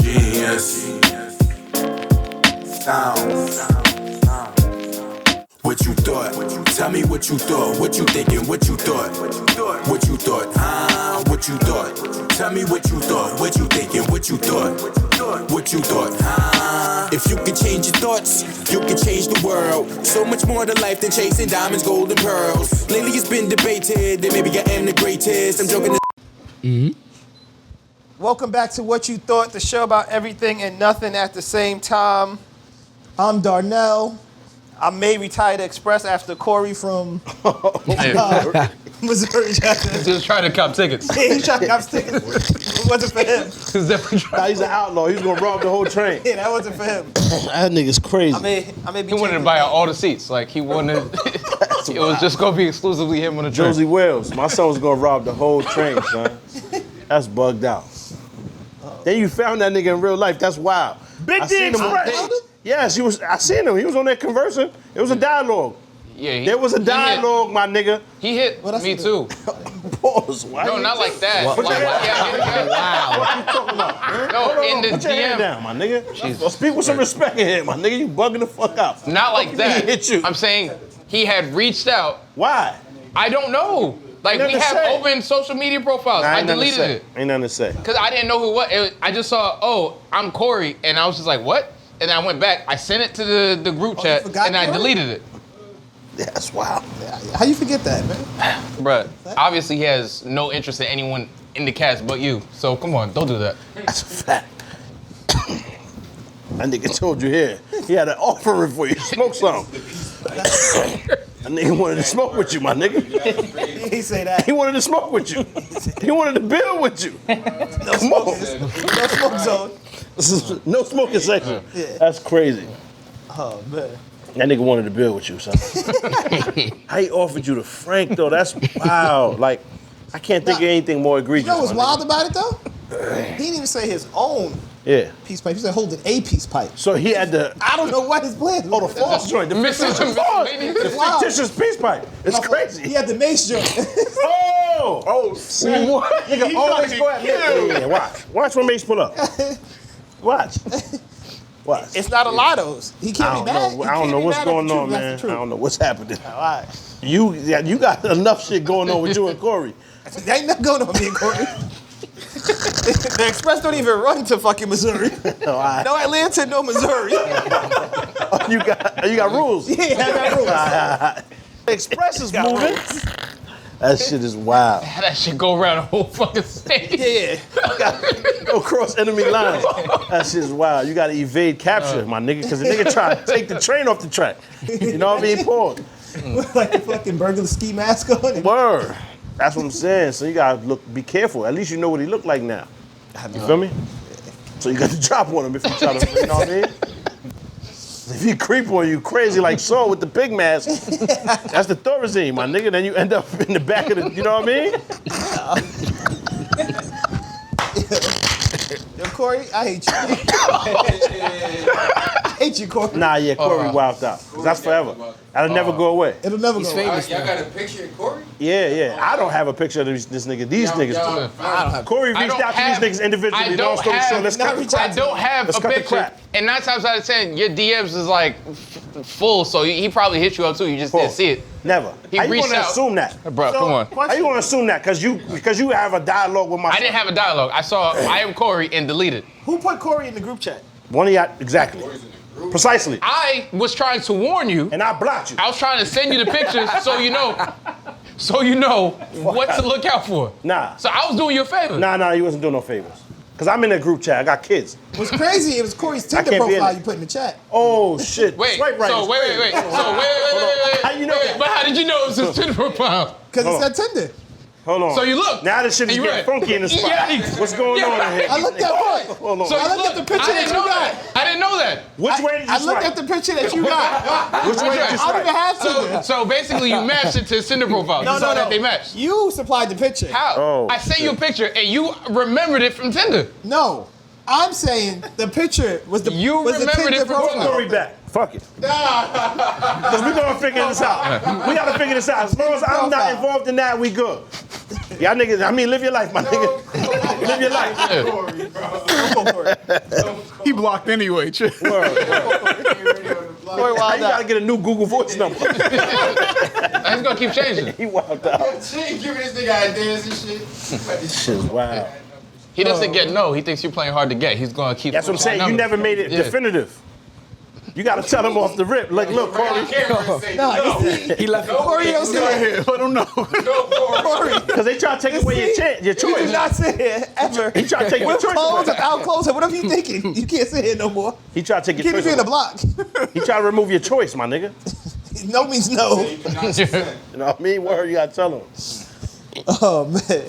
Genius. Sounds. What you thought? Tell me what you thought. What you thinking? What you thought? What you thought? What you thought? Tell me what you thought. What you thinking? What you thought? What you thought? If you could change your thoughts, you could change the world. So much more to life than chasing diamonds, gold, and pearls. Lately it's been debated that maybe I am the greatest. I'm joking. Welcome back to What You Thought, the show about everything and nothing at the same time. I'm Darnell. I may retire to Express after Corey from Missouri. Just trying to cop tickets. Yeah, he's trying to cop tickets. It wasn't for him. He's an outlaw. He's gonna rob the whole train. Yeah, that wasn't for him. That nigga's crazy. I may be He wanted to buy out all the seats. Like he wanted, it was just gonna be exclusively him on the train. Josie Wells. My son was gonna rob the whole train, son. That's bugged out. Then you found that nigga in real life. That's wild. Big D Express. Yes, I seen him. He was on there conversing. It was a dialogue. Yeah, There was a dialogue, my nigga. He hit me too. Pause. Why No, you not like that. Put your hand down. Wow. What you talking about? Man? No, in the Put your hand DM. down, my nigga. Well, speak with some respect in here, my nigga. You bugging the fuck out. Not like that. He hit you. I'm saying he had reached out. Why? I don't know. Like Ain't we nothing to have say. open social media profiles. I Ain't nothing to deleted say. it Ain't nothing to say. because I didn't know who it was. I just saw, oh, I'm Corey, and I was just like, what? And then I went back. I sent it to the group chat, forgot and I Corey? deleted it. Yeah, that's wild. How you forget that, man? Bruh, obviously he has no interest in anyone in the cast but you. So come on, don't do that. That's a fact. That nigga told you here. He had an offering for you. Smoke some. That nigga wanted to smoke with you, my nigga. He say that. He wanted to smoke with you. He wanted to build with you. No smoke. No smoke zone. This is no smoking section. Yeah. That's crazy. Oh man. That nigga wanted to build with you, son. How he offered you to Frank, though? That's wild. Like, I can't think of anything more egregious. You know what's my wild nigga. about it though? He didn't even say his own Yeah. peace pipe. He said holding a peace pipe. So he had the I don't know what his plan was. the false joint, the fictitious Wow. peace pipe. It's He crazy. had the mace joint. Oh, shit. What? Nigga always go at me. Yeah, watch when Mace pull up. Watch. It's not a lot of those. He can't be mad. I don't know what's going on, man. I don't know what's happening. You got enough shit going on with you and Corey. There ain't nothing going on with me and Corey. The Express don't even run to fucking Missouri. No Atlanta, no Missouri. You got rules. Yeah, I got rules. Express is moving. That shit is wild. That shit go around the whole fucking state. Yeah. Go cross enemy lines. That shit is wild. You gotta evade capture, my nigga, because the nigga try to take the train off the track. You know what I mean? Pause. Like the fucking burglar ski mask on. Word. That's what I'm saying. So you gotta be careful. At least you know what he look like now. You feel me? So you got to drop on him if you try to, you know what I mean? If he creep on you crazy like Saul with the pig mask, that's the Thorazine, my nigga. Then you end up in the back of the, you know what I mean? Yo, Corey, I hate you. I hate you, Corey. Nah, yeah, Corey wilded out. 'Cause that's forever. That'll never go away. It'll never go away. Y'all got a picture of Corey? Yeah. I don't have a picture of this nigga. These niggas do. I don't have. Corey I reached don't out to have- these niggas individually. I Long don't story have- short, let's cut the crap. I don't have Let's a cut the picture. crap. And 9 times out of 10, your DMs is like full, so he probably hit you up too. You just didn't see it. Never. He How you reached gonna out. assume that? Bro, come on. How you gonna assume that? Because you have a dialogue with my I son. didn't have a dialogue. I saw I am Corey and deleted. Who put Corey in the group chat? One of y'all, exactly. Precisely. I was trying to warn you. And I blocked you. I was trying to send you the pictures so you know what to look out for. Nah. So I was doing you a favor. Nah, you wasn't doing no favors. Because I'm in that group chat. I got kids. What's crazy, it was Corey's Tinder can't be in profile it. you put in the chat. Oh, shit. Wait, Swipe right. so wait. So wait. How you know that? But how did you know it was his Tinder profile? Because it Hold said Tinder. Hold on. So you look. Now this shit is And you getting read. funky in the spot. Yeah. What's going on in here? I looked at what? Hold on. So I you looked at the picture I didn't that you know got. I didn't know that. Which way did you I looked swipe? at the picture that you got. Which way did you I don't swipe? even have Tinder. So basically you matched it to his Tinder profile. No, You saw no. that they matched. You supplied the picture. How? Oh, I sent you a picture and you remembered it from Tinder. No. I'm saying the picture was the You was the remembered Tinder it from Put profile. Corey back. Fuck it. Because we gonna figure this out. We gotta figure this out. As long as I'm not involved in that, we good. Y'all niggas, I mean, live your life, my nigga. Live your life. He blocked anyway. Chill. Word. Corey Now wild you gotta out. get a new Google Voice number. He's gonna keep changing. He wild out. Giving this nigga ideas and shit. This shit's wild. He doesn't get no. He thinks you're playing hard to get. He's gonna keep. That's what I'm saying. You never made it definitive. You gotta tell him off the rip. Like, look, Corey. He left. Corey don't say it. Here, let him know. Corey, Because they try to take away your you do choice. not sit here ever. He try to take your With choice clothes, away. without clothes, or whatever you thinking. You can't sit here no more. He try to take Keep your me choice in the away. block. He try to remove your choice, my nigga. No means no. You know what I mean? Word, you gotta tell him. Oh man.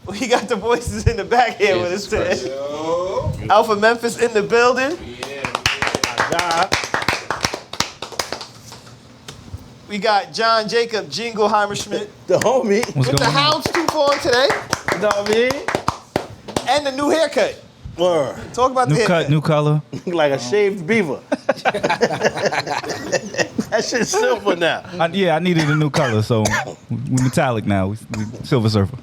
We got the voices in the back here with us today. Alpha Memphis in the building. God. We got John Jacob Jingleheimer Schmidt The homie. with the hounds tooth on today You know what I mean? and the new haircut. Word. Talk about the New haircut. cut, new color. Like a shaved beaver. That shit's silver now. I needed a new color, so we metallic now. We Silver Surfer.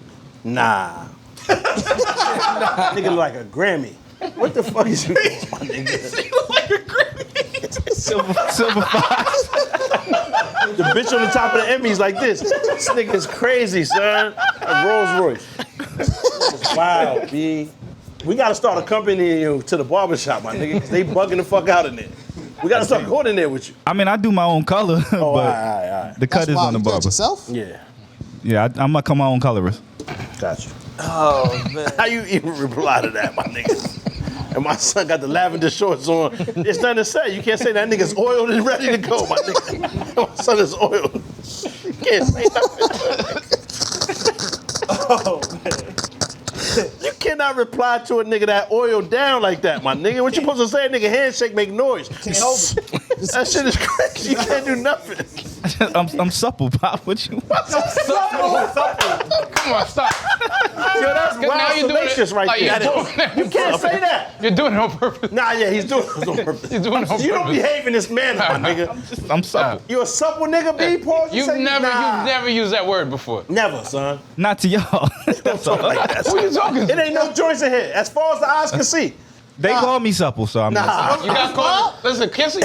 Nah. Nigga look like a Grammy. What the fuck is you doing, my nigga? Silver Fox. The bitch on the top of the Emmys like this. This nigga is crazy, son. A Rolls Royce. Wow, B. We gotta start accompanying you to the barbershop, my nigga, 'cause they bugging the fuck out in there. We gotta start going in there with you. I mean, I do my own color, Oh, but all right. the cut is on the You did it barber. yourself? Yeah, Yeah, I'm gonna come my own colorist. got you. Oh man. How you even reply to that, my nigga? And my son got the lavender shorts on. There's nothing to say. You can't say that nigga's oiled and ready to go, my nigga. My son is oiled. You can't say nothing. Oh man. You cannot reply to a nigga that oiled down like that, my nigga. What you supposed to say? Nigga, handshake, make noise. Can't hold it. That shit is crazy. You can't do nothing. I'm supple, Pop. What you? Come on, stop. Yo, that's Now wild you're doing salacious it right like there. you're doing it. You can't say that. You're doing it on purpose. Nah, yeah, he's doing it on purpose. He's doing it on You don't purpose. behave in this manner, my nigga. I'm supple. You a supple nigga, B? Pause. You've never used that word before. Never, son. Not to y'all. That's all. Like that, Who son. you talking It to? ain't no joints in here. As far as the eyes can see. They call me supple, so I'm. Nah. You got called. Listen, Kissy,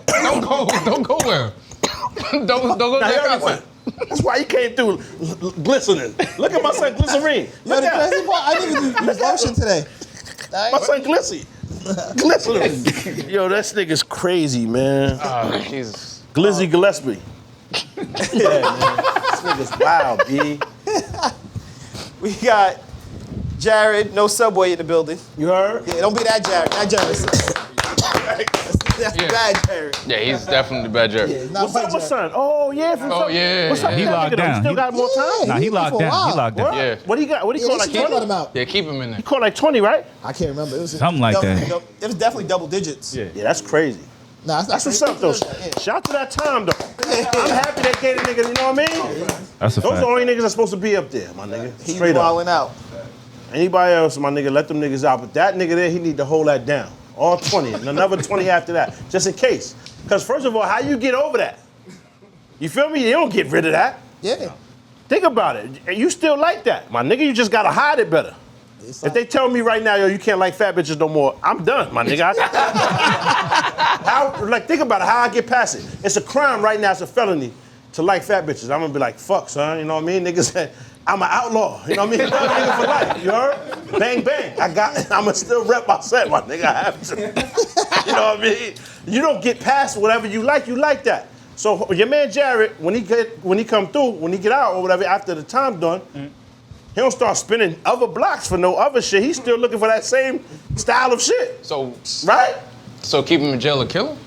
don't go where. Don't go Nah, to he that already concert. went. That's why he came through glistening. Look at my son glycerine. Yo, Look the at crazy part, I didn't even use lotion today. my son glissy. Glistening. Yo, that nigga's crazy, man. Oh, Jesus. Glizzy Gillespie. Yeah, man. This nigga's wild, B. We got Jared, no Subway in the building. You heard? Yeah, don't be that Jared. Not Jared. That's Yeah. bad Jared. Yeah, he's definitely the bad jerk. Yeah, not What's up, white my Jared. son? Oh, yeah. From Oh, yeah, What's up yeah. with He that locked nigga, though? down. He still got more time? Yeah. Nah, he He locked for a down. He while. locked down. Yeah. What he got? What he Yeah, call they like should 20? let him out. Yeah, keep him in there. He called like 20, right? I can't remember. It was Something like that. It was definitely double digits. Yeah. Yeah, that's crazy. Nah, That's what's up, though. Yeah. Shout out to that time, though. I'm happy they gave the nigga, you know what I mean? That's a Those are fact. the only niggas that's supposed to be up there, my nigga. He's Straight up. wilding out. Anybody else, my nigga, let them niggas out. But that nigga there, he need to hold that down. All 20, and another 20 after that, just in case. Because first of all, how you get over that? You feel me? You don't get rid of that. Yeah. Think about it. You still like that. My nigga, you just gotta hide it better. If they tell me right now, yo, you can't like fat bitches no more, I'm done, my nigga. Think about it, how I get past it. It's a crime right now, it's a felony to like fat bitches. I'm gonna be like, fuck, son, you know what I mean? Niggas say, I'm an outlaw, you know what I mean? I'm a nigga for life, you heard? Bang, bang. I'ma still rep my set, my nigga, I have to. You know what I mean? You don't get past whatever you like that. So your man Jared, when he get out or whatever, after the time done, he don't start spinning other blocks for no other shit. He's still looking for that same style of shit. So Right? keep him in jail or kill him?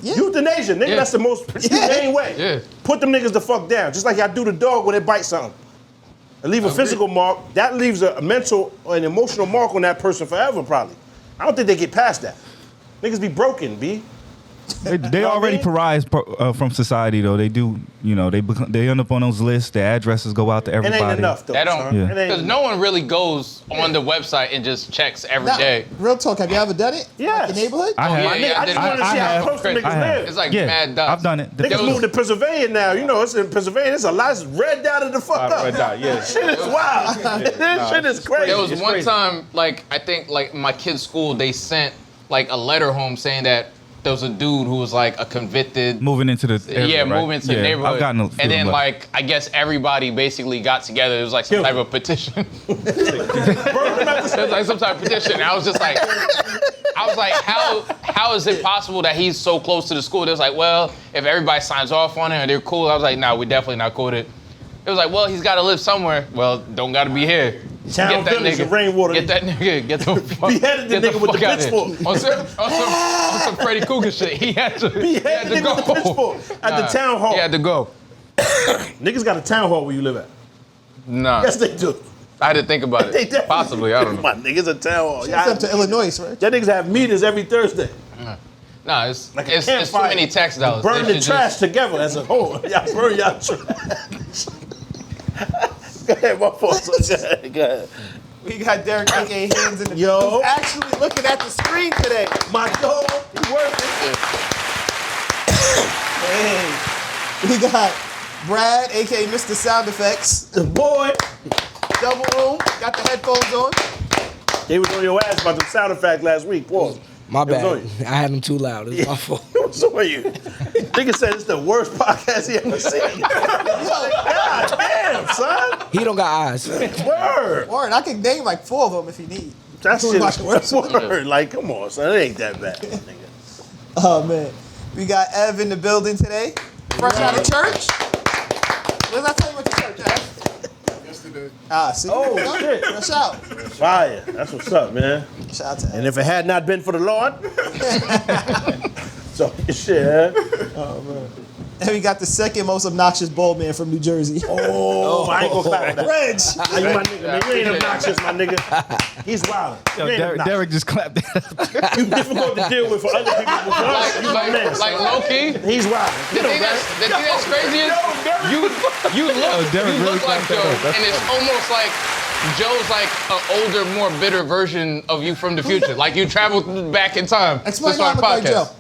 Euthanasia, nigga, Yeah. that's the most humane way. Yeah. Put them niggas the fuck down. Just like I do the dog when they bite something. And leave a physical mark, that leaves a mental or an emotional mark on that person forever, probably. I don't think they get past that. Niggas be broken, B. They already pariahs from society though. They do, they end up on those lists. Their addresses go out to It everybody. ain't enough though. That don't, son. Yeah. It ain't because no one really goes on the website and just checks every day. Real talk, have you ever done it? Yes. Like the neighborhood? I have. yeah, My nigga, I just wanted to see how have. close the niggas I have. live. It's like Yeah, mad dots. I've done it. Niggas moved to Pennsylvania now. You know, it's in Pennsylvania. There's a lot of red dot in the fuck up. Red dot, yeah. Shit is wild. This shit is crazy. There was It's one crazy. time, like I think, like my kid's school, they sent like a letter home saying that there was a dude who was like a convicted. Moving into the area, right? moving to the neighborhood. I've gotten a few and then of them. like I guess everybody basically got together. It was like some Kill type him. of petition. It was like some type of petition. And I was like, how is it possible that he's so close to the school? They was like, well, if everybody signs off on it and they're cool, I was like, nah, we're definitely not cool with it. It was like, well, he's got to live somewhere. Well, don't got to be here. Town Village and Rainwater. Get that nigga. Get the fuck. Beheaded the get nigga with the fuck out of here. pitchfork. On some Freddy Krueger shit. He had to. He had the nigga with the pitchfork at the town hall. He had to go. Niggas got a town hall where you live at. Nah. Yes, they do. I had to think about They it. definitely Possibly. I don't know. My niggas a town hall. It's up to Illinois, right? Y'all niggas have meetings every Thursday. Nah, it's Like a it's too campfire. many tax dollars. Burn They the should trash together as a whole. Y'all burn y'all trash. Go ahead, my fault. son. Go ahead. We got Derek aka Hands in the Yo. He's actually looking at the screen today. My dog, he working. Hey. We got Brad aka Mr. Sound Effects. The boy. Double room. Got the headphones on. They was on your ass about the sound effect last week. Pause. My It was bad. on you. I had them too loud. It's my fault. What's on you? Nigga said it's the worst podcast he ever seen. God damn, son. He don't got eyes. Word. Or I can name like 4 of them if you need. That shit Watch the worst is one. word. Like, come on, son. It ain't that bad, nigga. Oh man. We got Ev in the building today. Fresh out of church. What did I tell you what the church Ev? Yesterday. See? Oh, Fresh shit. Fresh out. Fire. That's what's up, man. Shout out to Ev. And if it had not been for the Lord, so shit, huh? And we got the second most obnoxious bald man from New Jersey. Oh, I ain't gonna clap that. Reg. Nah, you my nigga, man. You ain't obnoxious, my nigga. He's wild. Yo, Derek just clapped that. You difficult to deal with for other people, but for us, you my man. Like low key. He's wild. The thing that's crazy is you Derek really look like clapped that Joe, up. That's and it's almost like Joe's like an older, more bitter version of you from the future. Like you traveled back in time. Explain to how I start look like Joe.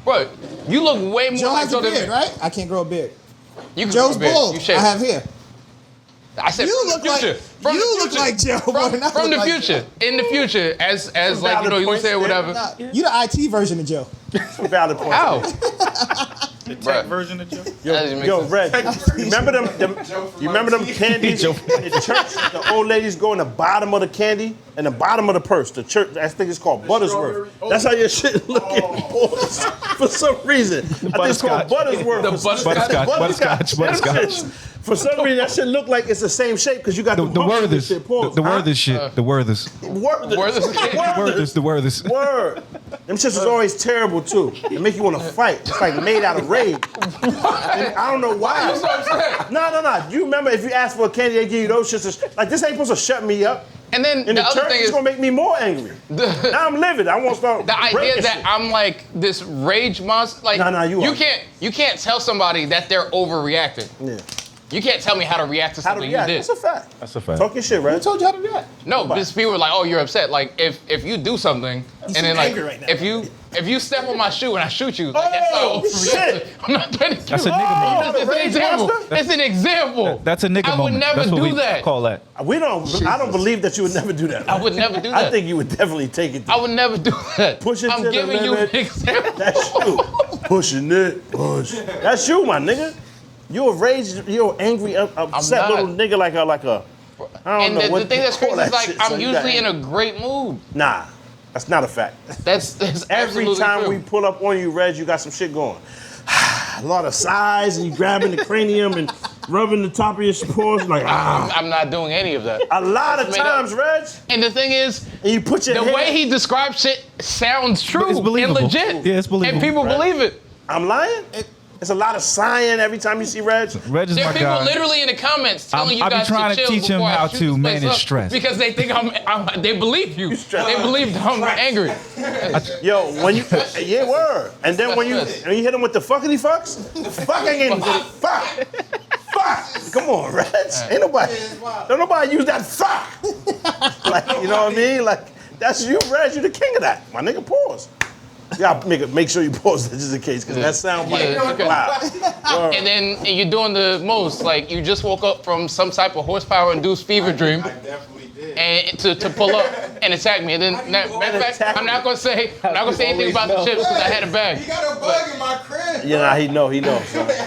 Bro, you look way more Joe like has Joe a than beard, me. right? I can't grow a beard. You can Joe's grow a beard. bald. You shave. I have hair. I said You from look the future. like From you the look future. like Joe. more than I From look the like future. In the future, as like you know, you Valid say point, whatever. Nah, you the IT version of Joe. Some valid points. How? The Bruh. version of Joe. That doesn't make Yo, sense. Red, you remember them candies in the church? The old ladies go in the bottom of the candy and the bottom of the purse. The church, I think it's called Buttersworth. strawberry? That's how your shit looking for some reason. I think it's called Buttersworth. The Butterscotch. For some reason, that shit look like it's the same shape because you got The the bumps and Werthers. shit. Pause. The Huh? Werthers shit. The Werthers. Werthers. The Werthers. Word. Them shits was always terrible too. They make you want to fight. It's like made out of rage. And I don't know why. You so upset. No. Do you remember if you ask for a candy, they give you those shits? Like this ain't supposed to shut me up. And then In the the other church, thing it's is gonna make me more angry. Now I'm livid. I want to start. the idea breaking that shit. I'm like this rage monster. Like Nah, you are. you can't tell somebody that they're overreacting. Yeah. You can't tell me how to react to How to something react? you That's did. a fact. That's a fact. Talk your shit, right? Who told you how to do that? No, because people are like, "Oh, you're upset." Like if you do something and seem then like angry right now. if you step on my shoe and I shoot you, like, that's Oh, not overreacting. shit. I'm not trying to kill That's a you. nigga move. It's an Rage example. monster? It's an example. That's a nigga I would moment. never That's what do we that. call that. I don't believe that you would never do that. I would never do that. I think you would definitely take it. I would never do that. Push it I'm to the giving you an limit. example. That's you. Pushing it. Push. That's you, my nigga. You're a raged, you're an angry, upset not. little nigga like a, I don't And know the what thing you that's call crazy is that like shit, I'm son. You got usually in angry. a great mood. Nah, that's not a fact. That's Every absolutely time true. we pull up on you, Reg, you got some shit going. A lot of sighs and you grabbing the cranium and rubbing the top of your paws like, I'm not doing any of that. A lot of Made up. times, Reg, And the thing is, and you put your the head, way he describes shit sounds true It's believable. and legit. Yeah, it's believable. And people believe it. I'm lying? It's a lot of sighing every time you see Reg. Reg is There my are people guy. literally in the comments telling you I be guys trying to to chill teach him before I how shoot to this place manage up stress. because they think they believe you. They believe that I'm angry. Yo, when you, yeah, word. And then when you hit him with the fuckity fucks, fucking fuck. Come on, Reg. Ain't don't nobody use that fuck. Like, you know what I mean? Like, that's you, Reg. You the king of that. My nigga, pause. You gotta make sure you pause that just in case, because that sound like wow. And then you're doing the most. Like, you just woke up from some type of horsepower-induced fever dream. I definitely did. And to pull up and attack me. And then, matter of fact, I'm not gonna say anything about the chips because I had a bag. He got a bug in my crib. Yeah, nah, he know.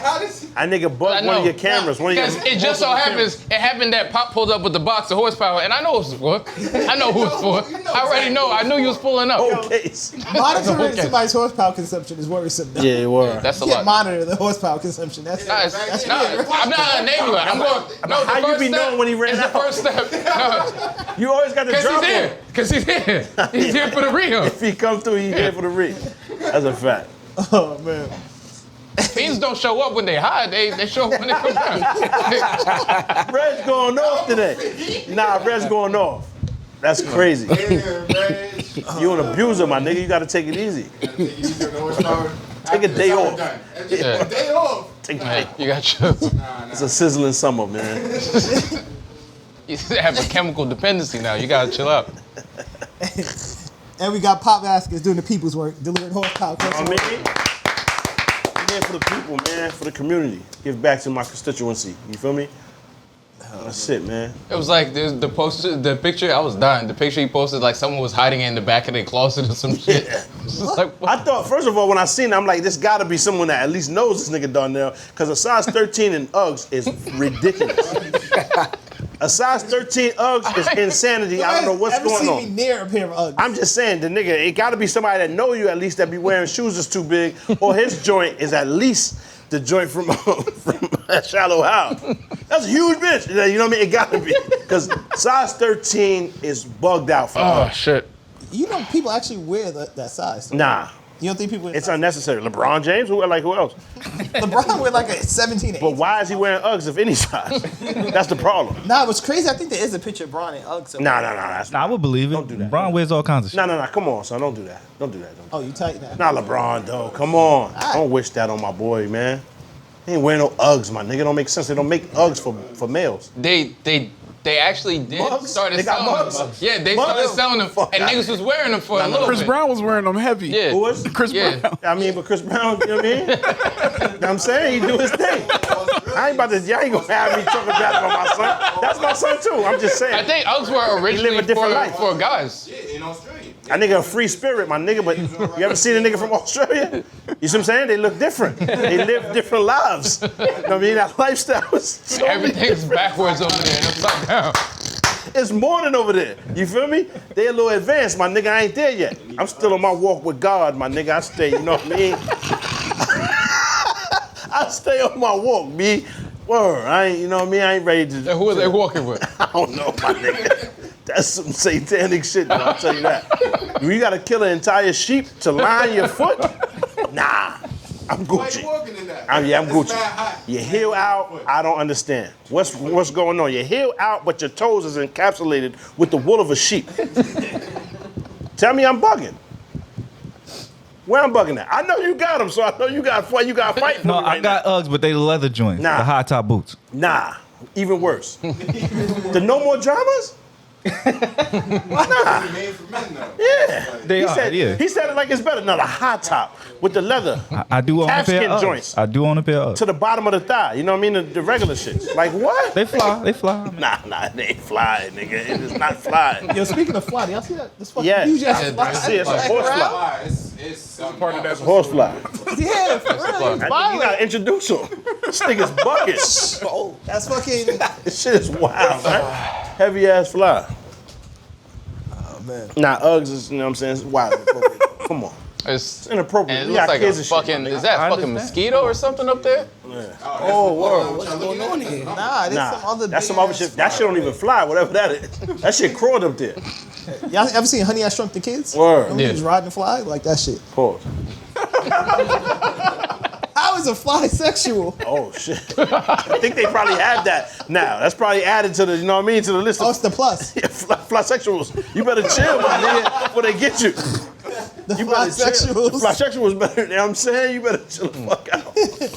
How does he? That nigga bugged one of your cameras. Because it just so happens, it happened that Pop pulled up with the box of horsepower, and I know who it was for. I know who it was for. I already know. I knew you was pulling up. Okay. Monitoring somebody's horsepower consumption is worrisome. Though. Yeah, it was. That's a You can't lot. monitor the horsepower consumption. That's I'm not gonna name you. I'm going. No, How the you first be step knowing when he ran is out? the first step. No, You always got to because drop he's him. here. Because he's here. He's here for the real. If he come through, he here for the read. That's a fact. Oh man. Fiends don't show up when they hide. They show up when they come down. Red's going off today. Nah, Red's going off. That's crazy. You an abuser, my nigga. You got to take it easy. Take a day off. Yeah. Day off. Take a Hey, day. you got chill. It's a sizzling summer, man. You have a chemical dependency now. You gotta chill out. And we got Pop Baskets doing the people's work, delivering horsepower. I mean, I'm here for the people, man, for the community. Give back to my constituency. You feel me? That's it, man. It was like the picture. I was dying. The picture he posted, like someone was hiding in the back of their closet or some shit. It's just like, I thought, first of all, when I seen it, I'm like, this gotta be someone that at least knows this nigga Darnell, because a size 13 in Uggs is ridiculous. A size 13 Uggs is insanity. I don't know what's going Ever on. seen me near a pair of Uggs? I'm just saying, the nigga, it gotta be somebody that know you at least that be wearing shoes that's too big, or his joint is at least the joint from Shallow How. That's a huge bitch. You know what I mean? It gotta be. Because size 13 is bugged out for oh us. shit. You know, people actually wear that size. Nah. You don't think people wear It's that unnecessary. LeBron James? Who else? LeBron wear like a 17 But why is he wearing Uggs of any size? That's the problem. Nah, what's crazy, I think there is a picture of Bron in Uggs. Nah, that's Nah, I would believe it. Don't do that. Bron wears all kinds of shit. Nah, come on, son. Don't do that. Don't do that. Oh, you tight now. Not LeBron, though. Come on. right. Don't wish that on my boy, man. He ain't wearing no Uggs, my nigga. Don't make sense. They don't make Uggs for males. They actually did Mugs? started They got selling them. mugs? Yeah, they Mugs? started selling them, Fuck and out. niggas was wearing them for a little Chris bit. Brown was wearing them heavy. Yeah. Who was? Chris Yeah. Brown. I mean, but Chris Brown, you know what I mean? You know what I'm saying? He do his thing. I ain't about to, y'all ain't gonna have me talking bad about my son. That's my son too. I'm just saying. I think Uggs were originally live a different life. for guys. Yeah, in Australia. That nigga a free spirit, my nigga, but you ever seen a nigga from Australia? You see what I'm saying? They look different. They live different lives. You know what I mean? That lifestyle is so Everything's backwards over there and upside down. It's morning over there. You feel me? They a little advanced, my nigga. I ain't there yet. I'm still on my walk with God, my nigga. I stay, you know what I mean? I stay on my walk, B. Word. I ain't, you know what I mean? I ain't ready to. And who are they walking with? I don't know, my nigga. That's some satanic shit, though, I'll tell you that. You gotta kill an entire sheep to line your foot? Nah. I'm Why Gucci. you walking in that? I'm It's Gucci. mad hot. Your heel out, I don't understand. What's going on? Your heel out, but your toes is encapsulated with the wool of a sheep. Tell me I'm bugging. Where I'm bugging at? I know you got them, so I know you got fight for No, me right I got Uggs, but they leather joints. Nah. The high top boots. now. Nah, even worse. The no more dramas? Nah. Made for men though. Yeah. They are, said, yeah. He said it like it's better. No, the high top with the leather I do own a pair Calfskin of Uggs. joints. I do own a pair of Uggs. to the bottom of the thigh. You know what I mean? The regular shit. Like what? They fly. They fly. Nah, they ain't flying, nigga. It is not flying. Yo, speaking of fly, y'all see that? This fucking Yes. huge ass Yeah, fly. that's See, it's a horse fly. Why? It's part of that. Horsefly. Yeah, for real. It's You violent. gotta introduce him. This nigga's buckets. That's fucking. This shit is wild, man. Heavy ass fly. Oh man. Nah, Uggs is, you know what I'm saying? It's wild. Inappropriate. Come on. It's Inappropriate. and it We looks got like a kids and shit, fucking. my Is nigga. that I fucking understand. mosquito or something up there? Oh, word. What's going on here? Nah, there's Nah, some other. that's some big other ass shit. That shit don't even fly, whatever that is. That shit crawled up there. Y'all ever seen Honey, I Shrunk the Kids? Word. When he Yeah. was riding the fly like that shit. Pause. How is a fly sexual. Oh shit. I think they probably have that now. That's probably added to the, you know what I mean, to the list Oh, of it's the plus. fly sexuals. You better chill, my nigga, before they get you. The You fly better chill. sexuals. The fly sexuals better, you know what I'm saying? You better chill the fuck out.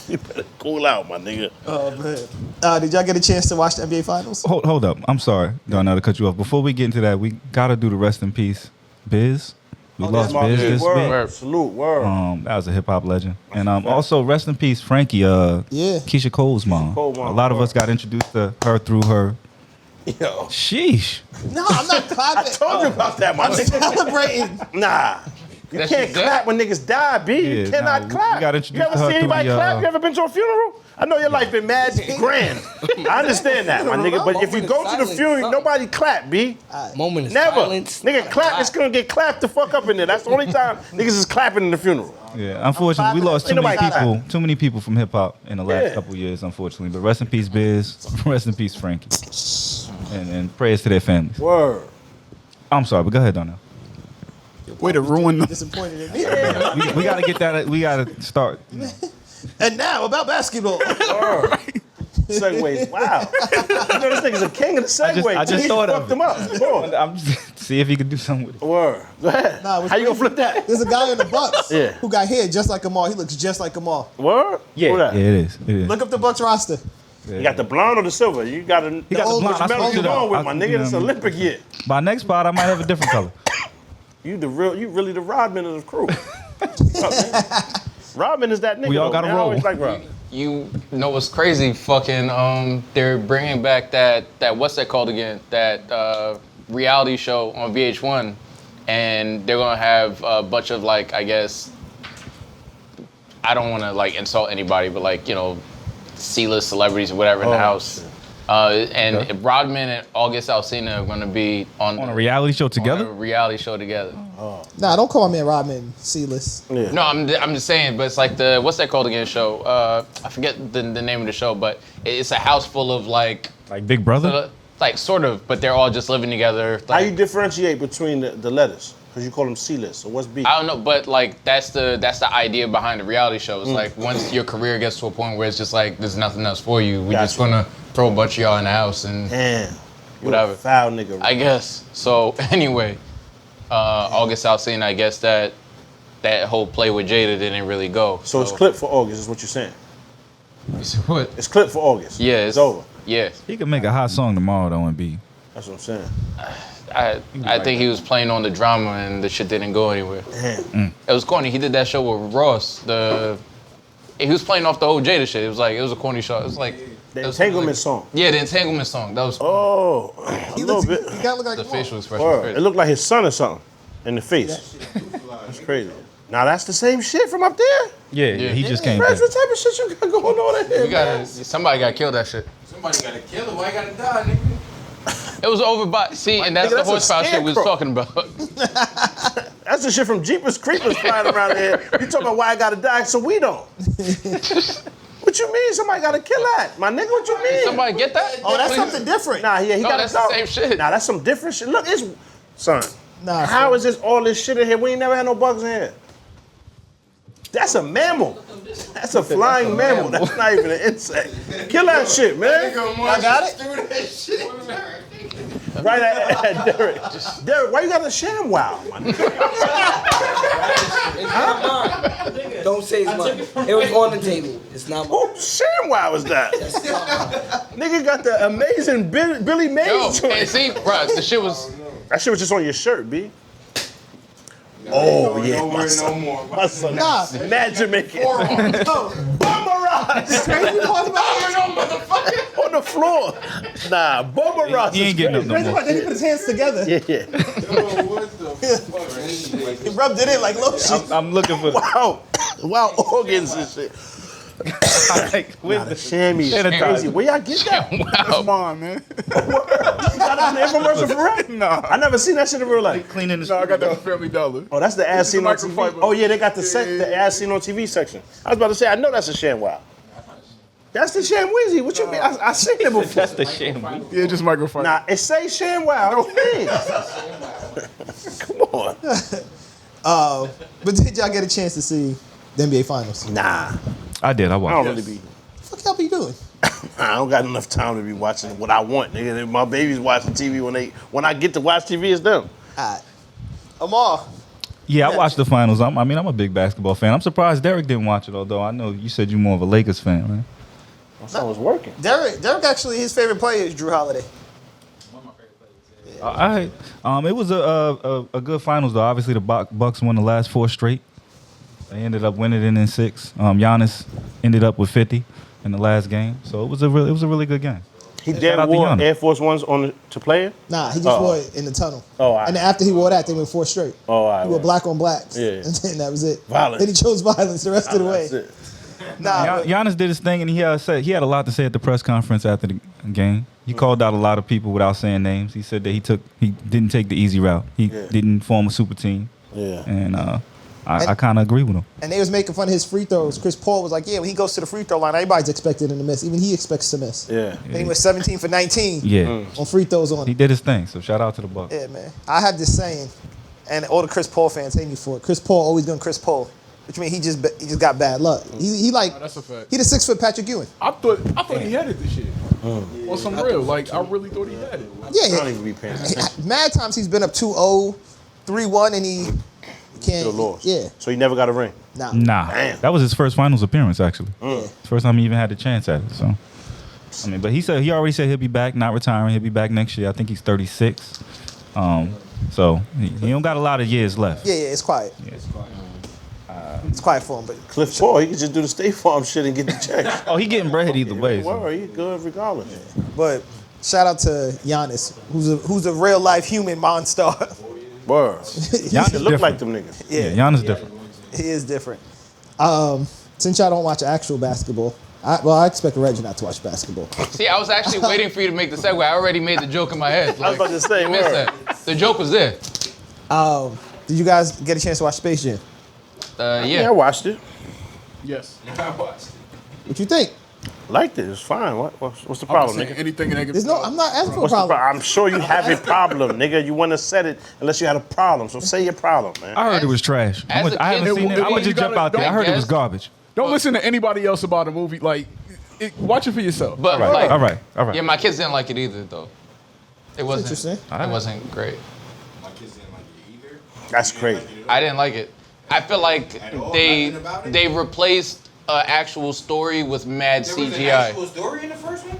You better cool out, my nigga. Oh man. Did y'all get a chance to watch the NBA Finals? Hold up. I'm sorry, Darnell, to cut you off. Before we get into that, we gotta do the rest in peace, Biz. We lost My Biz nigga, this word. week. Salute, word. That was a hip hop legend. And also rest in peace, Frankie. Yeah. Keisha Cole's mom. Cole mom, A lot of word. us got introduced to her through her. Yo. Sheesh. No, I'm not I clapping. told you about that, my nigga. Celebrating. Nah. You That can't shit dead? clap when niggas die, B. You Yeah, cannot nah, clap. we got You introduced ever to her see anybody through the, clap? You ever been to a funeral? I know your life been mad grand. I understand that, my nigga. But if you Moment go of to the silence, funeral, something. nobody clap, B. Moment of Never. silence. Nigga, clap. It's gonna get clapped the fuck up in there. That's the only time niggas is clapping in the funeral. Yeah, unfortunately, we lost Ain't nobody too many people from hip hop in the last Yeah. couple years, unfortunately. But rest in peace, Biz. Rest in peace, Frankie. And prayers to their families. Word. I'm sorry, but go ahead, Darnell. Way to ruin them. Disappointed in me. We gotta get that. We gotta start. And now about basketball. Segues. Wow. You know this nigga's a king of the segue. I just He thought of fucked it. him up. Go on. I'm just see if he could do something with it. Word. Go ahead. Nah, it was How you gonna crazy. flip that? There's a guy in the Bucks Yeah. who got hair just like Kamal. He looks just like Kamal. Word? Who that? Yeah, it is. It is. Look up the Bucks roster. You got the blonde or the silver? You got to. He got the old- blonde. I Which medal switched you it up. going with, I- my you nigga? know It's what I mean? Olympic year. By next spot, I might have a different color. You really the Rodman of the crew. Rodman is that nigga. We all though, gotta man. I roll. always like Rodman. You know what's crazy? Fucking they're bringing back that what's that called again? That reality show on VH1, and they're gonna have a bunch of like, I guess, I don't want to like insult anybody, but like, you know, C-list celebrities or whatever in the house. And Rodman and August Alsina are gonna be on On a reality show on a together. reality show together. Nah, don't call my man Rodman C-list. Yeah. No, I'm just saying, but it's like the what's that called again show? I forget the name of the show, but it's a house full of like Big Brother. like sort of, but they're all just living together. How Like, you differentiate between the letters? Because you call them C-list. So what's B? I don't know, but like that's the idea behind the reality show. It's like once your career gets to a point where it's just like there's nothing else for you, we're just Gotcha. gonna throw a bunch of y'all in the house and Damn. You Whatever. a foul nigga. I guess. So anyway, August Alsina, I guess that whole play with Jada didn't really go. So it's clipped for August, is what you're saying. What? It's clipped for August. Yeah, It's over. Yeah, He could make a hot song tomorrow though and be. That's what I'm saying. I think he was playing on the drama and the shit didn't go anywhere. Damn. It was corny. He did that show with Ross. He was playing off the whole Jada shit. It was a corny show. It was like The it was entanglement like- song. Yeah, the entanglement song. That was Oh, a He little looks. bit. He gotta look like the Kamal. facial expression. Word. was It crazy. looked like his son or something in the face. That's crazy. Now that's the same shit from up there? Yeah, he just came That's back. the type of shit you got going on in here, You gotta, somebody got killed that shit. Somebody gotta kill him. Why you gotta die, nigga? It was over by, see, and that's nigga, the that's a horsepower shit we was scarecrow. talking about. That's the shit from Jeepers Creepers flying around here. You talking about why I gotta die so we don't. What you mean somebody gotta kill that? My nigga, what you mean? Somebody get that? Oh, that's Please? something different. Nah, yeah, he No, gotta that's go. the same shit. Nah, that's some different shit. Look, it's, son, Nah, how son. is this all this shit in here? We ain't never had no bugs in here. That's a mammal. That's a flying mammal. That's not even an insect. Kill that shit, man. I got it. Do that shit. Right at Derek. Derek, why you got a sham wow? Don't say it's mine. It was on the table. It's not mine. Who sham wow is that? Nigga got the amazing Billy Yo, Mays and joint. see, bro, the shit was, That shit was just on your shirt, B. Oh, yeah, Don't my worry son. no more. My son. Nah. Mad Jamaican. No. Bumba Ross. Crazy part about On the floor. Nah, Bumba Ross. He ain't getting up no Crazy more. part, then he put his hands together. Yeah. Yo, what the fuck? He rubbed it in like lotion. I'm looking for. Wow, organs and shit. Like, with The chamois is Sanitizer. crazy. Where y'all get that? Come on, man. You got it in the infomercial for real? Nah. I never seen that shit in real life. cleaning the. No, I got that from Family Dollar. Oh, that's the ass seen on TV. microfiber. Oh yeah, they got the ass seen on TV section. I was about to say, I know that's a ShamWow. That's the ShamWeezy. What you mean? I seen it before. That's the shit. Yeah, just microfiber. Nah, it say ShamWow. What you mean? Come on. But did y'all get a chance to see the NBA Finals? Nah. I did. I I don't watched. really be. What the fuck y'all be doing? I don't got enough time to be watching what I want, nigga. My baby's watching TV when I get to watch TV, it's them. All right. Amar. Yeah, I watched the finals. I'm a big basketball fan. I'm surprised Derek didn't watch it, although I know you said you're more of a Lakers fan, man. My son was working. Derek actually, his favorite player is Drew Holiday. All right. It was a good finals though. Obviously, the Bucks won the last 4 straight. They ended up winning it in 6. Giannis ended up with 50 in the last game, so it was a really good game. He Shout did out to wore Giannis. Air Force Ones to play it? Nah, he just wore it in the tunnel. Oh, all right. And then after he wore that, they went 4 straight. Oh, all right. He wore black on blacks. Yeah. And then that was it. Violence. Then he chose violence the rest of the way. That's it. Nah, but- Giannis did his thing, and he had a lot to say at the press conference after the game. He called out a lot of people without saying names. He said that he didn't take the easy route. He didn't form a super team. Yeah. And I kind of agree with him. and they was making fun of his free throws. Chris Paul was like, yeah, when he goes to the free throw line, everybody's expecting him to miss. Even he expects to miss. Yeah. And he went 17 for 19 Yeah, on free throws on he him. did his thing. So shout out to the Bucks. Yeah, man. I have this saying, and all the Chris Paul fans hate me for it. Chris Paul always doing Chris Paul, which means he just got bad luck. He like That's a fact. he the 6 foot Patrick Ewing. I thought he had it this year. On some real, like I really thought he had it. I Yeah, don't even be paying attention. mad times he's been up 2-0, 3-1, and he can't. Still lost. Yeah, So he never got a ring. nah. Nah, Damn. that was his first finals appearance actually. Yeah. First time he even had a chance at it. So, I mean, but he already said he'll be back, not retiring. He'll be back next year. I think he's 36. So he don't got a lot of years left. Yeah, it's quiet. Yeah. It's quiet for him, but Cliff Paul, he could just do the State Farm shit and get the check. Oh, he getting bread either way. So. Well, he good regardless. but shout out to Giannis, who's a real life human monster. Word. Giannis It look different. like them niggas. Yeah, Giannis different. He is different. Since y'all don't watch actual basketball, I expect Reggie not to watch basketball. See, I was actually waiting for you to make the segue. I already made the joke in my head. I was about to say, you missed word. that. The joke was there. Did you guys get a chance to watch Space Jam? Yeah, I watched it. Yes. I watched it. What you think? Liked it. It was fine. What's the I'm problem, saying nigga? anything negative. There's no. I'm not asking for a What's the problem. problem? I'm sure you have a problem, nigga. You wouldn't have said it unless you had a problem. So say your problem, man. I heard it was trash. As a I haven't kid, seen it. I'm gonna you just jump gotta- out there. I don't heard it was guess. garbage. Don't listen to anybody else about a movie. Like, watch it for yourself. But All right, like, all right. yeah, my kids didn't like it either, though. It wasn't. interesting. It wasn't great. My kids didn't like it either. That's crazy. I didn't like it. I feel like At all? they Nothing about it? they replaced an actual story with mad There was an CGI. actual story in the first one?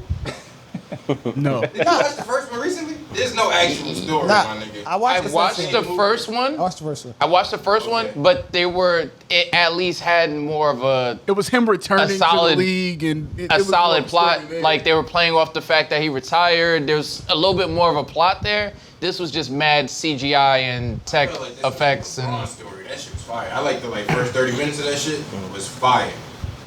No. Did you watch the first one recently? There's no actual story, Nah, my nigga. I watched I the first watched one. the first one. I watched the first one. I watched the first one, but it at least had more of a It was him returning to solid- the league and it a was solid more plot. story there. Like they were playing off the fact that he retired. There's a little bit more of a plot there. This was just mad CGI and tech I feel like that's effects a and Braun story. That shit was fire. I like the first 30 minutes of that shit was fire.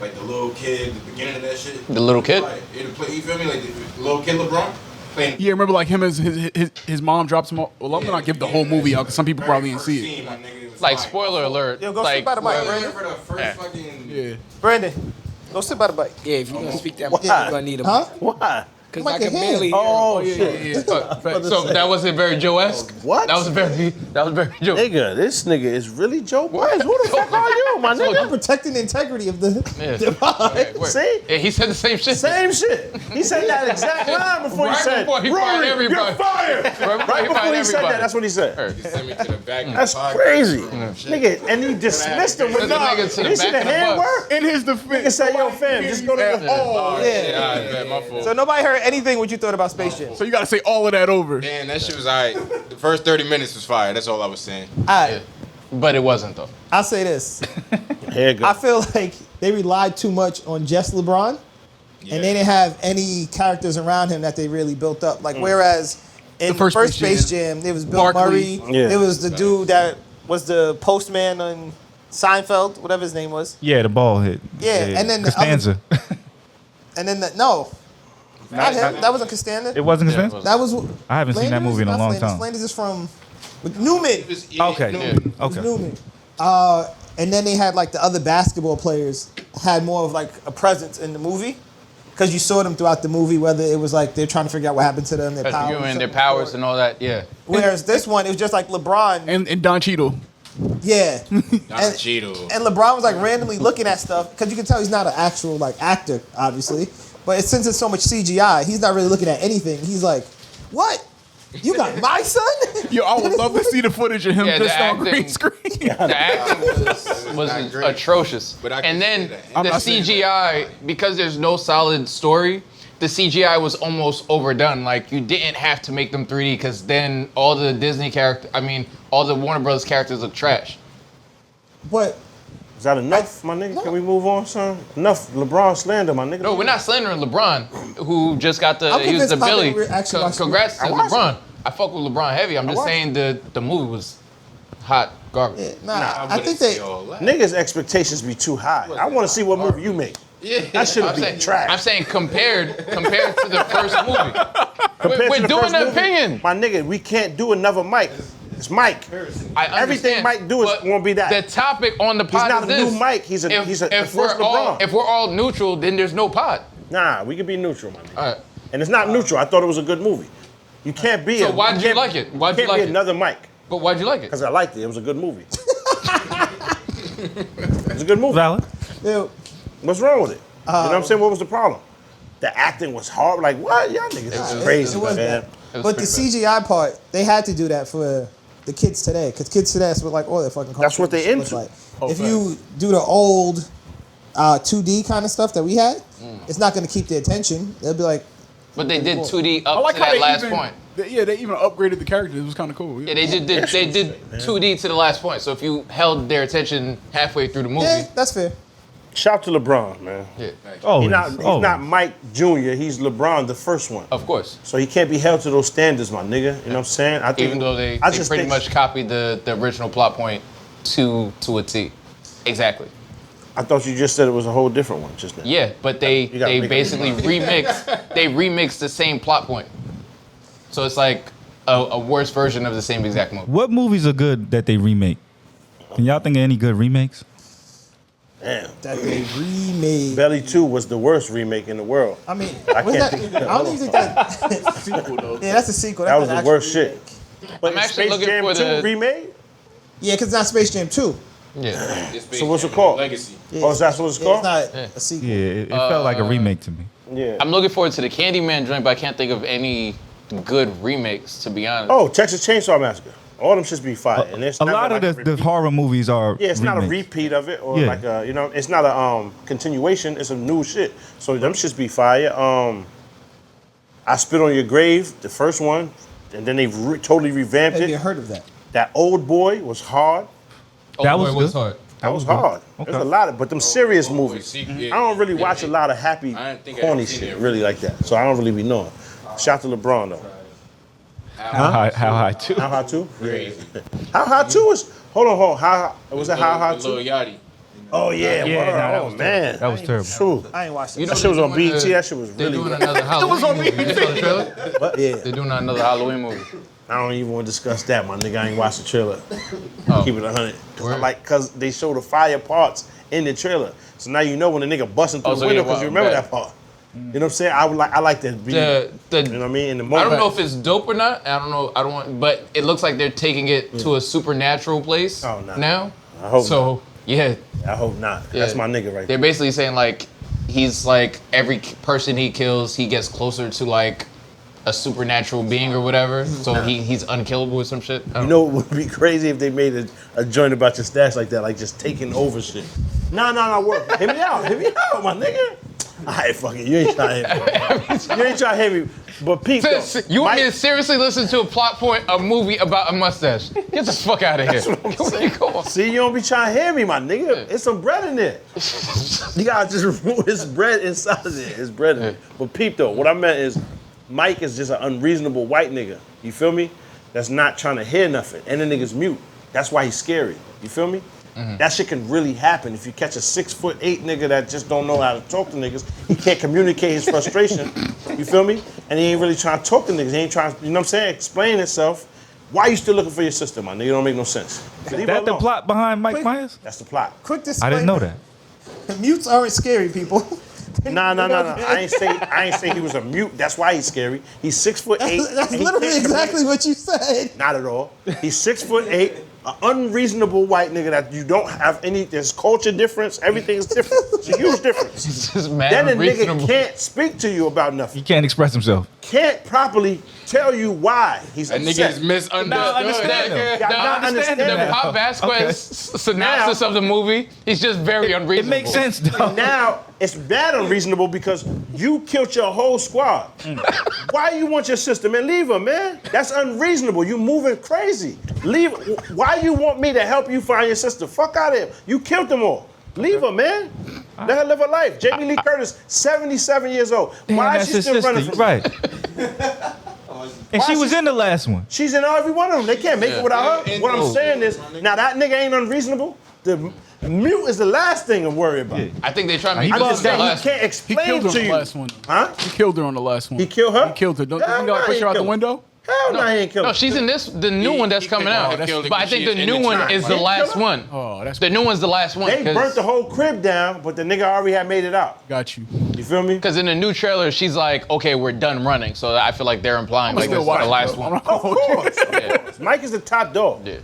Like the little kid, the beginning of that shit. The little kid? Fire. You feel me? Like the little kid LeBron playing. Yeah, remember like him as his mom drops him off. Well, I'm gonna not give the whole movie out because some people probably didn't see it. Scene, my nigga, it was like fire. spoiler alert. Yo, go like sit by the mic, Spoiler Brandon. alert for the first Yeah. fucking. Yeah. Brandon, go sit by the bike. Yeah, if you're gonna speak that Why? much, you're gonna need a Huh? Why? Because I Mic can in hand. barely hear him. Oh, Yeah, shit. yeah, yeah. So that wasn't very Joe-esque. What? That was very Joe. Nigga, this nigga is really Joe Bias. Who the fuck are you, my I'm nigga? protecting the integrity of the. Yeah. the vibe. Wait. See? Yeah, he said the same shit. Same shit. He said that exact line before Right he said, before he fired Rory, everybody. you're fired. Right before he said that, that's what he said. You sent me to the back. of the That's podcast crazy. room. Nigga, and he dismissed him with Send the no. nigga to the You see back the of the hand bus. work? In his Nigga defense, say, yo, fam, just go to the hall. Yeah. Yeah, I bet, my fault. So nobody heard anything what you thought about Space Jam. so you gotta say all of that over. Man, that shit was alright. The first 30 minutes was fire. That's all I was saying. Alright, But it wasn't though. I'll say this. Here you go. I feel like they relied too much on just LeBron, and they didn't have any characters around him that they really built up. Like whereas in The first Space Space Jam, there was Bill Barkley. Murray. Yeah. There was the dude that was the postman on Seinfeld, whatever his name was. Yeah, the ball hit. Yeah, and then the Costanza. And then no, not him. That wasn't Costanza. It wasn't Yeah, it Costanza. was. That was. I haven't seen that movie in a Not long Flanders. time. Flanders is from with Newman. Okay. Yeah. Okay. Newman. And then they had like the other basketball players had more of like a presence in the movie because you saw them throughout the movie. Whether it was like they're trying to figure out what happened to them, their powers, You and their powers and all that. Yeah. Whereas this one, it was just like LeBron. And Don Cheadle. Yeah. Don and, Cheeto. and LeBron was like randomly looking at stuff because you can tell he's not an actual like actor, obviously. But since it's so much CGI, he's not really looking at anything. He's like, "What? You got my son?" Yo, I would love to see the footage of him Yeah, the just on green acting- screen. The acting was Not great. atrocious. But I can And then see that. the I'm not saying CGI, because there's no solid story, the CGI was almost overdone. Like, you didn't have to make them 3D because then all the Disney all the Warner Brothers characters look trash. But Is that enough, my nigga? Can we move on, son? Enough LeBron slander, my nigga. No, we're not slandering LeBron, who just got I'm he was the convinced Pop Billy. didn't actually watch the Congrats to movie. I watched LeBron. I fuck with LeBron heavy. I'm just watched saying the movie was hot garbage. I think they. Niggas' expectations be too high. I want to see what movie you make. That should I'm be saying, trash. I'm saying compared to the first movie. Compared we're to the doing first an movie, opinion. My nigga, we can't do another Mike. It's Mike. I Everything understand, Mike do is but won't be that. The topic on the He's pod not is a this. new Mike. He's the if first LeBron. if we're all neutral, then there's no pod. Nah, we can be neutral, my nigga. All right. And it's not neutral. I thought it was a good movie. You can't be. So why'd you like it? Why'd you can't like be it? another Mike. But why'd you like it? Because I liked it. It was a good movie. It was a good movie. Valid. Ew. What's wrong with it? You know what I'm saying? What was the problem? The acting was hard. Like, what? Y'all niggas is crazy, It was man. bad. It was But the pretty CGI part, they had to do that for the kids today, because kids today that's what like all their fucking. That's what they cartoons look into. Like. If you do the old 2D kind of stuff that we had, it's not going to keep their attention. They'll be like, But they did 2D I up like to how that they last even, point. they even upgraded the characters. It was kind of cool. Yeah, they did 2D to the last point. So if you held their attention halfway through the movie, yeah, that's fair. Shout to LeBron, man. yeah, Always. He's not Mike Jr., he's LeBron, the first one. of course. So he can't be held to those standards, my nigga. You know what I'm saying? I think, Even though they just pretty think- much copied the original plot point to a T. Exactly. I thought you just said it was a whole different one just now. Yeah, but they gotta make it basically remixed the same plot point. So it's like a worse version of the same exact movie. What movies are good that they remake? Can y'all think of any good remakes? Damn. That they remade. Belly 2 was the worst remake in the world. I mean, I was can't that, think- I don't even think that. Sequel, though. Yeah, that's a sequel. That That's was the an worst actual shit. But I'm is actually Space looking Jam for 2 the- remade? Yeah, because it's not Space Jam 2. Yeah. So what's it called? Legacy. Yeah. Oh, is that what it's Yeah, called? it's not a sequel. Yeah, it felt like a remake to me. Yeah. I'm looking forward to the Candyman joint, but I can't think of any good remakes, to be honest. Oh, Texas Chainsaw Massacre. All them shits be fire. And it's A never lot like of the horror movies are Yeah, it's not a remakes. repeat of it or Yeah. like a, you know, it's not a continuation, it's a new shit. So them shits be fire. I Spit on Your Grave, the first one, and then they totally revamped Have you it. heard of that? That Old Boy was hard. That was good. hard. That was good. hard. Okay. There's a lot of, but them serious movies. Yeah. I don't really watch a lot of happy, I didn't think I corny ever seen shit it. really like that. So I don't really be knowing. Shout to LeBron though. How high too? How high too? Crazy. How high too is? Hold on. How was that? How high Lil too? Yachty. Oh yeah, Yeah, word. nah, that Oh was man, That was terrible. true. I ain't watched You it. know That shit was on they're doing BET. the- That shit was They're really doing good. another Halloween movie. You saw the trailer? But yeah, They're doing another Halloween movie. I don't even want to discuss that, my nigga. I ain't watched the trailer. Oh. Keep it 100. Word. Cause they show the fire parts in the trailer, so now you know when the nigga busting through Oh, the so window yeah, because you well, remember bad. that part. You know what I'm saying? I like that. Beat. The You know what I mean? In the I moment. don't know if it's dope or not. I don't know. I don't want, but it looks like they're taking it to a supernatural place Oh, nah. now. I hope So yeah, I hope not. yeah. That's my nigga right They're there. basically saying like he's like every person he kills, he gets closer to like a supernatural being or whatever. So he's unkillable or some shit. I You don't know what would be crazy if they made a joint about your stash like that, like just taking over shit. No, work. Hit me out, my nigga. Alright, fuck it. You ain't trying to hit me. You ain't trying to hit me. But Pete, though, You want me to Mike- seriously listen to a plot point, a movie about a mustache? Get the fuck out of here. Come on. See, you don't be trying to hear me, my nigga. It's some bread in there. You gotta just remove his bread inside of there. It's bread in there. But peep though, what I meant is Mike is just an unreasonable white nigga. You feel me? That's not trying to hear nothing. And the nigga's mute. That's why he's scary. You feel me? That shit can really happen if you catch a 6'8" nigga that just don't know how to talk to niggas. He can't communicate his frustration. You feel me? And he ain't really trying to talk to niggas. He ain't trying, you know what I'm saying? Explain himself. Why you still looking for your sister, my nigga? It don't make no sense. Leave her That the alone. plot behind Mike Myers? That's the plot. Quick I disclaimer. didn't know that. Mutes aren't scary, people. Nah. I ain't say he was a mute. That's why he's scary. He's 6'8". That's and he literally can't exactly what you said. Not at all. He's 6'8". an unreasonable white nigga that you don't have any, there's culture difference, everything is different. It's a huge difference. It's just mad Then a unreasonable. nigga can't speak to you about nothing. He can't express himself. Can't properly tell you why he's That upset. nigga is misunderstood. No, I understand him. Y'all not understanding The that. Pop Vasquez synopsis of the movie, he's just very It unreasonable. makes sense, though. Now it's bad unreasonable because you killed your whole squad. Why you want your sister, man? Leave her, man. That's unreasonable. You moving crazy. Leave. Why you want me to help you find your sister? Fuck out of here. You killed them all. Leave her, man. Let her live her life. Jamie Lee Curtis, 77 years old. Damn, Why is that's she his still sister. running You from right. And she was in the last one. She's in every one of them. They can't make it without her. What I'm saying is, now that nigga ain't unreasonable. The mute is the last thing to worry about. Yeah. I think they try to He make I'm this just the saying, he last. can't He explain killed her to on the you. last one. Huh? He killed her on the last one. He killed her? He killed her. Don't Hell you no, gotta he push ain't her out the kill her. window? Hell no, he ain't killed No, her. she's in this, the new one that's coming out. could've But I think the killed her new in the one time. is the He last killed her? one. Oh, that's The new one's the last one. They burnt the whole crib down, but the nigga already had made it out. got you. You feel me? Because in the new trailer, she's like, okay, we're done running. So I feel like they're implying like still this is the watch last it, one. Of course. Yeah. Mike is the top dog. Yeah.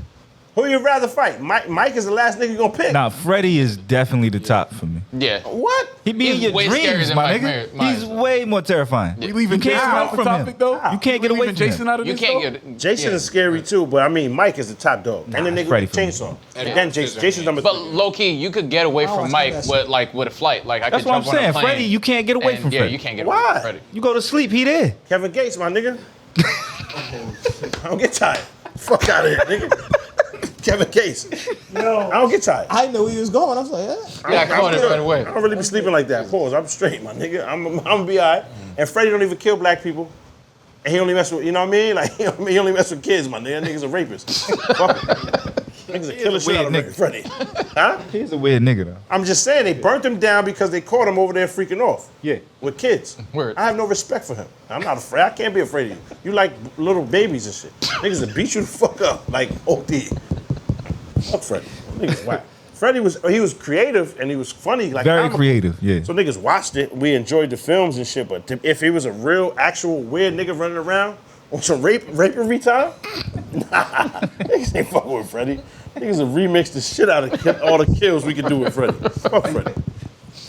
Who you rather fight? Mike is the last nigga you gonna pick. Nah, Freddie is definitely the top for me. Yeah. What? He be in He's your way scarier dreams, than my Mike nigga. Myers. He's way more terrifying. We leaving You can't Jason run out the from him. topic though? You can't get away leaving from Jason him. out of You this can't though? get Jason is scary too, but I mean Mike is the top dog. And the nigga Freddie with the for me. chainsaw. And then Jason's number But 3. low key, you could get away Oh, from I Mike saw that with a flight. Like I That's could what I'm jump on a saying. plane. Freddie, you can't get away and, from yeah, Freddie. you can't get Why? away from Freddie. You go to sleep, he there. Kevin Gates, my nigga. I don't get tired. Fuck out of here, nigga. Kevin Gates. No. I don't get tired. I didn't know where he was going. I was like, Yeah, come on it right away. I don't really be sleeping like that. Pause. I'm straight, my nigga. I'm gonna be all right. And Freddie don't even kill black people. And he only mess with, you know what I mean? Like, he only mess with kids, my nigga. That nigga's a rapist. Fuck it. Nigga's a killer shit out of weird Freddie. Huh? He's a weird nigga, though. I'm just saying, they burnt him down because they caught him over there freaking off. Yeah. With kids. Word. I have no respect for him. I'm not afraid. I can't be afraid of you. You like little babies and shit. Niggas will beat you the fuck up. Like OD. Fuck Freddie. Niggas whack. Freddie was creative and he was funny. Like Very comical. creative, yeah. So niggas watched it. We enjoyed the films and shit. But if he was a real, actual weird nigga running around on some rapery time, nah, niggas ain't fucking with Freddie. Niggas have remixed the shit out of all the kills we could do with Freddie. Fuck Freddie.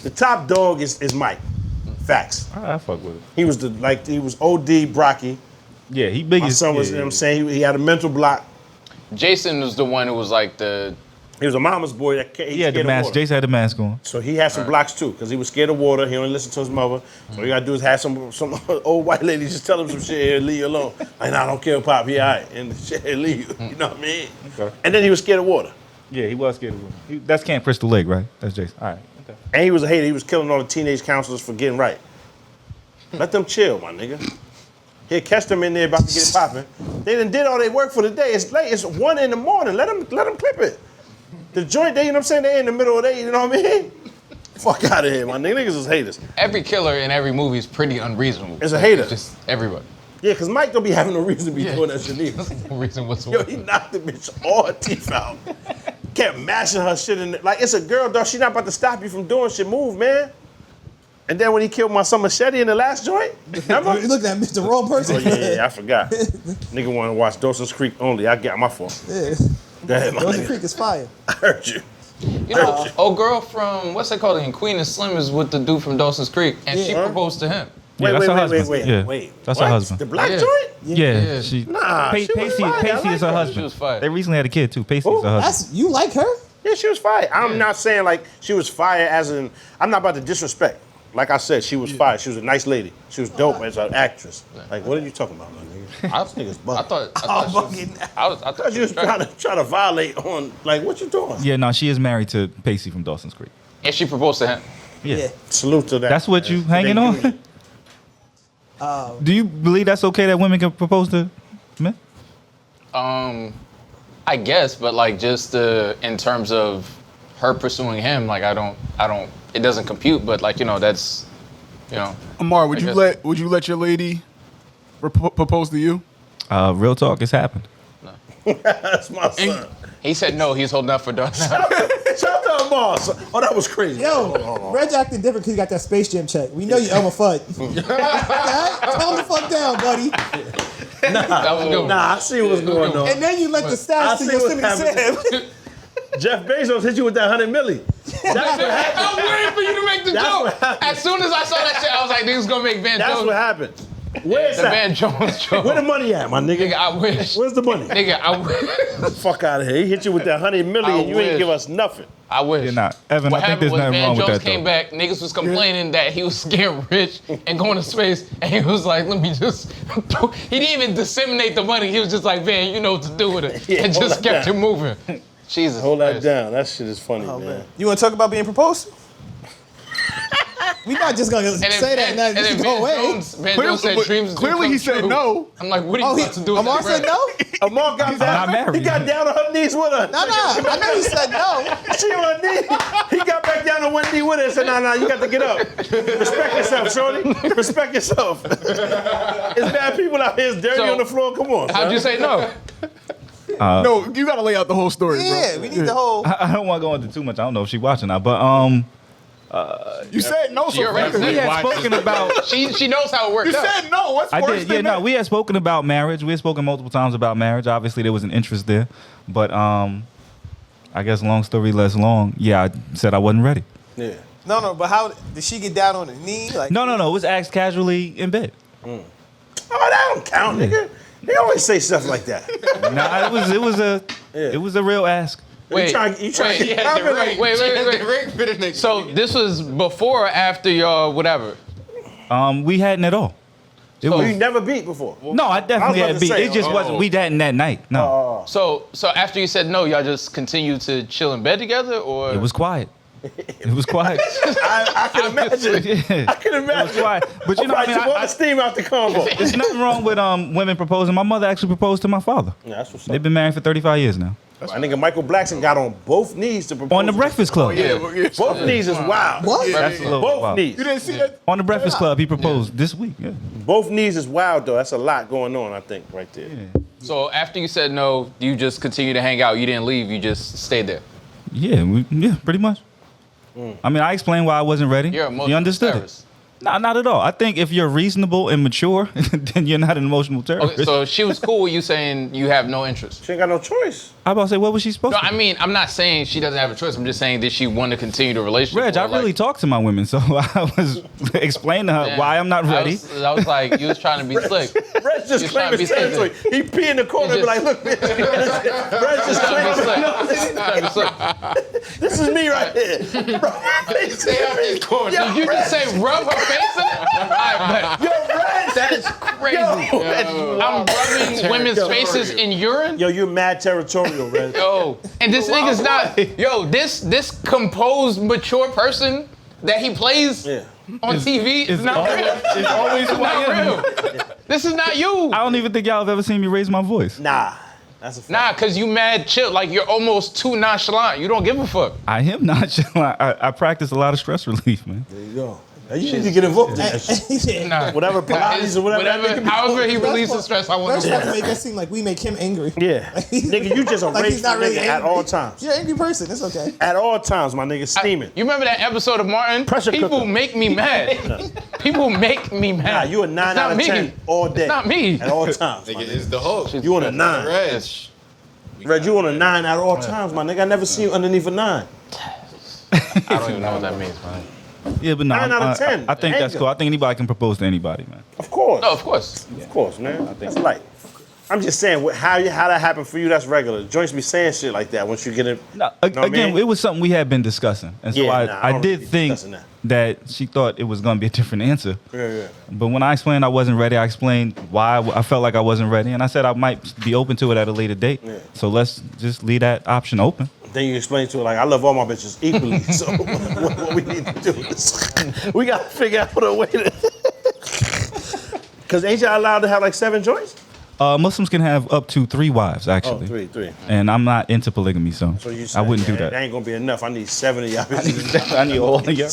The top dog is Mike. Facts. I fuck with it. He was he was OD Brocky. Yeah, he big My as son was, you know what I'm saying? He had a mental block. Jason was the one who was like He was a mama's boy that He had the scared of mask. water. Jason had the mask on. So he had some blocks too, because he was scared of water. He only listened to his mother. So all you gotta do is have some old white lady just tell him some shit and leave you alone. Like, nah, don't kill Pop, he all right. And shit, and leave you. You know what I mean? Okay. And then he was scared of water. Yeah, he was scared of him. That's Camp Crystal Lake, right? That's Jason. All right. Okay. And he was a hater. He was killing all the teenage counselors for getting right. Let them chill, my nigga. He'll catch them in there about to get it popping. They done did all their work for the day. It's late. It's 1 in the morning. Let them clip it. The joint, they, you know what I'm saying? They in the middle of the day, you know what I mean? Fuck out of here, my nigga. Niggas is haters. every killer in every movie is pretty unreasonable. It's a hater. Just everybody. Yeah, because Mike don't be having no reason to be doing that shit either. No reason Yo, whatsoever. he knocked the bitch all her teeth out. Kept mashing her shit in there. Like, it's a girl, dog. She not about to stop you from doing shit. Move, man. And then when he killed my son Machete in the last joint, remember? you looking at the wrong person. Oh, yeah, I forgot. Nigga want to watch Dawson's Creek only. I got my fault. Yeah. Go ahead, my Dawson nigga. Creek is fire. I heard you. You know, old girl from what's that called again? Queen and Slim is with the dude from Dawson's Creek, and she Yeah. proposed to him. Yeah, that's her husband. Yeah, wait. that's What? her husband. The black Yeah. joint? Yeah, Yeah. she. Nah, she was Pacey, fire. I Pacey like is her her. husband. She was fire. They recently had a kid too. Pacey is her husband. That's you like her? Yeah, she was fire. I'm not saying like she was fire as in, I'm not about to disrespect. Like I said, she was fire. She was a nice lady. She was dope as an actress. Like, what are you talking about, my nigga? I, Niggas I thought she was, I thought thought you was trying to violate on, like, what you doing? Yeah, no, she is married to Pacey from Dawson's Creek. and she proposed to him. Yeah, Salute to that. that's what you man. hanging They on. do it. Do you believe that's okay that women can propose to men? I guess, but like just in terms of her pursuing him, like I don't. It doesn't compute, but like that's, Amar, would I you guess. let your lady propose to you? Real talk, it's happened. That's my son. He said no. He's holding up for Dawson. Shout out to Amar. Oh, that was crazy. Yo, Reg acting different because he got that Space Jam check. We know you Elmer Fudd. Okay? Calm the fuck down, buddy. That was a good one. Nah, I see what's going on. And then you let the stats to see what Yosemite Sam. Jeff Bezos hit you with that $100 million. That's what happened. I'm waiting for you to make the That's joke. what happened. As soon as I saw that shit, I was like, niggas gonna make Van That's Jones. what happened. Where's The that? Van Jones joke. Where the money at, my nigga? Nigga, I wish. Where's the money? Nigga, I wish. Fuck out of here. He hit you with that $100 million and you ain't wish. give us nothing. I wish. You're not. Evan, What I think happened there's was nothing Van wrong with Jones that, came though. back, niggas was complaining that he was getting rich and going to space, and he was like, let me just, he didn't even disseminate the money, he was just like, Van, you know what to do with it, Yeah, and hold just that kept down. it moving. Jesus Hold that Christ. down. That shit is funny, man. You want to talk about being proposed to? We not just gonna And then say that and Van- then and just then go Van away. Jones, Van Jones said dreams do Clearly come he said true. no. I'm like, what are you Oh, about to do with Amar that said bread? no? Amar got not down. married. He got down on her knees with her. No. I know you said no. She on her knee. He got back down on one knee with her and said, nah, you got to get up. Respect yourself, shorty. Respect yourself. It's bad people out here. It's dirty So, on the floor. Come on, How'd son. you say no? No, you gotta lay out the whole story, Yeah, bro. we need the whole. I don't want to go into too much. I don't know if she's watching now, but You said no, She already so said we had spoken about. She knows how it worked you out. said no. What's I worse did, than yeah, no. that? We had spoken about marriage. We had spoken multiple times about marriage. Obviously, there was an interest there, but I guess long story less long. Yeah, I said I wasn't ready. Yeah. No, but how did she get down on her knee? Like, No. It was asked casually in bed. Oh, that don't count, nigga. They always say stuff like that. Nah, it was a real ask. You trying to Wait. So this was before or after y'all whatever? We hadn't at all. It you was, never beat before. no, I definitely I was about had to beat. say, It just wasn't. We hadn't that night. No, So after you said no, y'all just continued to chill in bed together, or it was quiet. It was quiet. I can imagine. Yeah. I can It was imagine. quiet. But you know, I Took mean, all the steam out the combo. there's nothing wrong with women proposing. My mother actually proposed to my father. Yeah, that's what's up. They've been married for 35 years now. My nigga Michael Blackson got on both knees to propose. On the Breakfast Club. Both knees is wild. what? That's a little Both wild. knees. You didn't see that? On the Breakfast Club, he proposed this week. Yeah. Both knees is wild though. That's a lot going on, I think, right there. so after you said no, you just continued to hang out. You didn't leave. You just stayed there. Yeah, pretty much. I mean, I explained why I wasn't ready. You're You emotional understood terrorist. it. No, not at all. I think if you're reasonable and mature, then you're not an emotional terrorist. Okay, so she was cool with you saying you have no interest. She ain't got no choice. I about to say, what was she supposed No, to? I mean, I'm not saying she doesn't have a choice. I'm just saying, did she want to continue the relationship? Reg, or, I really talk to my women, so I was explaining to her Man, why I'm not ready. I was like, you was trying to be slick. Reg just You're trying claimed to his be territory. He pee in the corner and be like, look, bitch. Reg just Trying to be claimed slick. Trying to be slick. this is me right here. Bro, Did you just say rub her face in it? I bet. Yo, Reg. That is crazy. I'm rubbing women's faces in urine? Yo, you're mad territorial, Reg. Yo, and this nigga's not. Yo, this composed, mature person that he plays Yeah. on TV is not real. It's always who I Not am. real. This is not you. I don't even think y'all have ever seen me raise my voice. Nah, that's a fact. Nah, cause you mad chill. Like you're almost too nonchalant. You don't give a fuck. I am not. I practice a lot of stress relief, man. There you go. Now, you need to get involved in that shit. Yeah. Nah. Whatever Pilates or whatever. that nigga be However he That's releases what- stress, I want First to. off, to make us seem like we make him angry. Yeah. Nigga, you just a Like he's rageful not really nigga at angry. all times. You're an angry person. It's okay. At all times, my nigga, steaming. You remember that episode of Martin? Pressure People cooker. make me mad. People make me mad. Nah, you a 9 It's out not of me. 10 all day. It's not me. At all times, my Nigga, nigga. it's the Hulk. You on a 9. Reg. Reg, you on a 9 at all times, my nigga. I never seen you underneath a 9. I don't even know what that means, man. Yeah, but no, 9 out of 10. I think that's Anger. cool. I think anybody can propose to anybody, man. Of course. No, of course. Of course, man. That's light. I'm just saying, how that happened for you, that's regular. Joints be saying shit like that once you get it. No, Know what I again, mean? it was something we had been discussing, and so Yeah, I, nah, I I don't did really think discussing that she thought it was going to be a different answer. Yeah. But when I explained I wasn't ready, I explained why I felt like I wasn't ready, and I said I might be open to it at a later date. Yeah. So let's just leave that option open. Then you explain to her, like, I love all my bitches equally. So what we need to do is we got to figure out a way to. Because ain't y'all allowed to have like 7 joints? Muslims can have up to 3 wives, Oh, actually. 3. And I'm not into polygamy, so, So you I said, wouldn't do That that. ain't going to be enough. I need 7 of y'all bitches. I need all of you.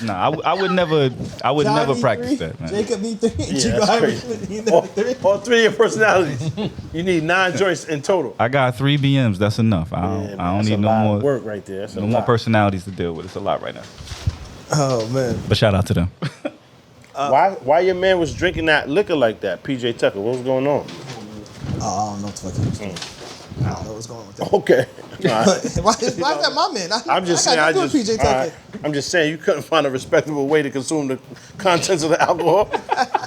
No, I would never John never need practice 3, that, man. Jacob need 3. Yeah, Chico that's Irish crazy. need all, 3. all 3 of your personalities. You need 9 joints in total. I got 3 BMs. That's enough. I Yeah, don't, man, I don't that's a need no lot of more work right there. That's a no more lot. personalities to deal with. It's a lot right now. Oh man. But shout out to them. Why your man was drinking that liquor like that? PJ Tucker, what was going on? Oh, I don't know what the fuck he was doing. I don't know what's going on with that. Okay. All right. why is that my man? I'm just saying. PJ Tucker. All right. I'm just saying you couldn't find a respectable way to consume the contents of the alcohol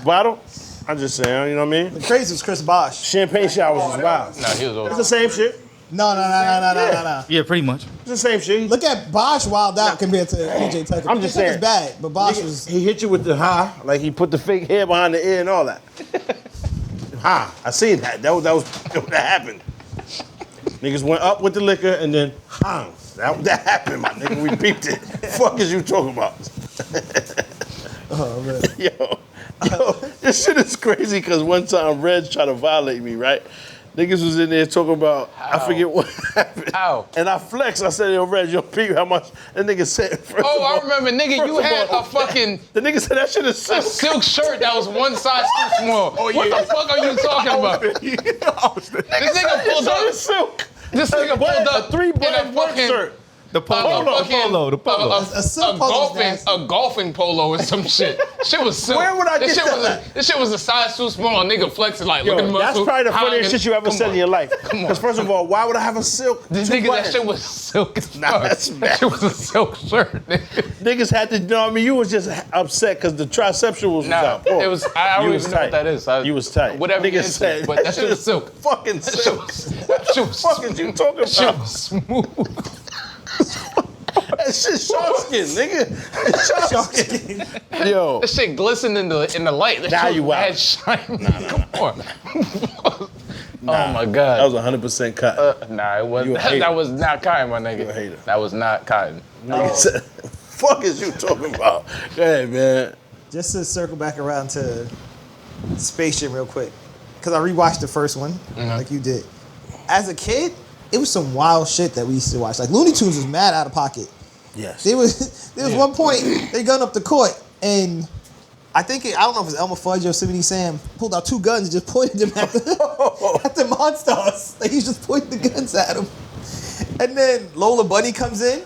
bottle. I'm just saying. You know what I mean? The crazy was Chris Bosh. Champagne showers was wild. No, he was old. It's the same shit. No. Yeah, pretty much. It's the same shit. Look at Bosh wild out compared to PJ Tucker. I'm just PJ Tucker's saying. bad, but Bosh was. He hit you with the high, like he put the fake hair behind the ear and all that. I seen that. That happened. Niggas went up with the liquor and then that happened, my nigga. We peeped it. Fuck is you talking about? Oh man. Yo, this shit is crazy because one time Reg tried to violate me, right? Niggas was in there talking about, I forget what happened. How? And I flexed. I said, yo, Reg, yo, peep how much. That nigga said, I remember, nigga, you had a fucking The nigga said that shit is silk. silk shirt that was one size too small. What the fuck are you talking about? This nigga pulled Shirt up. is silk. This nigga pulled up A 3-button in a work fucking shirt. The polo. The polo. A silk polo's nasty. a golfing polo or some shit. Shit was silk. Where would I this get shit that? This shit was a size too small. Nigga flexing like, look at the Yo, that's muscle. probably the funniest shit you ever Come said on. in your life. Come on. Because first of all, why would I have a silk? This two nigga, buttons? that shit was silk as Nah, fuck. that's That shit was a silk shirt, nigga. Niggas had to, you know what I mean? You was just upset because the triceptuals was Nah, out. Bro, it was. I don't you even was know what tight. that is. You was tight. Whatever you Niggas into, said, but that shit was silk. Fucking That shit silk. was. That shit was. What the fuck is you talking That shit about? was smooth. That shit shark skin, nigga. Shark skin. Yo. That shit glistened in the light. That Now shit you was out. mad shiny. Come on. Oh my That god. was 100% cut. Nah, it wasn't. You a hater. That was not cotton, my nigga. You a hater. That was not cotton. Nigga said, fuck is you talking about? Go ahead, man. Just to circle back around to Space Jam real quick, because I rewatched the first one, like you did. As a kid, it was some wild shit that we used to watch. Like Looney Tunes was mad out of pocket. Yes. There was one point they gun up the court and I don't know if it was Elmer Fudge or Yosemite Sam pulled out two guns and just pointed them at the monsters. Like he just pointed the guns at them. And then Lola Bunny comes in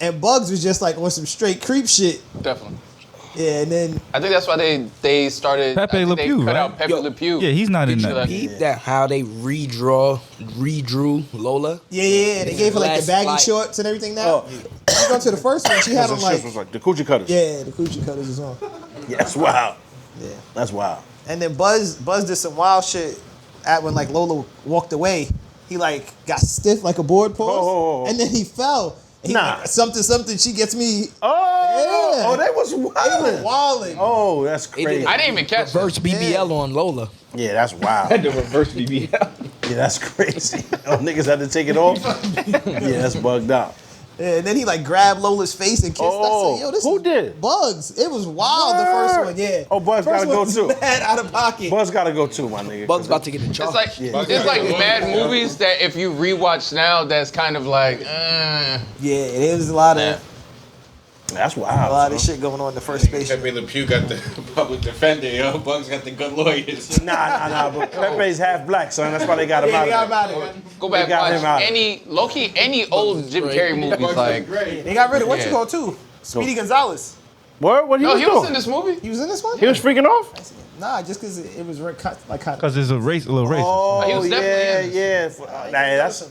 and Bugs was just like on some straight creep shit. Definitely. Yeah, and then I think that's why they started. Pepe I think Le they Pew, cut right? out Pepe Le Pew. Yeah, he's not in Did you that. peep that how they redrew Lola? yeah, they gave her like the Last baggy flight. shorts and everything now. You go to the first one, she had on like was like the coochie cutters. the coochie cutters was on. Yeah, that's wild. Yeah. That's wild. And then Buzz did some wild shit at when like Lola walked away. He like got stiff like a board post, Oh. and then he fell. He Nah. like, something. She gets me. Oh, Yeah. oh, they was They were wildin'. wilding. Oh, that's crazy. I didn't even catch that. Reverse BBL on Lola. Yeah, that's wild. The reverse BBL. Yeah, that's crazy. Oh, niggas had to take it off? Yeah, that's bugged out. Yeah, and then he like grabbed Lola's face and kissed. Oh, I said, "Yo, this who is did? Bugs." It was wild. The first Word. one, yeah. Oh, Bugs First gotta go one was too. Mad out of pocket. Buzz gotta go too, my nigga. Bugs about to get the charge. It's like mad movies that if you rewatch now, that's kind of like. Yeah, it was a lot of That's wild. a lot of son. shit going on in the first Space Jam. Pepe Le Pew got the public defender, yo. Bugs got the good lawyers. Nah, but Pepe's half black, son. That's why they got him out Yeah, of they got there. him out of it. Go back They got and him out. watch any old Jim Carrey movies. Like, They got rid of what you Yeah. call too. Speedy Gonzalez. What? What he no, was he doing? was in this movie. He was in this one? He was freaking off? Nah, just because it was like kind of. Because it's a little racist. Oh, He was yeah, definitely yeah. Nah, that's...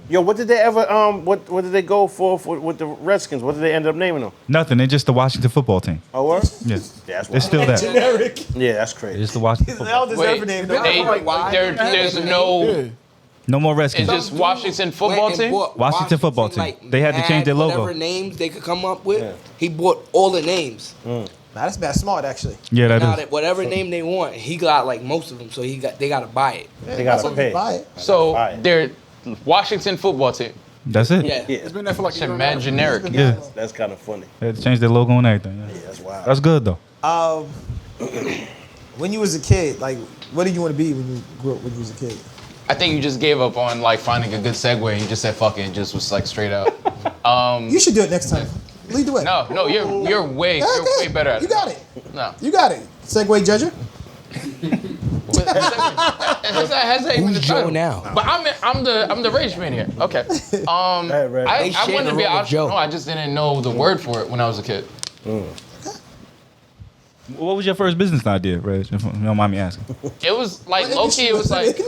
Yo, what did they ever, what did they go for with the Redskins? What did they end up naming them? Nothing. They're just the Washington football team. Oh, what? Yeah. That's It's still that. Generic. Yeah, that's crazy. It's the Washington They football all team. deserve Wait, a name. there's no. No more Redskins. It's just Washington football team. Washington football team. They had to change their logo. Whatever names they could come up with, he bought all the names. Nah, that's bad smart actually. Yeah, Now that is. that whatever name they want, he got like most of them, so they got to buy it. They gotta That's pay. buy it. So Alright. they're Washington football team. That's it. Yeah. It's been there for like a Shit, year and a mad half. generic. Yeah. That's kind of funny. They had to change their logo and everything. Yeah. Yeah, that's wild. That's good though. When you was a kid, like, what did you want to be when you grew up? When you was a kid? I think you just gave up on like finding a good segue and you just said fuck it and just was like straight up. You should do it next time. Lead the way. No, you're way better at it. You got it. No. You got it. Segway judger. Has that even the Who's Joe title? now? But I'm the rage man here. Okay. Red. I share wanted the to be role an of Joe. entrepreneur. I just didn't know the word for it when I was a kid. What was your first business idea, Reg? If you don't mind me asking. It was like low-key, it was like,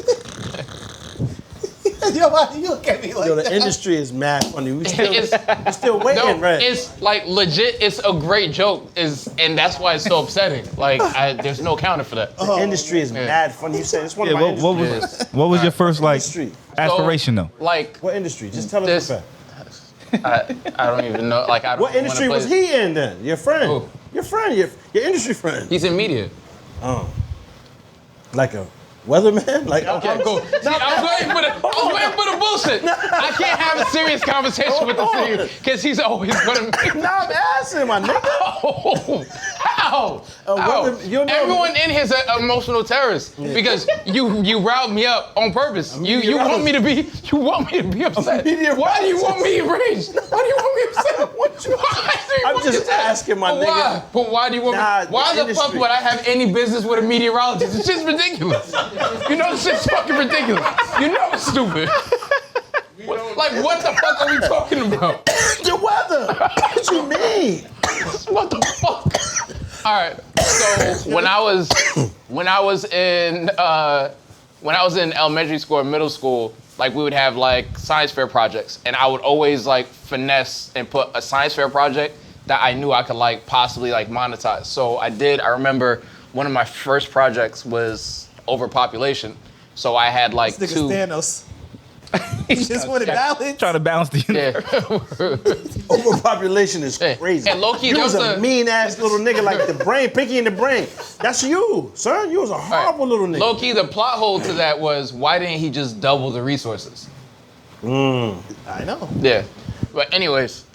Yo, why you look at me like Yo, the that? industry is mad funny. We it's, still waiting, no, right? it's like legit, it's a great joke, and that's why it's so upsetting. Like, there's no counter for that. The industry is mad funny. You said it's one of my industries. What was your first like Industry. aspiration though? Like, What industry? Just tell us This- the fact. I don't even know, like, I don't What industry wanna was play- he in then? Your friend. Who? Your friend, your industry friend. He's in media. Like a weatherman? Like Okay, cool. See, I was waiting for the bullshit. I can't have a serious conversation with the thing because he's always gonna make. No, I'm asking my nigga. Oh, how? How? you know- Everyone in here is an emotional terrorist because you riled me up on purpose. You want me to be upset. Why do you want me enraged? Why do you want me upset? I'm just asking my nigga. Why? But why do you want Nah, me? Why the fuck industry. would I have any business with a meteorologist? It's just ridiculous. You know, it's just fucking ridiculous. You know it's stupid. Like, what the fuck are we talking about? The weather. What you mean? What the fuck? All right. So when I was in elementary school or middle school, like we would have like science fair projects, and I would always like finesse and put a science fair project that I knew I could like possibly like monetize. So I remember one of my first projects was overpopulation. So I had like This two. nigga Thanos. He just wanted balance. Trying to balance the universe. Yeah. Overpopulation is crazy. And low-key, you that was was a a- mean ass little nigga like the brain, Pinky in the brain. That's you, son. You was a horrible little nigga. Low key, the plot hole to that was why didn't he just double the resources? I know. Yeah. But anyways,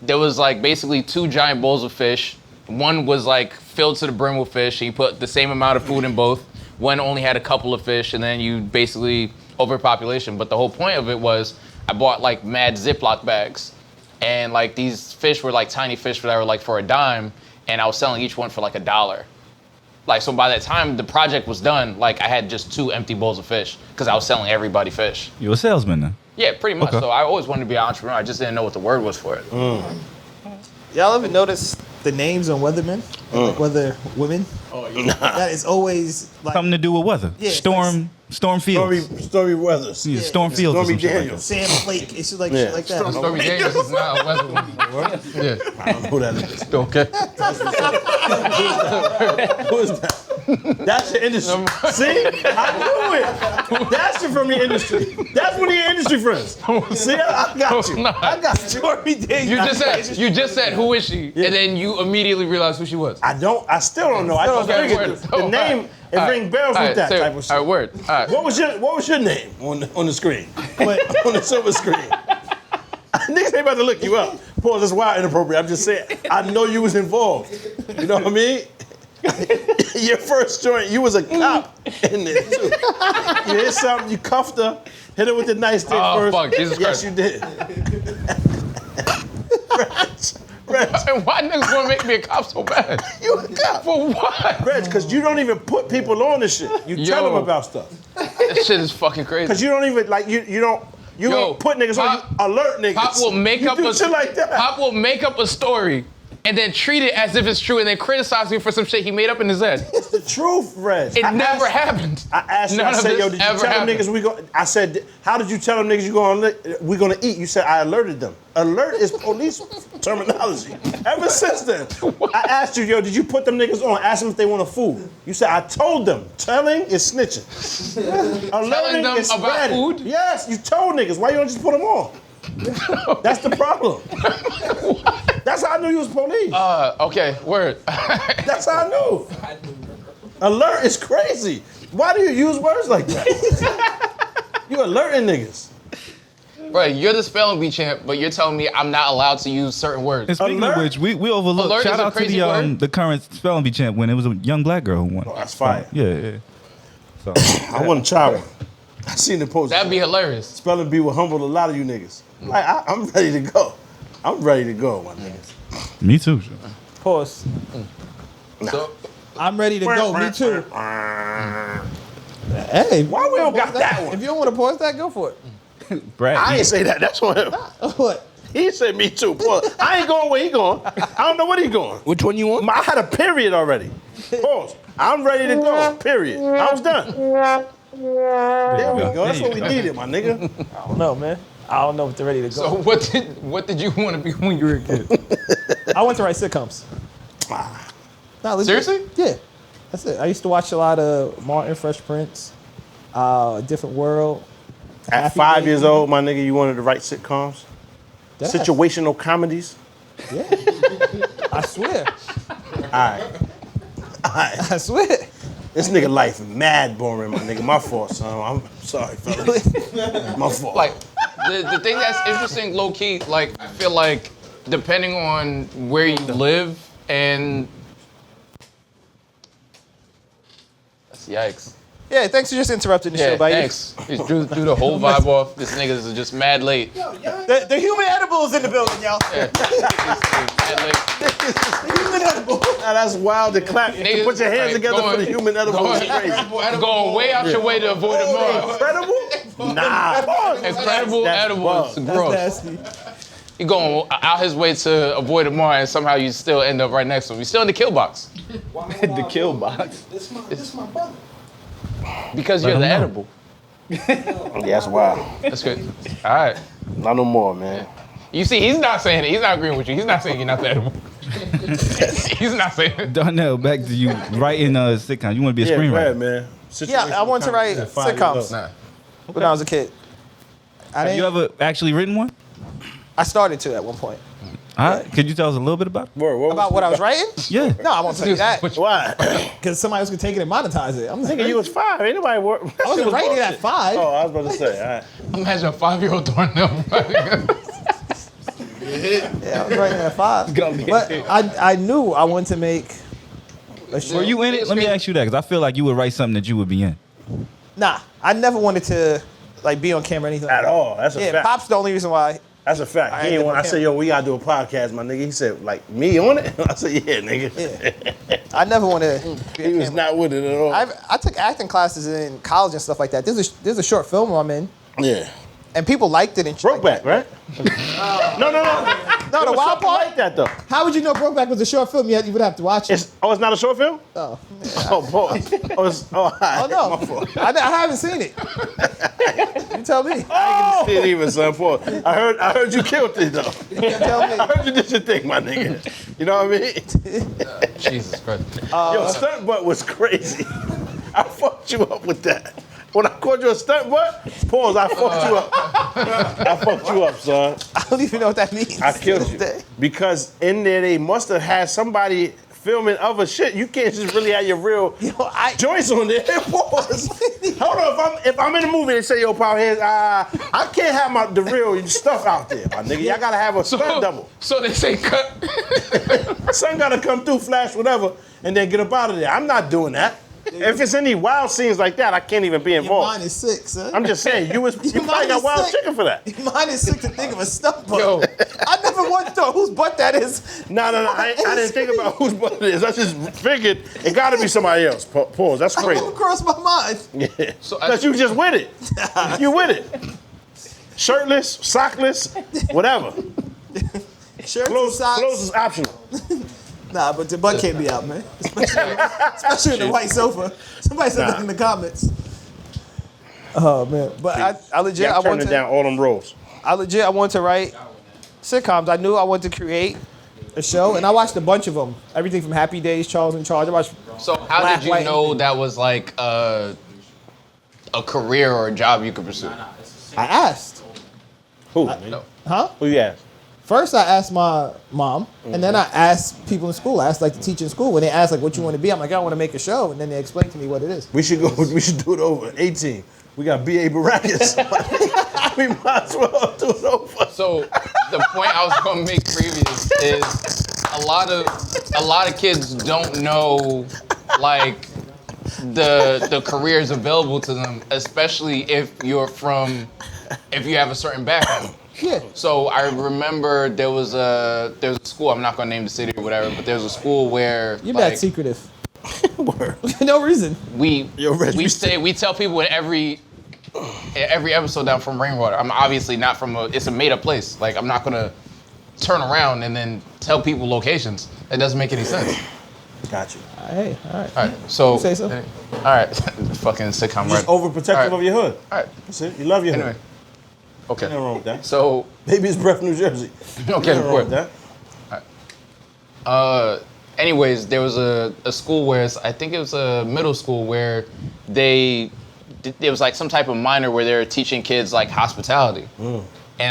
there was like basically two giant bowls of fish. One was like filled to the brim with fish. He put the same amount of food in both. One only had a couple of fish, and then you basically overpopulation. But the whole point of it was I bought like mad Ziploc bags, and like these fish were like tiny fish that were like for $10, and I was selling each one for like $1. Like, so by that time the project was done, like I had just 2 empty bowls of fish because I was selling everybody fish. You a salesman then? Yeah, pretty much. Okay. So I always wanted to be an entrepreneur. I just didn't know what the word was for it. Y'all ever notice the names on weathermen? Like weather women? Oh, yeah. That is always like Something to do with weather. Yeah, Storm Fields. Story Weathers. Yeah, Storm Fields. or Stormy some shit like Daniels. Sam Flake. It's just like Yeah. shit like that. Stormy Daniels is not a weather woman. Yeah. I don't know who that is. Okay. Who is that? That's your industry. See? I knew it. That's from your industry. That's one of your industry friends. See? I got you. No. I got you. Stormy Daniels. You just said who is she, and then you immediately realized who she was. I still don't know. I just Okay, figured word. the name, it ring bells with that type of shit. All right, word. All right. What was your name on the screen? On the silver screen. Niggas ain't about to look you up. Pause, that's wild inappropriate. I'm just saying, I know you was involved. You know what I mean? Your first joint, you was a cop in there too. You hit something, you cuffed her, hit her with the nice thing first. Fuck, Jesus Yes, Christ. you did. Reg, And why niggas want to make me a cop so bad? you a cop. For what? Reg, because you don't even put people on this shit. You tell them about stuff. That shit is fucking crazy. Because you don't even, like, you don't put niggas Pop- on, you alert niggas. Pop will make you up do a shit like that. Pop will make up a story and then treat it as if it's true and then criticize me for some shit he made up in his head. The truth, Reg. It never happened. I asked you, None I of said, this yo, did you ever tell them happened. niggas I said, how did you tell them niggas we gonna eat? You said, I alerted them. Alert is police terminology. Ever since then, I asked you, yo, did you put them niggas on? Ask them if they want a food. You said, I told them. Telling is snitching. Alerting them is about spreading. food? Yes, you told niggas. Why you don't just put them on? That's the problem. That's how I knew you was police. Okay, word. That's how I knew. Alert is crazy. Why do you use words like that? You alerting niggas. Right, you're the spelling bee champ, but you're telling me I'm not allowed to use certain words. And speaking Alert. of which, we overlooked. Alert Shout is a out to crazy word. the current spelling bee champ when it was a young black girl who won. Oh, that's fire. Yeah. So I want to try one. I seen the post. That'd be hilarious. Spelling bee will humble a lot of you niggas. Like, I'm ready to go. I'm ready to go, my niggas. me too. Sure. Pause. So, I'm ready to go. Me too. Hey, Why we don't got that one? If you don't want to pause that, go for it. Brad, I ain't say that. That's what. What? He said me too. Pause. I ain't going where he going. I don't know what he going. Which one you want? I had a period already. Pause. I'm ready to go. Period. I was done. There we go. That's what we needed, my nigga. I don't know, man. I don't know if they're ready to go. So what did you want to be when you were a kid? I want to write sitcoms. Nah, legit. Seriously? Yeah. That's it. I used to watch a lot of Martin, Fresh Prince, A Different World. At Happy 5 Days. years old, my nigga, you wanted to write sitcoms? Deadass. Situational comedies? Yeah. I swear. All right. I swear. This nigga life mad boring, my nigga. My fault, son. I'm sorry, fellas. My fault. Like the thing that's interesting, low key, like I feel like depending on where you live and yikes. Yeah, thanks for just interrupting the show, buddy. Thanks. He drew the whole vibe off. This niggas is just mad late. The human edible is in the building, y'all. Mad late. The human edible. Now that's wild to clap. To Niggas, put your hands like, together for the human edible is crazy. Going way out your way to avoid the mud. Incredible? Nah. Incredible That's edibles. wild. Gross. That's nasty. He going out his way to avoid the mud, and somehow you still end up right next to him. You're still in the kill box. The kill box. This my brother. Because you're the know. edible. Yeah, that's wild. That's good. All right. Not no more, man. You see, he's not saying it. He's not agreeing with you. He's not saying you're not the edible. He's not saying it. Darnell, back to you writing sitcoms. You want to be a Yeah, go screenwriter? ahead, man. Yeah, I wanted to write sitcoms Nah. when I was a kid. Have you ever actually written one? I started to at one point. All right. Could you tell us a little bit about it? Word, About what I was writing? Yeah. No, I won't tell you that. Why? Because somebody else could take it and monetize it. I'm Nigga, you was 5. Ain't nobody work. I wasn't writing it at 5. Oh, I was about to say, all right. Imagine a 5-year-old Darnell. Yeah, I was writing it at 5. But I knew I wanted to make a show. Were you in it? Let me ask you that, because I feel like you would write something that you would be in. Nah, I never wanted to like be on camera or anything. At all. That's a Yeah, fact. Pop's the only reason why. That's a fact. I He ain't ain't when I never said, yo, we gotta do a podcast, my nigga. He said, like, me on it? I said, yeah, nigga. Yeah. I never wanted to be He on was camera. not with it at all. I took acting classes in college and stuff like that. There's a short film I'm in, Yeah. and people liked it and shit like Brokeback, right? No. No, the wild part. like that, though. How would you know Brokeback was a short film? You would have to watch it. It's not a short film? Oh, Oh, pause. All right. oh no, My fault. I haven't seen it. You tell me. I didn't even, son. Pause. I heard you killed it, though. You tell me. I heard you did your thing, my nigga. You know what I mean? Jesus Christ. Yo, stunt butt was crazy. I fucked you up with that. When I called you a stunt butt, pause, I fucked you up. I fucked you up, son. I don't even know what that means. I killed you. Because in there, they must have had somebody filming other shit. You can't just really have your real joints on there. Pause. Hold on, if I'm in the movie and say, yo, Power Heads, I can't have the real stuff out there, my nigga. Y'all gotta have a stunt double. So they say cut. Son gotta come through, flash, whatever, and then get up out of there. I'm not doing that. If it's any wild scenes like that, I can't even be Your involved. mind is sick, son. I'm just saying, you probably got wild chicken for that. Your mind is sick to think of a stunt butt. Yo. I never once thought whose butt that is. No. I didn't think about whose butt it is. I just figured it gotta be somebody else. Pause. That's It crazy. never crossed my mind. Yeah. So Because you just with it. You with it. Shirtless, sockless, whatever. Shirts and Clothes socks. is optional. Nah, but the butt can't be out, man. Especially in the white sofa. Somebody said that in the comments. Oh man, but I legit Yeah, I I'm turning wanted down all them roles. I wanted to write sitcoms. I knew I wanted to create a show, and I watched a bunch of them. Everything from Happy Days, Charles in Charge. I watched. So how Black, did you white, know that was like a career or a job you could pursue? I asked, Who? huh? Who you ask? First, I asked my mom, and then I asked people in school. I asked like the teacher in school when they asked like, "What you want to be?" I'm like, "I want to make a show," and then they explained to me what it is. We should do it over. 18. We got B.A. Baracus. We might as well do it over. So the point I was gonna make previous is a lot of kids don't know like the careers available to them, especially if you have a certain background. Yeah. So I remember there was a school, I'm not gonna name the city or whatever, but there was a school where You're like, that secretive. Word. No reason. we Yo, Reg, we tell people in every every episode that I'm from Rainwater. I'm obviously not from it's a made up place. Like I'm not gonna turn around and then tell people locations. That doesn't make any sense. Got you. Hey, all right. All right, so You say so? All right, fucking sitcom Just right. overprotective All right. of your hood. All right. That's it. You love your Anyway, hood. Nothing okay. wrong with that. So Baby's breath, New Jersey. okay, Nothing wrong with that. anyways, there was a school where I think it was a middle school where it was like some type of minor where they were teaching kids like hospitality. And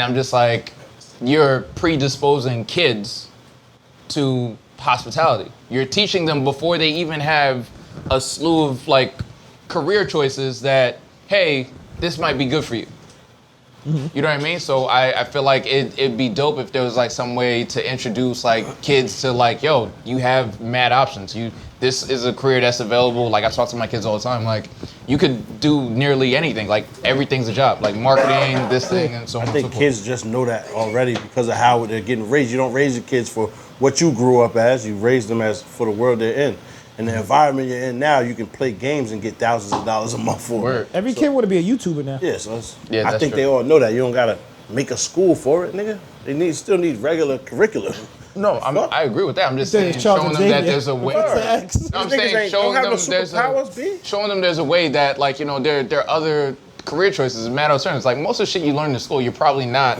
I'm just like, you're predisposing kids to hospitality. You're teaching them before they even have a slew of like career choices that, hey, this might be good for you. You know what I mean? So I feel like it'd be dope if there was like some way to introduce like kids to like, yo, you have mad options. This is a career that's available. Like I talk to my kids all the time. Like you could do nearly anything. Like everything's a job. Like marketing, this thing, and so on. I think kids just know that already because of how they're getting raised. You don't raise your kids for what you grew up as. You raise them as for the world they're in. And the environment you're in now, you can play games and get thousands of dollars a month for it. Word. Every kid want to be a YouTuber now. Yeah, so Yeah, I that's think true. they all know that. You don't gotta make a school for it, nigga. They still need regular curriculum. No, I agree with that. I'm just saying, Then Charles showing them that Xavier. there's a way. Facts. No, I'm These niggas saying ain't- showing don't have them no there's superpowers, B. showing them there's a way that like there are other career choices. In matter of terms, like most of the shit you learn in school, you're probably not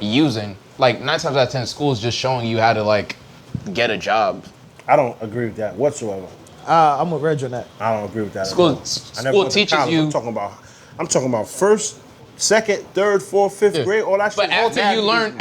using. Like 9 times out of 10, school is just showing you how to like get a job. I don't agree with that whatsoever. I'm with Reg on that. I don't agree with that. School- at all. I never school went to teaches college. you- I'm talking about first, second, third, fourth, fifth grade, all that shit. But after you learn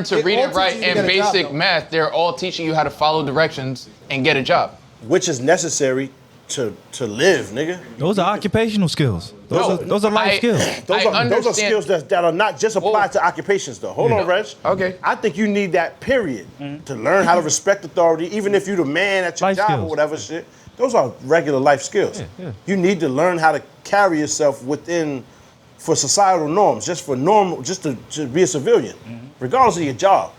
to read all and write teaches you to and get a job, basic though. math, they're all teaching you how to follow directions and get a job. which is necessary to live, nigga. Those are occupational skills. Those are life skills. Those are skills that are not just applied to occupations, though. Hold on, Reg. Okay. I think you need that period to learn how to respect authority, even if you're the man at your Life job or skills. whatever shit. Those are regular life skills. Yeah. You need to learn how to carry yourself for societal norms, just to be a civilian, regardless of your job.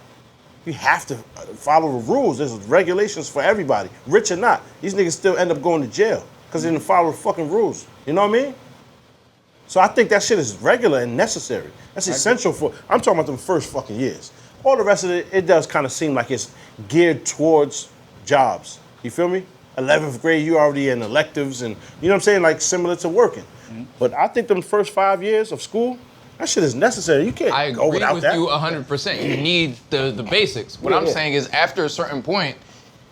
You have to follow the rules. There's regulations for everybody, rich or not. These niggas still end up going to jail because they didn't follow the fucking rules. You know what I mean? So I think that shit is regular and necessary. That's essential I'm talking about them first fucking years. All the rest of it does kind of seem like it's geared towards jobs. You feel me? 11th grade, you already in electives and, you know what I'm saying? Like similar to working. But I think them first 5 years of school, that shit is necessary. You can't I go agree without with that. you 100%. You need the basics. What Yeah, I'm yeah. saying is after a certain point,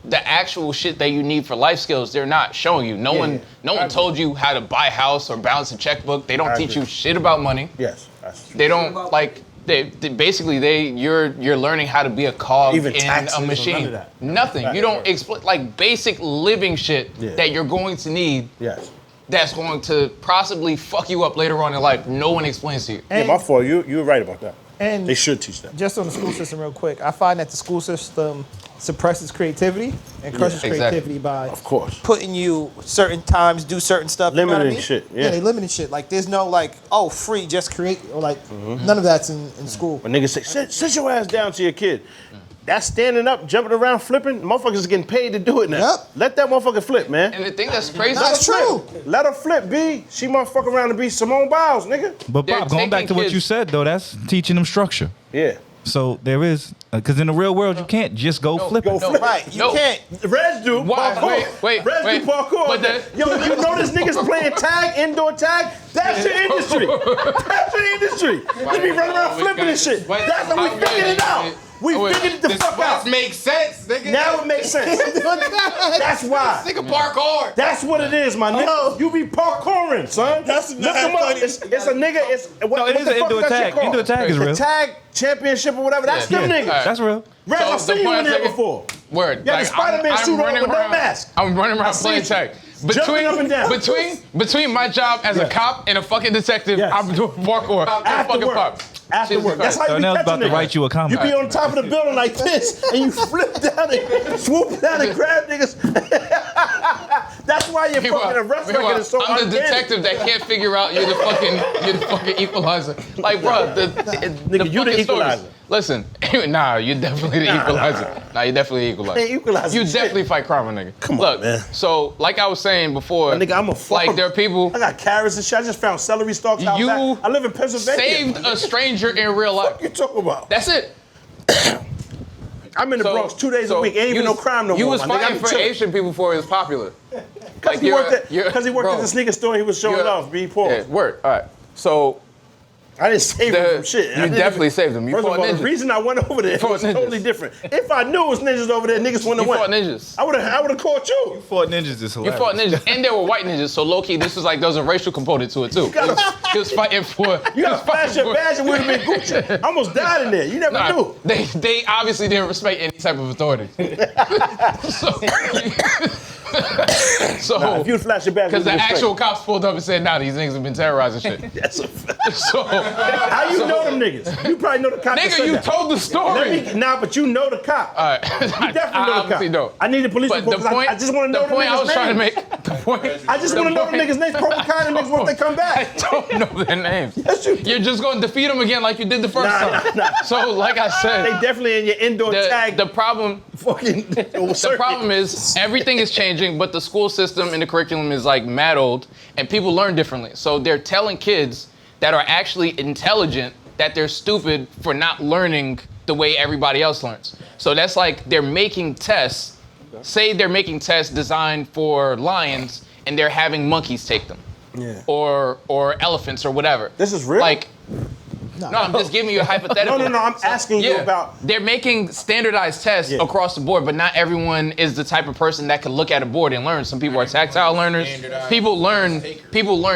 the actual shit that you need for life skills, they're not showing you. No one told you how to buy a house or balance a checkbook. They don't I teach agree. you shit about money. Yes, that's true. They don't like you're learning how to be a cog Even in taxes a or machine. none of that. Nothing. Right, You don't right. explain like basic living shit Yeah. that you're going to need. Yes. That's going to possibly fuck you up later on in life. No one explains to you. Yeah, my fault. You're right about that. And They should teach that. just on the school system real quick, I find that the school system suppresses creativity and crushes exactly. creativity by Of course. putting you certain times, do certain stuff. You know what I Limiting mean? shit, yeah. They limited shit. Like there's no like, oh, free, just create, or like none of that's in school. When niggas say, sit your ass down to your kid. That's standing up, jumping around, flipping. Motherfuckers is getting paid to do it now. Yep. Let that motherfucker flip, man. And the thing that's crazy, That's true. Let her flip, B. She motherfucker around to be Simone Biles, nigga. But They're Bob, going back to taking what kids- you said though, that's teaching them structure. Yeah. So there is, because in the real world you can't just go flip it. Go flip. Right, you No. can't. Reg do Wow, parkour. wait, Reg do parkour. but Yo, you notice niggas playing tag, indoor tag? That's your industry. That's your industry. They be running around flipping and shit. That's how we figured it out. We figured it the fuck out. Makes sense, nigga. Now it makes sense. That's why. nigga parkour. That's what it is, my nigga. You be parkouring, son. That's Look not him up. funny. It's a nigga. It's what it is the an fuck indoor that shit tag. called? Indoor tag is The real. tag championship or whatever. That's them Yeah. niggas. Alright. That's real. Reg, So I've seen the you point in there I'm saying- before. Word. Yeah, the Spider-Man suit on running with no around- mask. I'm running around see playing you. tag. Jumping up and down. Between my job as a Yeah. cop and a fucking detective, Yes. I'm doing parkour. I'm After fucking work. pop. After Jesus work. That's Christ. how you be Darnell's catching about to niggas. write you a comment. You be on top of the building like this, and you flip down and swoop down and grab niggas. That's why your fucking arrest Meanwhile, record is so I'm the uncanny. detective that can't figure out you're the fucking equalizer. Like, bro, the Nigga, you the fucking stories. equalizer. Listen, Nah, you're definitely the equalizer. Nah, you're definitely the equalizer. Ain't equalizing You shit. definitely fight crime, my nigga. Come on, Look, man. So, like I was saying before, My nigga, I'm a farmer. like there are people. I got carrots and shit. I just found celery stalks out You back. I live in Pennsylvania. saved a stranger in real life. What you talking about? That's it. I'm in the Bronx 2 days a week. Ain't even no crime no more. You was my nigga. fighting I'm for chilling. Asian people before it was popular. Because he worked at the sneaker store. He was showing off. Be poor. Yeah, word. All right. So I didn't save him from shit. You definitely saved him. You First fought of all, ninjas. the reason I went over there was ninjas. totally different. If I knew it was ninjas over there, niggas wouldn't have You went. fought ninjas. I would have caught you. Fought ninjas is You hilarious. fought ninjas, and there were white ninjas. So low key, this was like there was a racial component to it too. He was fighting for. You gotta flash your badge and would have been Gucci. I almost died in there. You never Nah, knew. they obviously didn't respect any type of authority. so Nah, if you'd flash your badge, because the we'd have actual cops pulled up and said, "Nah, these niggas have been terrorizing shit." That's a fact. So How you know them niggas? You probably know the cop. that nigga, said you that. told the story. But you know the cop. All right, You definitely know the obviously cop. don't. I need a police But report the 'cause point, I just want to know the the point I niggas' was trying to names. make. The point. I just want to know the niggas' names. Probably kind of niggas once they come I back. don't know their names. Yes, you do. You're just going to defeat them again like you did the first time. Nah. So, like I said, They definitely in your indoor tag. the problem fucking. the problem is everything is changing, but the school system and the curriculum is like mad old, and people learn differently. So they're telling kids that are actually intelligent that they're stupid for not learning the way everybody else learns. So that's like they're making tests. Say they're making tests designed for lions, and they're having monkeys take them. Yeah. Or elephants or whatever. This is real? Like, no, I'm just giving you a hypothetical. No. I'm asking you about. They're making standardized tests across the board, but not everyone is the type of person that can look at a board and learn. Some people are tactile learners. People learn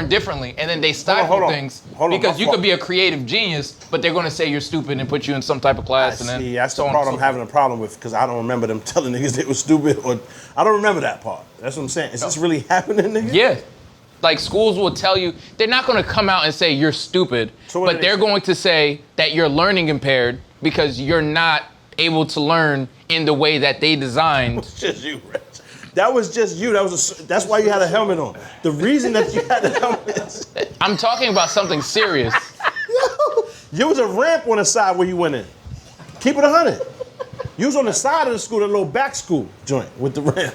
differently, and then they stifle things because you could be a creative genius, but they're going to say you're stupid and put you in some type of class. And then See, that's the part I'm having a problem with because I don't remember them telling niggas they were stupid, or I don't remember that part. That's what I'm saying. Is this really happening, nigga? Yeah. Like schools will tell you, they're not going to come out and say you're stupid, but they're going to say that you're learning impaired because you're not able to learn in the way that they designed. It's just you, Reg. That was just you. That's why you had a helmet on. The reason that you had the helmet. I'm talking about something serious. There was a ramp on the side where you went in. Keep it 100. You was on the side of the school, the little back school joint with the ramp.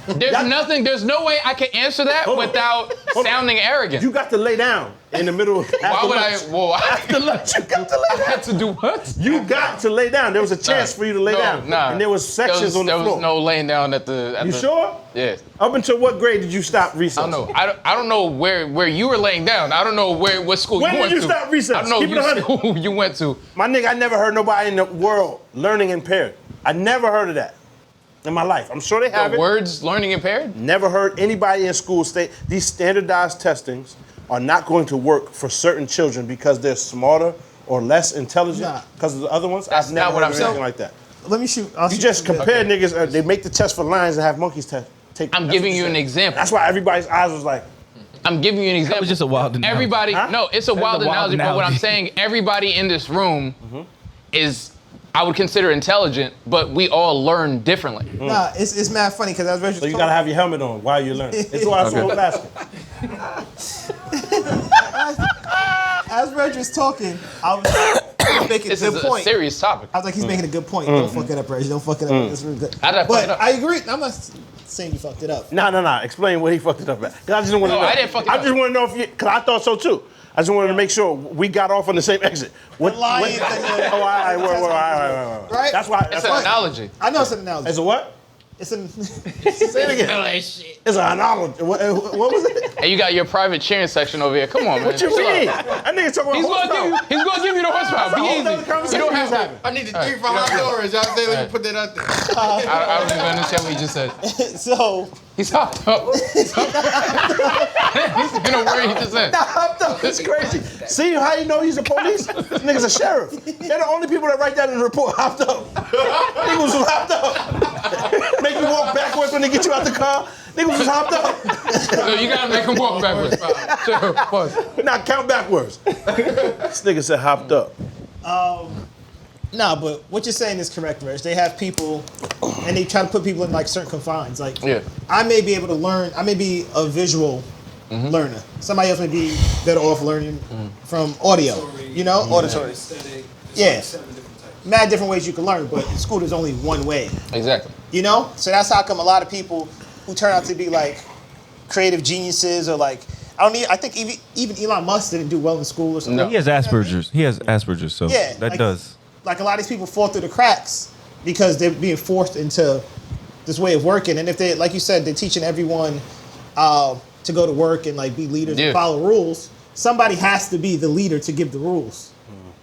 There's no way I can answer that without sounding arrogant. You got to lay down in the middle of Why would I? Well, after lunch, you got to lay I down. had to do what? You got to lay down. There was a chance for you to lay down. Nah. And there was sections on the floor. There was no laying down at the. You sure? Yeah. Up until what grade did you stop recess? I don't know. I don't know where you were laying down. I don't know what school When you went did to. you stop recess? I don't know Keep it 100. school you went to. My nigga, I never heard nobody in the world learning impaired. I never heard of that in my life. I'm sure they have The it. words learning impaired? Never heard anybody in school state these standardized testings are not going to work for certain children because they're smarter or less intelligent because of the other ones. That's I've never not what heard I'm of saying. anything like that. Let me shoot. You just compare niggas. They make the test for lions and have monkeys take. I'm giving you an example. That's why everybody's eyes was like. I'm giving you an That example. was just a wild analogy. Everybody, no, it's a wild analogy, but what I'm analogy. saying, everybody in this room is, I would consider intelligent, but we all learn differently. Nah, it's mad funny because I was ready to So you gotta have your helmet on while you're learning. It's why I was asking. As Reg was talking, I was making a This is good a point. serious topic. I was like, he's making a good point. Don't fuck it up, Reg. Don't fuck it up. It's really good. How did I fuck But it up? I agree. I'm not saying you fucked it up. No. Explain what he fucked it up at. 'Cause I just want to No, know. I didn't fuck it I up. just want to know if you, because I thought so too. I just wanted to make sure we got off on the same exit. What? lions what- and the- Oh, all right. Right? That's why. It's an analogy. I know it's an analogy. It's a what? It's an. Say it again. It's an analogy. What was it? Hey, you got your private cheering section over here. Come on, man. What you Chill mean? out. That nigga talking He's about gonna give you the horsepower. Be Whole easy. nother You conversation don't have just to. happened. I need to drink for hot doors. Y'all say, let me put that out there. I don't even understand what he just said. So. He's hopped up. He's hopped up. You know where he just said. Hopped up. It's crazy. See how you know he's a police? This nigga's a sheriff. They're the only people that write that in the report. Hopped up. Niggas was hopped up. Make you walk backwards when they get you out the car. Niggas was hopped up. So you gotta make him walk backwards. Chill, pause. Now count backwards. This nigga said hopped up. Nah, but what you're saying is correct, Reg. They have people, and they try to put people in like certain confines. Like, Yeah. I may be able to learn. I may be a visual learner. Somebody else may be better off learning from audio. You know, auditory. Aesthetic. Yeah. 7 different types. mad different ways you can learn, but in school there's only one way. Exactly. You know? So that's how come a lot of people who turn out to be like creative geniuses or like I think even Elon Musk didn't do well in school or something. No. He has Asperger's. He has Asperger's, so Yeah, that like- does. Like a lot of these people fall through the cracks because they're being forced into this way of working. And if they, like you said, they're teaching everyone to go to work and like be leaders and follow rules, somebody has to be the leader to give the rules.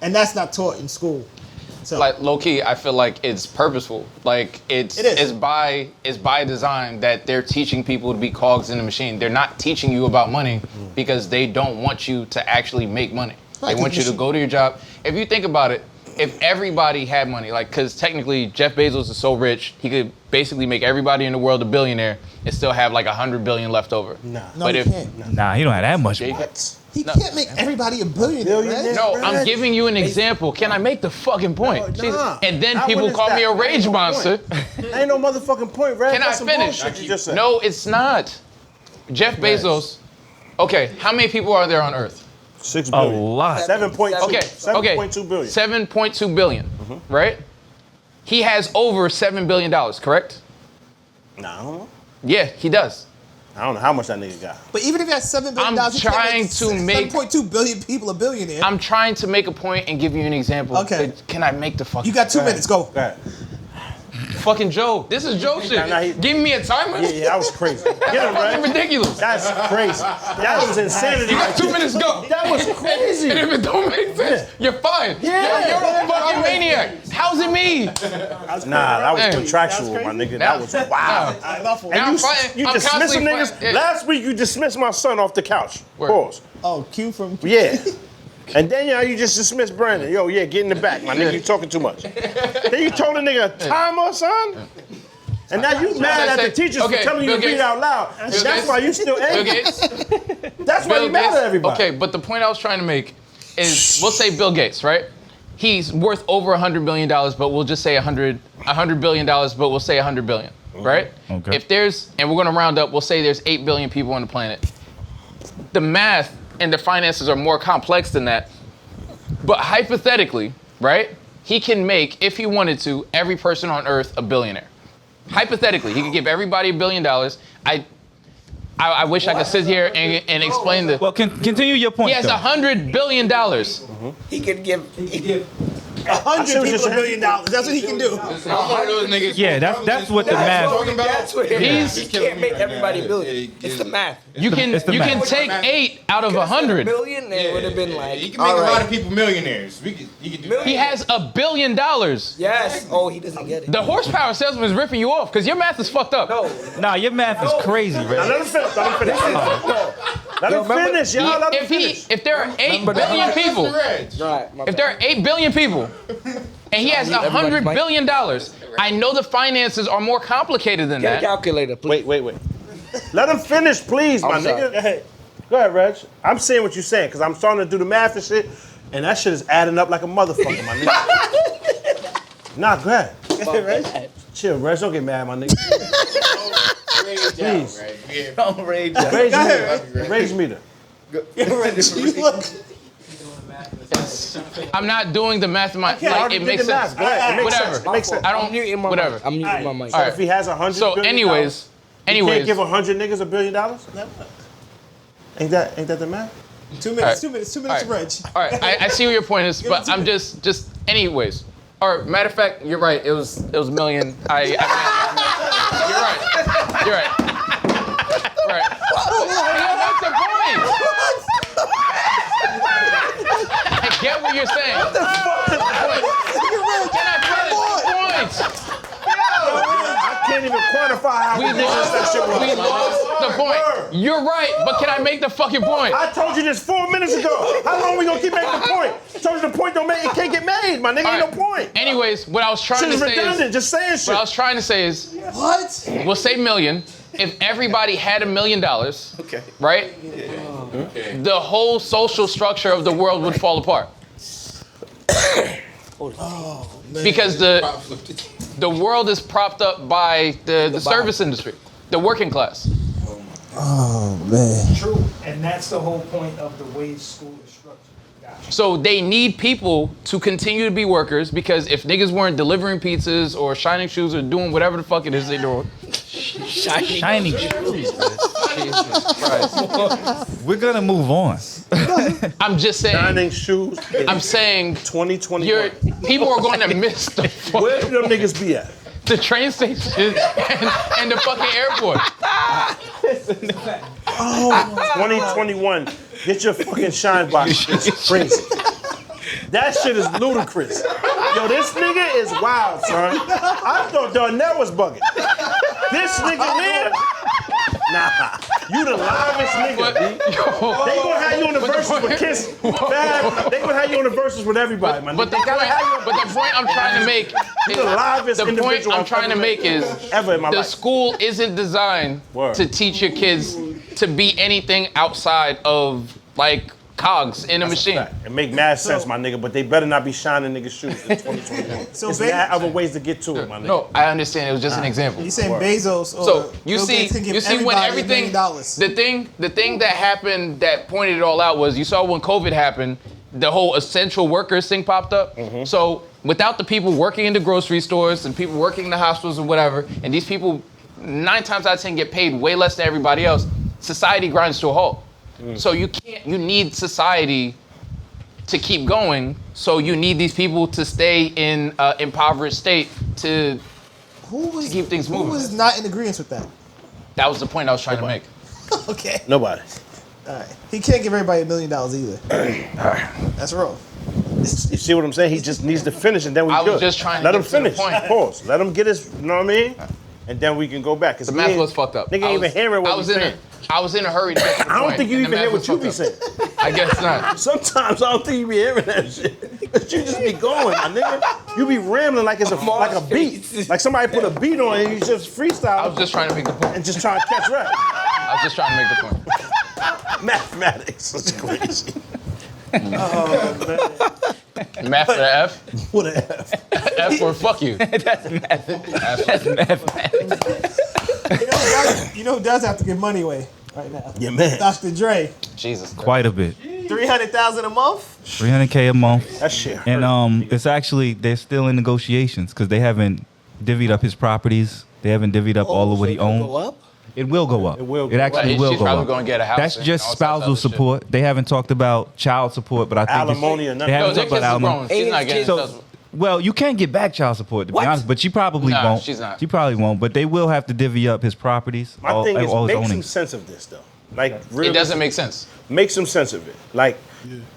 And that's not taught in school. So Like low key, I feel like it's purposeful. Like It is. it's by design that they're teaching people to be cogs in the machine. They're not teaching you about money because they don't want you to actually make money. Right, They want you to go to your job. If you think about it, if everybody had money, like, because technically Jeff Bezos is so rich, he could basically make everybody in the world a billionaire and still have like 100 billion left over. no, but he if can't. Nah, he don't have that much. Jake- He can't make everybody a billionaire. Reg. No, I'm giving you an example. Can I make the fucking point? No, Jesus. nah. And then Now, people what is call me that? a rage Ain't no monster. point. Ain't no motherfucking point, Red. Can I That's some finish? bullshit you just said. No, it's not. Jeff Bezos. Okay, how many people are there on Earth? 6 A billion. lot. 7.2. Okay, 7.2 billion. 7.2 billion, right? He has over $7 billion, correct? Nah, I don't know. Yeah, he does. I don't know how much that nigga got. But even if you have $7 billion, I'm you can't trying to make- 7.2 billion people a billionaire. I'm trying to make a point and give you an example. Okay. Can I make the fucking You got 2 minutes. Go. Go ahead. fucking Joe? This is Joe shit. Nah, he- Giving me a timer? Yeah, that was crazy. Get him, Fucking Red. ridiculous. That's crazy. That was insanity. You got 2 minutes, go. That was crazy. And if it don't make sense, you're fine. Yeah. You're a fucking maniac. How's it me? Nah, that was Hey. contractual, my nigga. That was wow. Now I'm fighting. You I'm dismissing constantly niggas. fighting. Last week you dismissed my son off the couch. Word. Pause. Oh, Q from Q. Yeah. And then you just dismissed Brandon. Yo, yeah, get in the back, my nigga. You talking too much. Then you told a nigga a timer, son. And now you mad at the teachers for telling you to read out loud. And that's why you still Bill angry. Gates. That's why you mad at everybody. Okay, but the point I was trying to make is, we'll say Bill Gates, right? He's worth over $100 billion, but we'll just say $100 billion, but we'll say 100 billion, right? Okay. If there's, and we're gonna round up, we'll say there's 8 billion people on the planet. The math and the finances are more complex than that. But hypothetically, right? He can make, if he wanted to, every person on Earth a billionaire. Hypothetically, he could give everybody $1 billion. I wish I could sit here and explain the. Well, continue your point. He has though. $100 billion. He could give. 100 people $1 billion. That's what he can do. I'm one of those niggas. Yeah, that's what the math. Talking about. That's what it is. He's- He can't make everybody a billion. It's the math. You can it's the you can math. take 8 out of 100. Million, they would have been like. He can make a lot of people millionaires. He can do He has $1 billion. Yes. Oh, he doesn't get it. The horsepower salesman is ripping you off because your math is fucked up. No. Nah, your math is crazy, Now, Red. let him finish. Let him finish. Let him finish, y'all. Let him finish. If there are 8 billion people, Right. My if there are 8 billion people, and he has $100 billion, I know the finances are more complicated than Get a that. calculator, please. Wait. Let him finish, please, my I'm sorry. nigga. Go ahead, Reg. I'm saying what you're saying because I'm starting to do the math and shit, and that shit is adding up like a motherfucker, my nigga. Nah, go ahead. Chill, Reg. Don't get mad, my nigga. Please. Don't rage. Raise meter. I'm not doing the math. Like, it makes sense. Go ahead. It makes Whatever. sense. It makes sense. I I'm muting don't. my Whatever. mic. I'm muting my mic. All right. If he has $100 So, billion, anyways, you can't give 100 niggas $1 billion? Ain't that the math? 2 minutes. All right. 2 minutes, All right. Reg. All right, I see what your point is, but I'm just anyways. Or matter of fact, you're right. It was a million. You're right. You're right. Right. Yeah, that's the point. I get what you're saying. What the fuck? Can I finish the point? I can't even quantify how ridiculous that shit was. We lost the point. You're right, but can I make the fucking point? I told you this 4 minutes ago. How long we gonna keep making the point? I told you the point it can't get made, my nigga. All Ain't right. no point. Anyways, what I was trying Shit to is say redundant. is, Just saying what I shit. was trying to say is, What? we'll say million. If everybody had $1 million, Okay. right? Okay. The whole social structure of the world would fall apart. Because the world is propped up by the service industry, the working class. Oh, man. True, and that's the whole point of the way school is structured. So they need people to continue to be workers because if niggas weren't delivering pizzas or shining shoes or doing whatever the fuck it is they doing. Shining shoes. Jesus Christ. We're gonna move on. I'm just saying. Shining shoes. I'm saying 2021. people are going to miss Where do them niggas be at? the train station and the fucking airport. Oh, 2021. Get your fucking shine box. It's crazy. That shit is ludicrous. Yo, this nigga is wild, son. I thought Darnell was bugging. This nigga there? Nah, you the livest nigga, B. They gonna have you on the verses with Kiss, Fab. They gonna have you on the verses with everybody, man. But the point I'm trying to make is the livest the point individual I'm I've trying to ever make met is ever in my the life. school isn't designed Word. to teach your kids to be anything outside of like cogs in a machine. It make mad sense, my nigga, but they better not be shining niggas' shoes in 2021. So There's mad other ways to get to it, my nigga. No, I understand. It was just an example. You saying Bezos or So you Bill see, Gates can give you see when everybody everything, $1 million. the thing that happened that pointed it all out was you saw when COVID happened, the whole essential workers thing popped up. So without the people working in the grocery stores and people working in the hospitals and whatever, and these people 9 times out of 10 get paid way less than everybody else, society grinds to a halt. So you need society to keep going. So you need these people to stay in impoverished state to keep things moving. Who was not in agreement with that? That was the point I was trying to make. Okay. Nobody. All right. He can't give everybody $1 million either. That's wrong. You see what I'm saying? He just needs to finish and then we I was good. just trying to Let get him to the finish. point. Pause. Let him get his, you know what I mean? And then we can go back. The math was fucked up. Nigga ain't even hearing what we're saying. I was in a hurry to get to the I don't point, think you and the even hear math what was you be fucked saying. up. I guess not. Sometimes I don't think you be hearing that shit. But you just be going, my nigga. You be rambling like it's like a beat. Like somebody put a beat on it and you just freestyle. I was just trying to make the point. And just trying to catch rap. I was just trying to make the point. Mathematics. That's crazy. Math for the F? What a F. F for fuck you. You know who does have to give money away right now? Yeah, man. Dr. Dre. Jesus Christ. Quite a bit. 300,000 a month? $300K a month. That shit hurt. And it's actually, they're still in negotiations because they haven't divvied up his properties. They haven't divvied up all of what he owns. Go up? It will go up. It will go It actually up. will She's go probably up. gonna get a house That's and just all sorts of spousal other shit. support. They haven't talked about child support, but I think Alimony or nothing. they No, haven't their talked kids about are alimony. grown. She's not getting So, well, you can't get back child support, to be honest, but she probably Nah, won't. she's not. She probably won't, but they will have to divvy up his properties, My thing is, all his make some ownings. sense of this, though. Like, really, It doesn't make sense. make some sense of it. Like,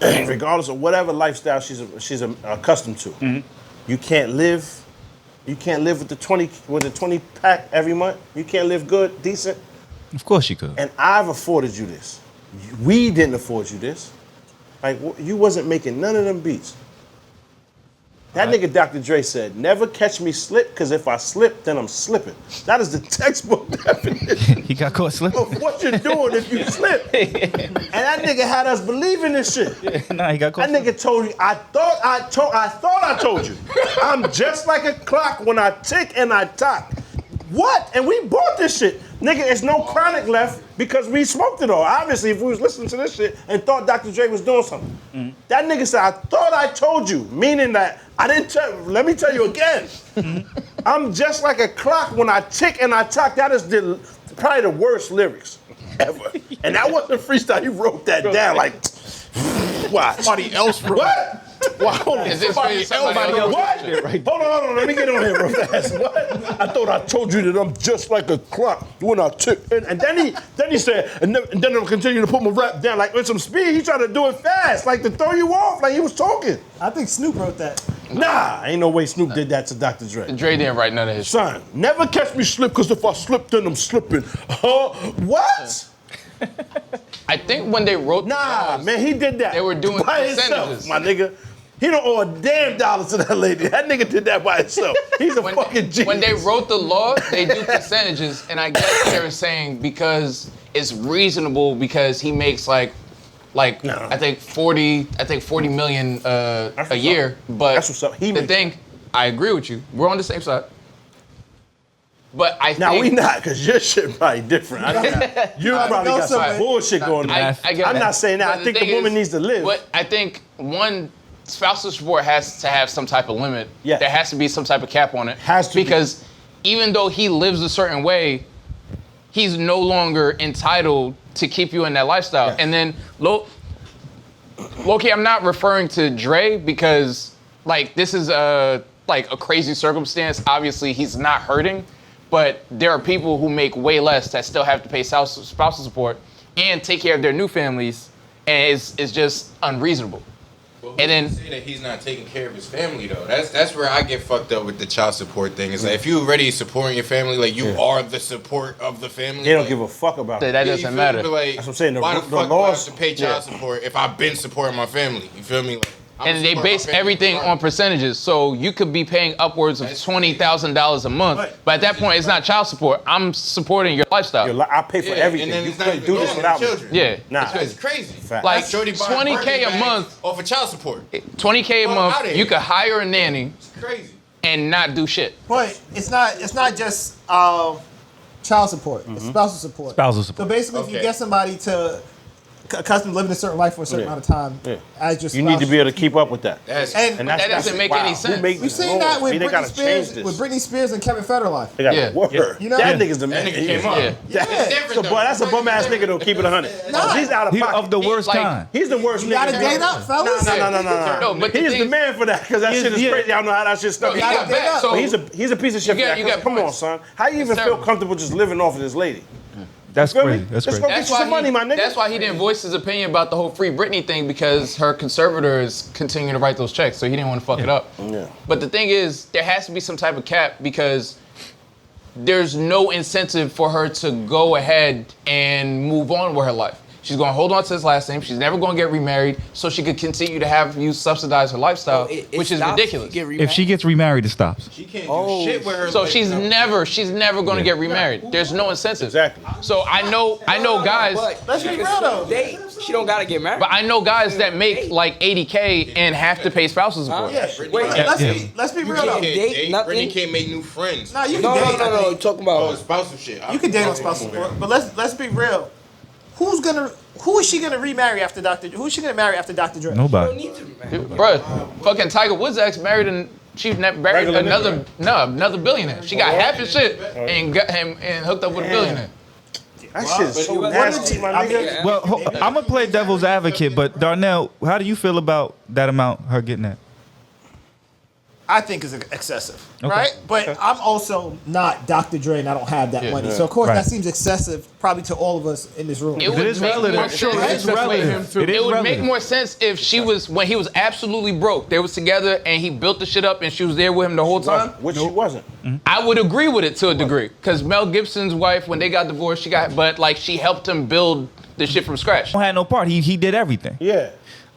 regardless of whatever lifestyle she's accustomed to, you can't live. You can't live with the 20 pack every month. You can't live good, decent. Of course she could. And I've afforded you this. We didn't afford you this. Like, you wasn't making none of them beats. That nigga Dr. Dre said, never catch me slip, because if I slip, then I'm slipping. That is the textbook definition He got caught slipping. of what you're doing if you slip. And that nigga had us believing this shit. Nah, he got caught That nigga told you, I thought I told you. I'm just like a clock when I tick and I tock. What? And we bought this shit. Nigga, there's no chronic left because we smoked it all. Obviously, if we was listening to this shit and thought Dr. Dre was doing something. That nigga said, I thought I told you, meaning that I didn't tell you. Let me tell you again. I'm just like a clock when I tick and I tock. That is probably the worst lyrics ever. And that wasn't freestyle. He wrote that down like, why? Somebody else wrote. What? Well, hold on. Is this somebody else? What? Hold on. Let me get on here real fast. What? I thought I told you that I'm just like a clock when I tick. And then he said, and then I'll continue to put my rap down like with some speed. He tried to do it fast, like to throw you off, like he was talking. I think Snoop wrote that. Nah, ain't no way Snoop did that to Dr. Dre. Dre didn't write none of his shit. Son, never catch me slip, because if I slip, then I'm slipping. What? I think when they wrote Nah, the man, he did that. They were doing by percentages. himself, my nigga. He don't owe a damn dollar to that lady. That nigga did that by himself. He's a fucking genius. When they wrote the law, they do percentages, and I guess they were saying because it's reasonable because he makes like No. I think 40 million a year. But That's what's up. the thing, I agree with you. We're on the same side. But I Now think we not, because your shit probably different. You probably got some something. bullshit going on. I get I'm that. not saying that. But I think the thing woman is, needs to live. But I think one spousal support has to have some type of limit. Yes. There has to be some type of cap on it. Has to be. Because even though he lives a certain way, he's no longer entitled to keep you in that lifestyle. Yes. And then Loki, I'm not referring to Dre because like this is a crazy circumstance. Obviously, he's not hurting, but there are people who make way less that still have to pay spousal support and take care of their new families, and it's just unreasonable. Well, And then say that he's not taking care of his family though. That's where I get fucked up with the child support thing. Is like if you already supporting your family, like you are the support of the family. They don't like, give a fuck about that it. you doesn't feel matter. me? But, like, That's what I'm saying, the why the laws- fuck do I have to pay child support if I've been supporting my family? You feel me? Like, I'm And they supporting my base family everything on percentages. So you could be paying upwards of $20,000 a month, but at that point, it's not child support. I'm supporting your lifestyle. I pay for Yeah, everything. and then You it's not couldn't even do this going without to me. children. Yeah. Nah. It's crazy. Fact. Like Shorty buying 20K birthday a bags month, off of child support. 20K a Fuck month, outta here. you could hire a nanny It's crazy. and not do shit. But it's not just child support. It's spousal support. Spousal support. So basically, if you Okay. get somebody to accustomed to living a certain life for a certain amount of time, as your spouse, You need to be able to keep up with that. That's And That doesn't make any sense. we've seen that with they Britney gotta change Spears, this. with Britney Spears and Kevin Federer life. They got Yeah. to work. You know? That nigga's the man. that nigga came up. Yeah. Yeah. different So, though. boy, that's a bum ass nigga that'll keep it 100. Nah. He's out of He pocket. of the worst like- kind. He's the worst You nigga. gotta date up, fellas. No. No, but the He's thing the is- man for that because that shit is yeah. crazy. I don't know how that shit stuck. He gotta got get back, up. so But he's a piece of shit. You for got- that, you 'cause got come on, points. son. How you even feel terrible. comfortable just living off of this lady? That's Feel me? crazy. That's Let's crazy. go get you some money, my nigga. That's why he didn't voice his opinion about the whole Free Britney thing because her conservator is continuing to write those checks, so he didn't want to fuck it up. Yeah. But the thing is, there has to be some type of cap because there's no incentive for her to go ahead and move on with her life. She's going to hold on to his last name. She's never going to get remarried, so she could continue to have you subsidize her lifestyle, which is ridiculous. If she gets remarried, it stops. She can't do shit with her. So life she's now. never going to get remarried. There's no incentive. Exactly. So I know guys. Let's be real though. She don't gotta get married. But I know guys that make like 80K and have to pay spousal support. Yeah. Wait, Let's be You real can't though. date nothing? Brittany can't make new friends. Nah, you can No, date. no. Talking Oh, about spousal shit. You can date on spousal support, but let's be real. Who is she gonna remarry after Dr. Who is she gonna marry after Dr. Dre? Nobody. Bruh, fucking Tiger Woods ex married and she married Regular another billionaire. She got half his shit and got him and hooked up with a billionaire. That shit is so nasty, my nigga. Well, I'm gonna play devil's advocate, but Darnell, how do you feel about that amount her getting that? I think is excessive, right? But I'm also not Dr. Dre, and I don't have that money. So of course Right. that seems excessive, probably to all of us in this room. It would is make relative. more Sure, sense. it's relative. It is It would make relative. more sense if she was when he was absolutely broke. They was together and he built the shit up and she was there with him the whole time. Which she wasn't. I would agree with it to a degree because Mel Gibson's wife, when they got divorced, but like she helped him build the shit from scratch. Don't had no part. He did everything. Yeah.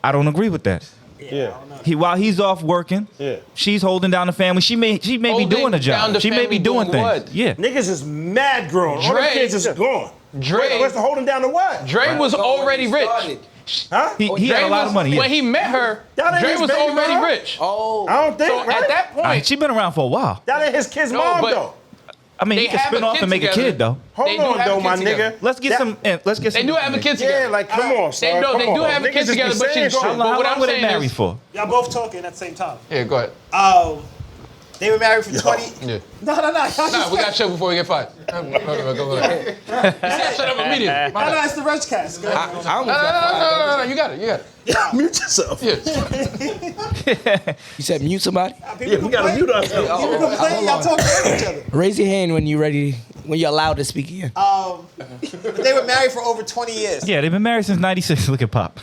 I don't agree with that. Yeah. While he's off working, Yeah. she's holding down the family. She may be Holding doing a down job. the She may be family doing doing things. what? Yeah. Niggas is mad grown. All the Dre- kids is gone. Dre- Where's the holding down the what? Dre was already rich. Huh? He Dre had a lot was- of money. Yeah. When he met her, That ain't Dre his was baby already mama? rich. Oh, I don't think, So right? at that point, She been around for a while. That ain't his kid's No, mom, but- though. I mean, They he can have spin a off kid and make a together. kid though. Hold They do on, have though, a my kid together. nigga. Let's get That- some. Let's get they some. do have a kid together. Yeah, like, come on, son. They Come do on. have a Niggas kid just be together, but saying she's shit. grown. How But what long I'm were they saying married is, for? Y'all both talking at the same time. yeah, go ahead. They were married for 20. Yeah. No. Nah, we got shut before we get fired. Go ahead. Shut up immediately. No, it's the Reg Cast. Go ahead. I almost No, you got it. Mute yourself. Yeah. You said mute somebody? Yeah, we gotta mute ourselves. People complain, y'all talking over each other. Raise your hand when you're ready, when you're allowed to speak again. But they were married for over 20 years. Yeah, they've been married since '96. Look at Pop.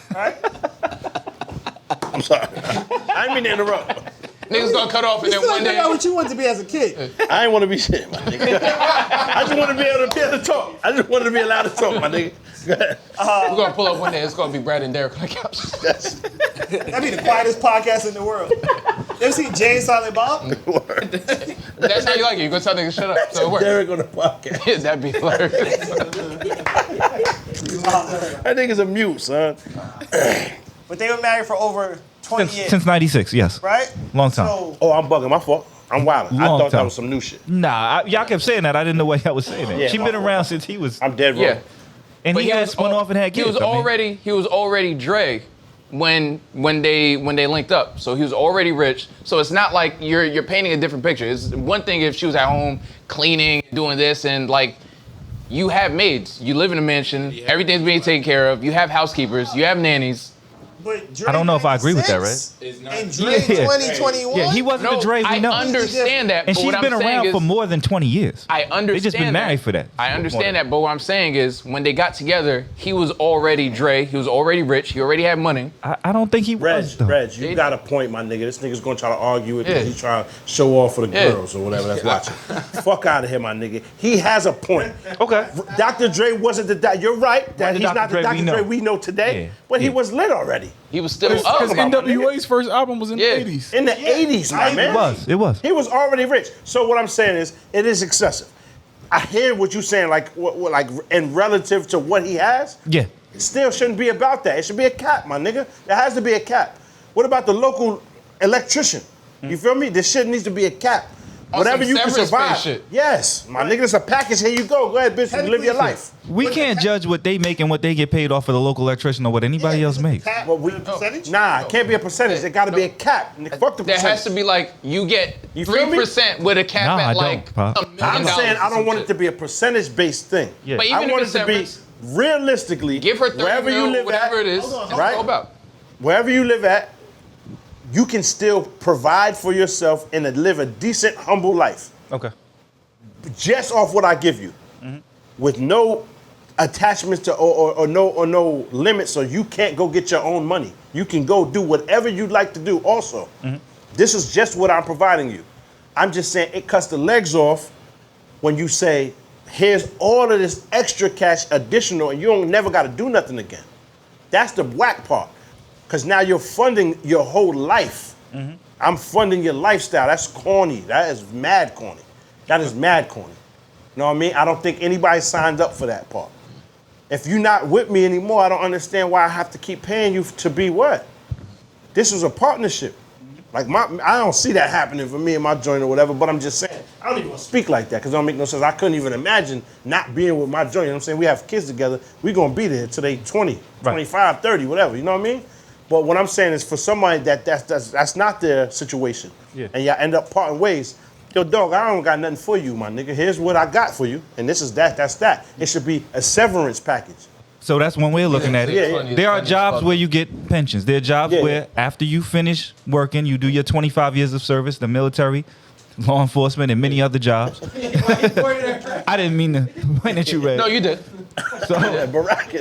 I'm sorry. I didn't mean to interrupt. Niggas gonna cut off and You then still one think about day. what you wanted to be as a kid. I ain't want to be shit, my nigga. I just want to be able to talk. I just wanted to be allowed to talk, my nigga. Go ahead. We're gonna pull up one day. It's gonna be Brad and Derek on the couch. That'd be the quietest podcast in the world. You ever seen Jay and Silent Bob? That's how you like it. You gonna tell niggas shut up. So it works. Derek on the podcast. Yeah, that'd be hilarious. That nigga's a mute, son. But they were married for over 20 years. Since '96, yes. Right? Long time. So Oh, I'm bugging. My fault. I'm wild. I Long thought that time. was some new shit. Nah, y'all kept saying that. I didn't know why y'all was saying that. Yeah, She been around since he was, I'm dead wrong. Yeah. and But he had spun off and had kids. He was already Dre when they linked up. So he was already rich. So it's not like you're painting a different picture. It's one thing if she was at home cleaning, doing this, and like you have maids. You live in a mansion. Everything's being taken care of. You have housekeepers. You have nannies. But Dre I don't know if I agree with that, 96, It's not- And Dre Yeah. 2021. Yeah, he wasn't No, the Dre we I know. understand that. And but she's what I'm been saying around is, for more than 20 years. I understand. They just been married that. for that. I understand that, but what I'm saying is, when they got together, he was already Dre. He was already rich. He already had money. I don't think he was, though. Reg, you got a point, my nigga. This nigga's gonna try to argue with Yeah. me. He's trying to show off for the Yeah. girls or whatever that's watching. Fuck out of here, my nigga. He has a point. Okay. Dr. Dre wasn't the you're right that Wasn't he's Dr. not the Dre Dr. we Dre know. we know today, Yeah. but he Yeah. was lit already. He was still Because up. NWA's first album was in Yeah. the 80s. In the 80s, my man. It was. He was already rich. So what I'm saying is, it is excessive. I hear what you're saying, like like in relative to what he has. Yeah. It still shouldn't be about that. It should be a cap, my nigga. There has to be a cap. What about the local electrician? You feel me? This shit needs to be a cap. On Whatever some you can severance pay survive. shit. Yes, my nigga, it's a package. Here you go. Go ahead, bitch, and live your life. We can't judge what they make and what they get paid off of the local electrician or what anybody else makes. But we percentage? Nah, it can't be a percentage. It got to be a cap. Fuck the There percentage. has to be like you get You feel me? 3% with a cap No, at I like don't, Pop. $1 million. I'm saying I or don't some want shit. it to be a percentage-based thing. Yeah. But I even want if it it's to be severance, realistically. give her 30 wherever you mil, live whatever at, it is. Hold on, Right? right? About. Wherever you live at, you can still provide for yourself and live a decent, humble life. Okay. Just off what I give you, with no attachments to or no limits, so you can't go get your own money. You can go do whatever you'd like to do. Also, this is just what I'm providing you. I'm just saying it cuts the legs off when you say, "Here's all of this extra cash additional, and you don't never got to do nothing again." That's the whack part, because now you're funding your whole life. I'm funding your lifestyle. That's corny. That is mad corny. That is mad corny. You know what I mean? I don't think anybody signed up for that part. If you're not with me anymore, I don't understand why I have to keep paying you to be what? This was a partnership. Like I don't see that happening for me and my joint or whatever, but I'm just saying, I don't even want to speak like that because it don't make no sense. I couldn't even imagine not being with my joint. You know what I'm saying? We have kids together. We're going to be there till they 20, 25, 30, whatever. You know what I mean? But what I'm saying is for somebody that's not their situation, and y'all end up parting ways, yo, dog, I don't got nothing for you, my nigga. Here's what I got for you, and this is that, that's that. It should be a severance package. So that's one way of looking at it. Yeah, yeah. There are jobs where you get pensions. There are jobs where after you finish working, you do your 25 years of service, the military, law enforcement, and many other jobs. I didn't mean to point at you, Red. No, you did. So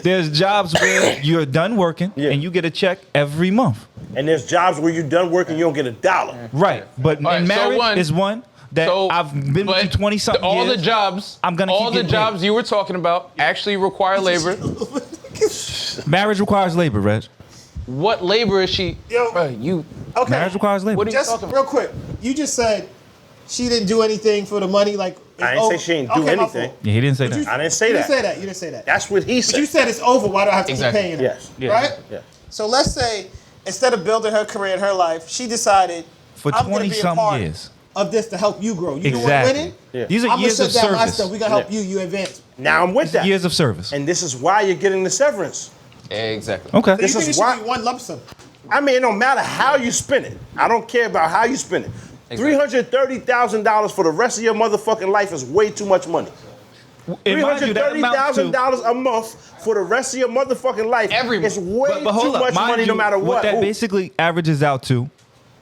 there's jobs where you're done working and you get a check every month. And there's jobs where you're done working, you don't get $1. Right. But All right, in so marriage one- is one that I've been with you 20-something all years. the jobs, I'm gonna all keep the getting jobs paid. you were talking about actually require labor. Marriage requires labor, Reg. What labor is she? Yo. Bro, you. Okay. Marriage requires labor. What are you Just talking about? real quick, you just said she didn't do anything for the money. Like I didn't say she didn't do Okay, my anything. fault. Yeah, he didn't say But that. I didn't say You that. didn't say that. You didn't say that. That's what he But said. you said it's over. Why do I have to Exactly. keep paying her? Yes. Yeah. Right? Yeah. So let's say instead of building her career and her life, she decided For I'm gonna be a 20-something part years. of this to help you grow. You know what Exactly. winning? Yeah. These are I'm gonna years shut of down my service. stuff. We gonna help you. You advance. Now I'm with that. Years of service. And this is why you're getting the severance. Exactly. Okay. So This you think is it should why- be one lump sum? I mean, it don't matter how you spend it. I don't care about how you spend it. $330,000 for the rest of your motherfucking life is way too much money. And mind you, that amounts to- $330,000 a month for the rest of your motherfucking life Every is month. way But hold too up, much mind money you, no matter what. that Ooh. basically averages out to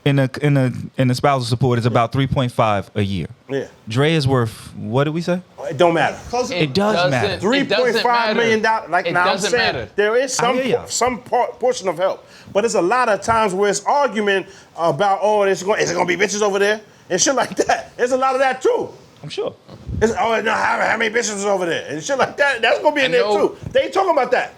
in the spousal support is about 3.5 a year. Yeah. Dre is worth, what did we say? It don't matter. Close It does matter. $3.5 million. Like it now, I'm doesn't saying matter. there is I hear ya. some portion of help, but there's a lot of times where it's argument about is it gonna be bitches over there and shit like that. There's a lot of that too. I'm sure. It's, no, how many bitches is over there and shit like that. That's gonna be in I there know. too. They ain't talking about that.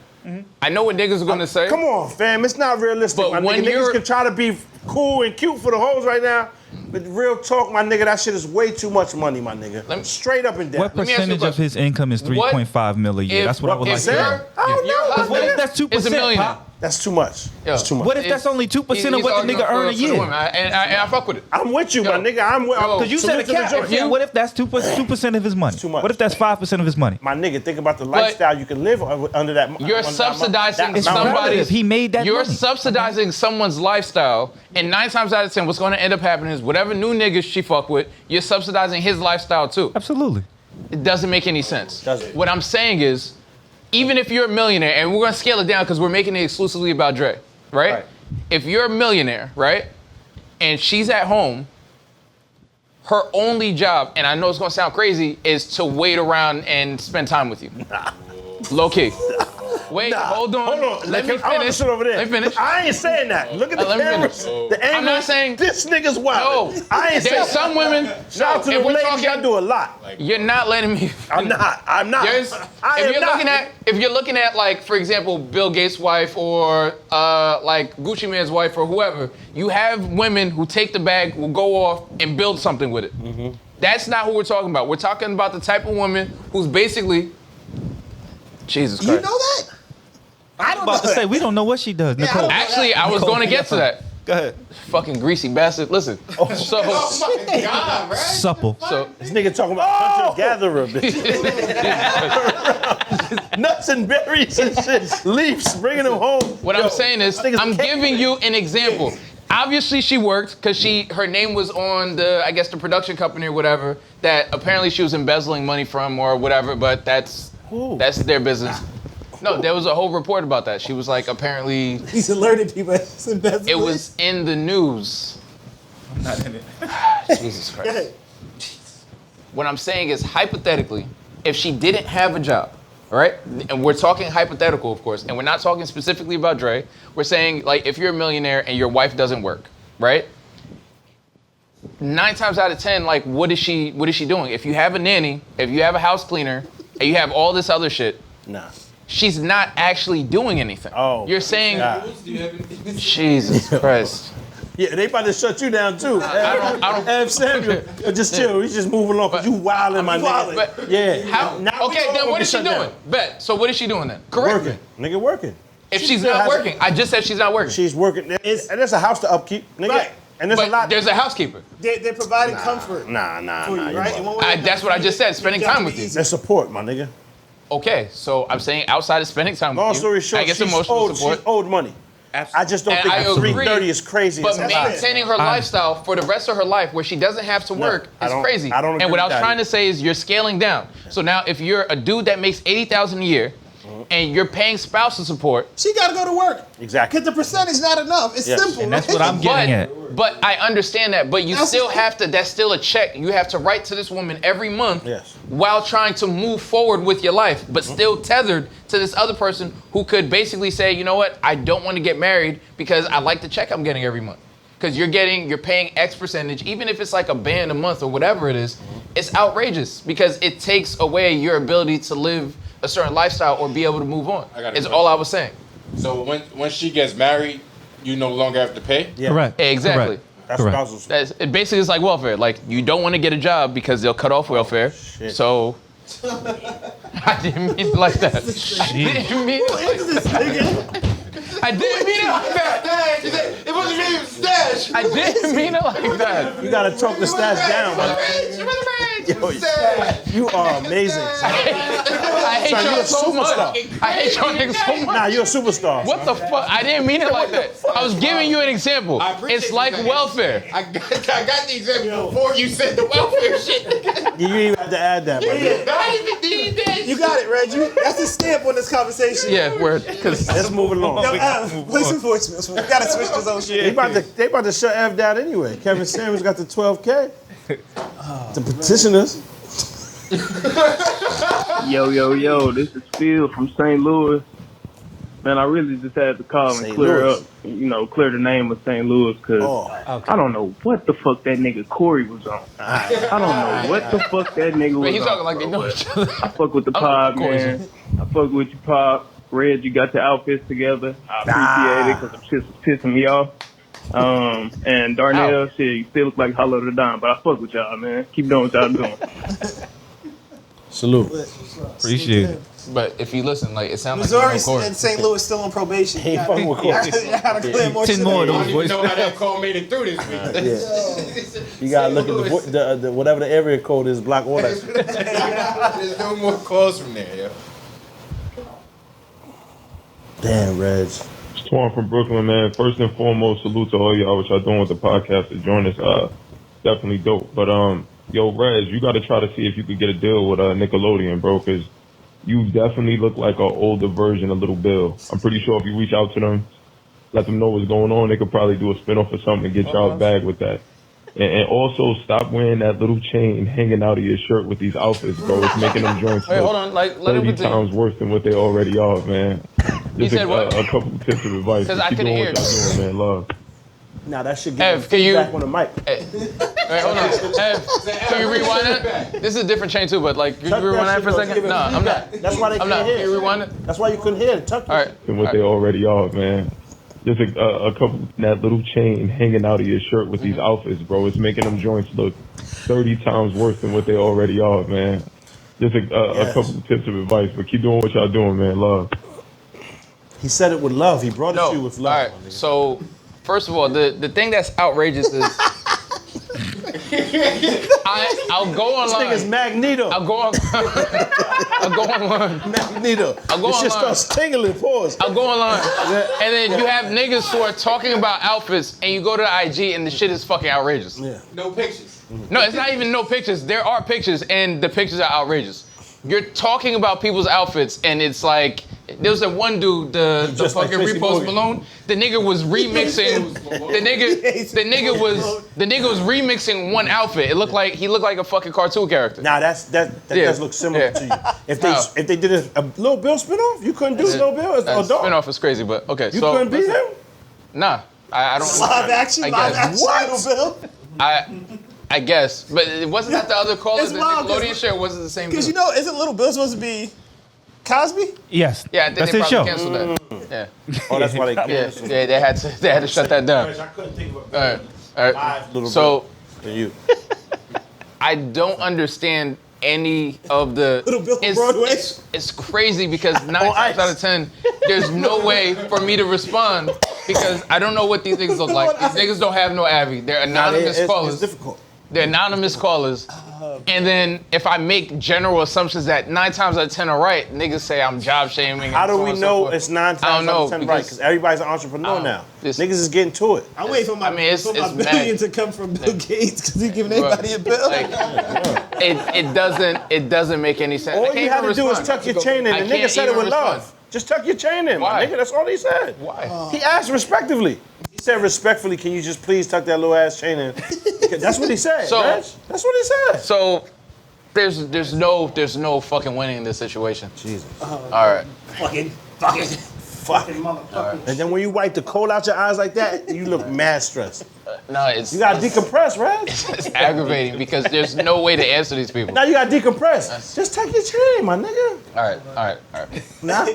I know what niggas are gonna say. Come on, fam. It's not realistic. But My when nigga. Niggas you're- can try to be cool and cute for the hoes right now, but real talk, my nigga, that shit is way too much money, my nigga. Let me- Straight up and down. What me ask you a percentage of question. his income is 3.5 mil a year? if- That's what I would like Is to know. there? I don't If your know. husband What if that's 2%? is a millionaire? Pop? That's too much. That's too much. What if that's only 2% of what the nigga earn a year? And I fuck with it. I'm with you, my nigga. I'm with Because you said a cap. What if that's 2% of his money? too much. What if that's 5% of his money? My nigga, think about the lifestyle you can live under that. You're subsidizing It's somebody's. relative. He made that You're money. subsidizing someone's lifestyle, and 9 times out of 10, what's going to end up happening is whatever new niggas she fuck with, you're subsidizing his lifestyle too. Absolutely. It doesn't make any sense. Does it? What I'm saying is, even if you're a millionaire, and we're gonna scale it down because we're making it exclusively about Dre, right? If you're a millionaire, right, and she's at home, her only job, and I know it's gonna sound crazy, is to wait around and spend time with you. Low key. Wait, hold on. Let me I want to finish. sit over there. Let me finish. I ain't saying that. Look at the Let me cameras. finish. The angle. I'm not saying this nigga's wild. No, I ain't saying there's some women. Shout out to the if we're ladies. talking- Y'all do a lot. You're not letting me. I'm not. There's, if you're looking at like, for example, Bill Gates' wife or like Gucci Mane's wife or whoever, you have women who take the bag, will go off and build something with it. That's not who we're talking about. We're talking about the type of woman who's basically. Jesus Christ. You know that? I don't I'm about to say, we don't know what she does, Nicole. Actually, I was going to get to that. Go ahead. Fucking greasy bastard. Listen. So. Oh my God, right? Supple. So. This nigga talking about hunter-gatherer, bitch. Nuts and berries and shit. Leaves, bringing them home. What I'm saying is, I'm giving you an example. Obviously, she worked because her name was on the production company or whatever that apparently she was embezzling money from or whatever. But that's their business. No, there was a whole report about that. She was like, apparently. He's alerted people. It was in the news. I'm not in it. Jesus Christ. What I'm saying is, hypothetically, if she didn't have a job, right? And we're talking hypothetical, of course, and we're not talking specifically about Dre. We're saying, like, if you're a millionaire and your wife doesn't work, right? 9 times out of 10, like, what is she doing? If you have a nanny, if you have a house cleaner, and you have all this other shit, Nah. she's not actually doing anything. Oh. You're saying, Nah. Jesus Christ. Yeah, they about to shut you down too. I don't. Ev Samuel, just chill. We just moving along because you wildin', my nigga. But Yeah. how? Now we Okay, all then gonna what be is she shut doing? down. Bet. So what is she doing then? Correct. Working. Nigga working. If She she's still not has a- working, I just said she's not working. She's working. And there's a house to upkeep, nigga. Right. And there's a But lot. there's a housekeeper. They're providing comfort Nah. for you, you right? bugging. In one way or That's what I just said, spending time with you. There's support, my nigga. Okay, so I'm saying outside of spending time Long with you, story short, I guess she's emotional owed, support. she's owed money. I just don't And think I agree, 330 is crazy. But It's a lot. maintaining her lifestyle for the rest of her life where she doesn't have to work I is don't- crazy. I don't agree And what I with was that trying to say is you're scaling down. So now if you're a dude that makes $80,000 a year and you're paying spousal support, She got to go to work. Exactly. Because the percentage not enough. It's Yes. simple. And that's right? what I'm getting at. but I understand that. But you That's- still have to, that's still a check. You have to write to this woman every month Yes. while trying to move forward with your life, but still tethered to this other person who could basically say, you know what, I don't want to get married because I like the check I'm getting every month. Because you're paying X percentage, even if it's like a band a month or whatever it is, it's outrageous because it takes away your ability to live a certain lifestyle or be able to move on. I got a Is question. all I was saying. So when she gets married, you no longer have to pay? Yeah. Correct. Exactly. Correct. That's Correct. spousal support. It basically is like welfare. Like you don't want to get a job because they'll cut off welfare. shit. So I didn't mean it like that. I didn't mean it like that. I didn't mean it like that. It wasn't really stash. I didn't mean it like that. You gotta talk the stats down, man. You are amazing. I hate Son, y'all you're a so much. superstar. I hate y'all niggas so much. Nah, you're a superstar. What the fuck? I didn't mean it like that. I was giving you an example. I appreciate It's like that. welfare. I got the example before you said the welfare shit. You didn't even have to add that, man. I didn't even need that. You got it, Reggie. That's the stamp on this conversation. Yeah, word. Because Let's move along. Play some voicemails. We got to switch this old shit. They about to shut F down anyway. Kevin Samuels got the 12K. The petitioners. Yo, this is Phil from St. Louis. Man, I really just had to call and St. clear Louis. up, clear the name of St. Louis, because I don't know what the fuck that nigga Corey was on. I don't know what the fuck that nigga was he's on. talking like they know each other. I fuck with the I pod, don't know Corey. man. I fuck with you, Pop. Red, you got your outfits together. I appreciate it, because the shit was pissing me off. And Darnell, shit, you still look like Hollow the Don, but I fuck with y'all, man. Keep doing what y'all doing. Salute. Appreciate it. But if you listen, like it sounds Missouri like no and St. Louis still on probation. He ain't fucking with court. You gotta clear more 10 shit more up. of I those don't even boys. know how that call made it through this week. You gotta look at the whatever the area code is, block all that. There's no more calls from there, yo. Damn, Reg. Twan from Brooklyn, man. First and foremost, salute to all y'all what y'all doing with the podcast to join us. Definitely dope. But yo, Reg, you got to try to see if you could get a deal with Nickelodeon, bro, because you definitely look like an older version of Little Bill. I'm pretty sure if you reach out to them, let them know what's going on, they could probably do a spinoff or something and get y'all bag with that. And also stop wearing that little chain hanging out of your shirt with these outfits, bro. It's making them joints Wait, look hold on. Like, let him 30 continue. times worse than what they already are, man. He Just said what? a couple tips of advice. 'Cause I Keep couldn't doing hear what y'all doing, man. Love. Nah, that should get Ev, can you- back on the mic. Wait, hold on. Can you rewind it? This is a different chain too, but like, can you Tuck rewind that shit, for a bro. second? Give it No, I'm not. feedback. That's why they I'm can't not. hear. Can you rewind it? That's why you couldn't hear it. Tuck All right. And what they already are, man. Just a couple that little chain hanging out of your shirt with these outfits, bro. It's making them joints look 30 times worse than what they already are, man. Just a couple tips of advice, but keep doing what y'all doing, man. Love. He said it with love. He brought it to you with All love. right. So, first of all, the thing that's outrageous is I'll go This nigga's online. Magneto. I'll go on. I'll go online. Magneto. I'll go This shit online. starts tingling. Pause. I'll go online, and then you have niggas who are talking about outfits, and you go to the IG, and the shit is fucking outrageous. Yeah. No pictures. No, it's not even no pictures. There are pictures, and the pictures are outrageous. You're talking about people's outfits, and it's like there was that one dude, the Just like fucking Tracy repost Morgan. Malone. The nigga was remixing. the nigga was remixing one outfit. He looked like a fucking cartoon character. Nah, that Yeah. does look similar Yeah. to you. If How? they did a Little Bill spinoff, you couldn't do Little Bill as a dog. Spinoff is crazy, but okay. You so couldn't beat him. Nah, I don't. Live action, I live guess. action, Little Bill. I guess, but it wasn't that the other caller, It's the wild, 'cause- Nickelodeon show wasn't the same. Because you dude. know, isn't Little Bill supposed to be Cosby? Yes. Yeah, I think that's they his probably show. canceled that. Yeah. Oh, that's why they Yeah, canceled. yeah, they had to shut that down. I couldn't think of All right, all right. Little So Bill. You. I don't understand any of the. Little Bill on Broadway? It's crazy because 9 times ice. out of 10, there's no way for me to respond because I don't know what these niggas look like. These niggas don't have no Abby. They're anonymous It's callers. difficult. They're anonymous callers. And then if I make general assumptions that 9 times out of 10 are right, niggas say I'm job shaming. and How do so on we and so know forth. it's 9 I times don't out of know, 10 right? because- Because everybody's an entrepreneur now. this- Niggas is getting to it. I'm waiting for my, I mean, it's billion mad. to come from Bill Gates because he's giving everybody a bill. Like, it doesn't make any sense. I All can't you had even to do is respond. tuck your chain in. I The nigga can't said it even with respond. love. Just tuck your chain in, Why? my nigga. That's all he said. Why? He asked respectively. He said respectfully, can you just please tuck that little ass chain in? That's what he said. So- Reg. That's what he said. So there's no fucking winning in this situation. Jesus. All right. Fuck. And then when you wipe the coal out your eyes like that, you look mad stressed. No, it's You gotta decompress, Reg. it's aggravating because there's no way to answer these people. Now you gotta decompress. Just tuck your chain, my nigga. All right. Nah.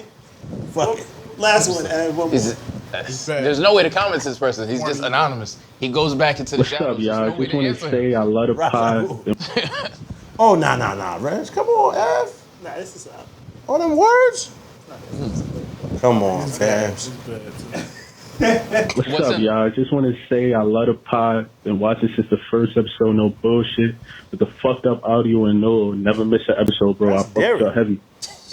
Fuck it. Last one. One more. There's no way to comment to this person. He's just anonymous. He goes back into the What's shadows. up, y'all? There's no way Just want to answer. say I love the Right. pod. Oh, nah, Reg. Come on, F. Nah, this is All them words? Come on, fams. What's What's up, up? y'all? Just want to say I love the pod. Been watching since the first episode, no bullshit. With the fucked up audio and no, never miss an episode, bro. I fucked Derek. up heavy.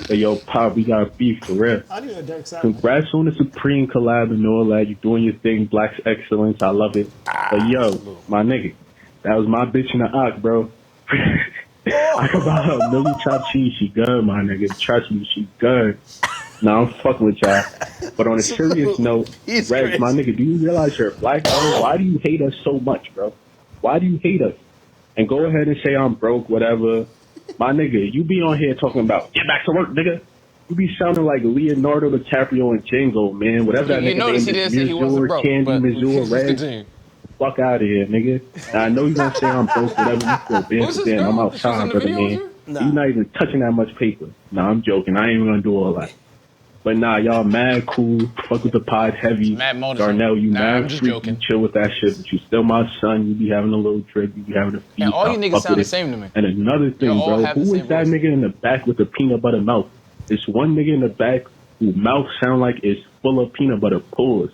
Hey, yo, pod, we got beef for real. I do know Dark Side. Congrats on the Supreme collab and all that. You doing your thing, Black's excellence. I love it. But yo, my nigga, that was my bitch in the arc, bro. I can buy her Millie Chop Cheese. She good, my nigga. Trust me, she good. Nah, I'm fucking with y'all. But on a serious note, He's Reg, crazy. my nigga, do you realize you're black, bro? Why do you hate us so much, bro? Why do you hate us? And go ahead and say I'm broke, whatever. My nigga, you be on here talking about, get back to work, nigga. You be sounding like Leonardo DiCaprio and Django, man. Whatever that You nigga notice name he is, didn't say he wasn't Missouri, broke, Candy, but Missouri, let's Reg. continue. Fuck out of here, nigga. Now, I know you gonna say I'm broke, whatever you feel, bitch. Who's But this then I'm girl? She's in outside, the brother, video man. with You not even touching that much paper. Nah, I'm joking. I ain't even gonna do all that. But nah, y'all mad cool. Fuck with the pod heavy. Mad motive. Darnell, you Nah, I'm mad just freak. joking. You chill with that shit, but you still my son. You be having a little trip. You be having a feast. And all you I niggas fuck sound with the it. same to me. And another thing, Y'all all bro. have the Who same is that voice. nigga in the back with the peanut butter mouth? It's one nigga in the back whose mouth sound like it's full of peanut butter. Pause.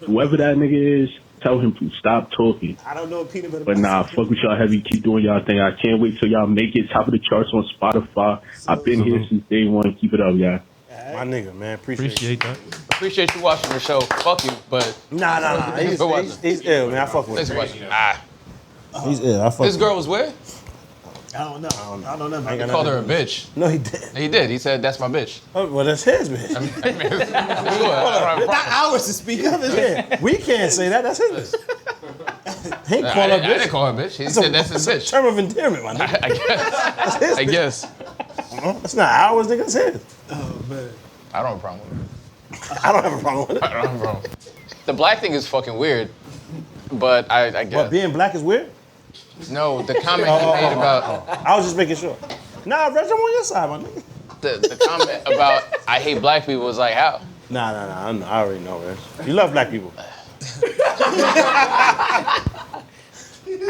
Whoever that nigga is, tell him to stop talking. I don't know what peanut butter. But nah, fuck with y'all heavy. Keep doing y'all thing. I can't wait till y'all make it top of the charts on Spotify. I've been here since day one. Keep it up, y'all. My nigga, man. Appreciate that. Appreciate you watching the show. Fuck you, but Nah. He's ill, man. I fuck with him. He's ill. I fuck This with girl was where? I don't know. I don't know. I ain't He got called her nothing a to do. bitch. No, he did. He did. He said, that's my bitch. Oh, well, that's his bitch. Not ours to speak of, is it? Yeah, we can't say that. That's his bitch. He ain't call her I bitch. didn't call her bitch. He said that's his bitch. Term of endearment, my nigga. I guess. I guess. That's not ours, nigga. That's his. Oh man. I don't have a problem with it. I don't have a problem with it. I don't have a problem. The black thing is fucking weird, but I guess. What, being black is weird? No, the comment he made about I was just making sure. Nah, Reg, I'm on your side, my nigga. the comment about I hate black people was like, how? Nah. I already know, Reg. You love black people.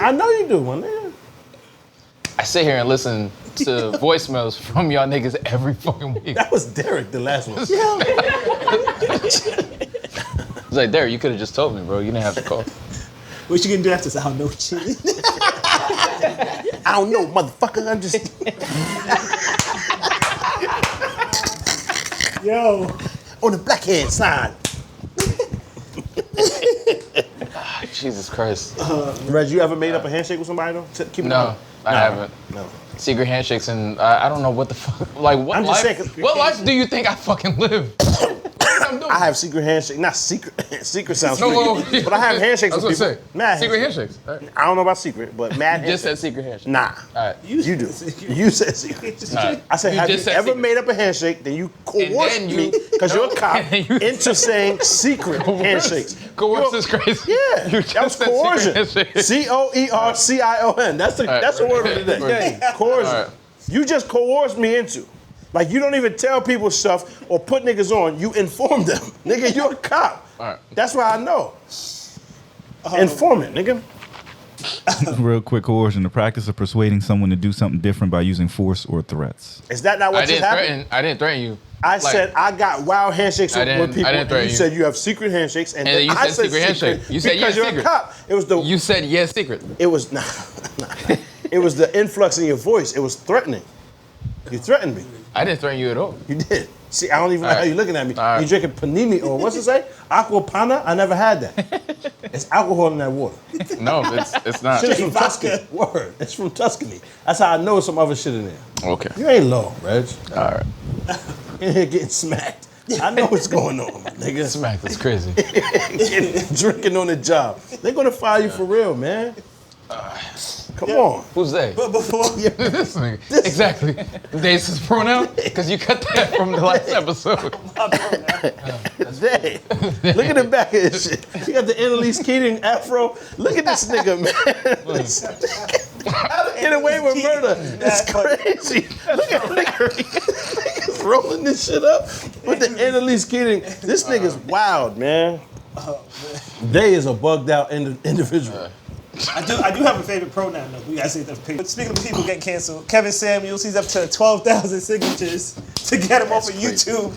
I know you do, my nigga. I sit here and listen to voicemails from y'all niggas every fucking week. That was Derek, the last one. It's like, Derek, you could have just told me, bro. You didn't have to call. What you gonna do after this? I don't know, chili. I don't know, motherfucker. I'm just. Yo. On the black hand side. Jesus Christ. Reg, you ever made up a handshake with somebody though? Keep it No, on. I haven't. No. Secret handshakes and I don't know what the fuck. Like, what I'm just life? saying, 'cause- What life do you think I fucking live? I have secret handshake. Not secret. Secret sounds No, creepy. But I have handshakes I was with gonna people. say, Mad secret handshakes. handshakes. I don't know about secret, but mad You just handshakes. said secret handshake. Nah. All right. You do. You said secret. Alright. I said, You have you just said ever secret. made up a handshake, then you coerced then me, you- because you're a cop, And then you- into saying secret handshakes. Coerce is crazy. Yeah, You that was just said coercion. secret handshake. COERCION. That's the word of the day. Coercion. Alright. You just coerced me into. Like, you don't even tell people stuff or put niggas on. You inform them. Nigga, you're a cop. Alright. That's why I know. Informant, nigga. Real quick coercion: the practice of persuading someone to do something different by using force or threats. Is that not what just happened? I didn't threaten you. I said I got wild handshakes I with didn't- people. I didn't And threaten you you. said you have secret handshakes, and And then then you I said said secret handshake. You said because yeah, you're secret. a cop. It was the You said yes, secret. it was nah. It was the influx in your voice. It was threatening. You threatened me. I didn't threaten you at all. You did. See, I don't even know All how right. you're looking at me. All right. You drinking panini or what's it say? Aqua Pana? I never had that. It's alcohol in that water. No, it's not. Shit's from Tuscany. Word. It's from Tuscany. That's how I know some other shit in there. Okay. You ain't low, Reg. All right. In here getting smacked. I know what's going on, my nigga. Smack, that's crazy. Drinking on the job. They're gonna fire you for real, man. Come on. Who's they? But before This nigga. Exactly. They is his pronoun? Because you cut that from the last episode. They. Look at the back of his shit. He got the Annalise Keating afro. Look at this nigga, man. How to get away with murder? It's crazy. Look at nigga. Rolling this shit up with the Annalise Keating. This nigga's wild, man. They is a bugged out individual. I do have a favorite pronoun though. We gotta say that. But speaking of people getting canceled, Kevin Samuels, he's up to 12,000 signatures to get him off of YouTube.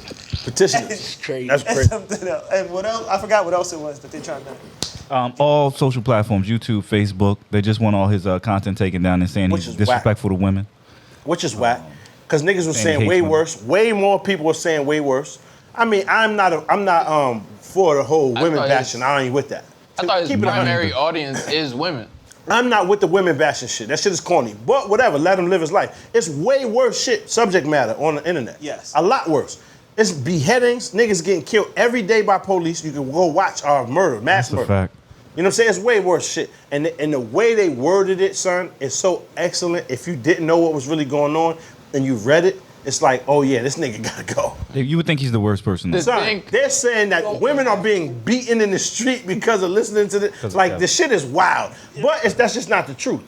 Petitioners. Crazy. That's And crazy. something else. And what else? I forgot what else it was that they're trying to. All social platforms: YouTube, Facebook. They just want all his content taken down and saying Which he's is disrespectful to women. Which is whack. Because niggas was saying hates way women. worse. Way more people were saying way worse. I mean, I'm not for the whole women thought bashing. I ain't with that. I thought his Keep it 100. primary audience is women. I'm not with the women bashing shit. That shit is corny. But whatever, let him live his life. It's way worse shit, subject matter on the internet. Yes. A lot worse. It's beheadings, niggas getting killed every day by police. You can go watch our murder, mass That's a murder. fact. You know what I'm saying? It's way worse shit. And the way they worded it, son, is so excellent. If you didn't know what was really going on and you read it, it's like, oh yeah, this nigga gotta go. You would think he's the worst person. The Son, thing- they're saying that women are being beaten in the street because of listening to this. Like, the shit is wild. But that's just not the truth.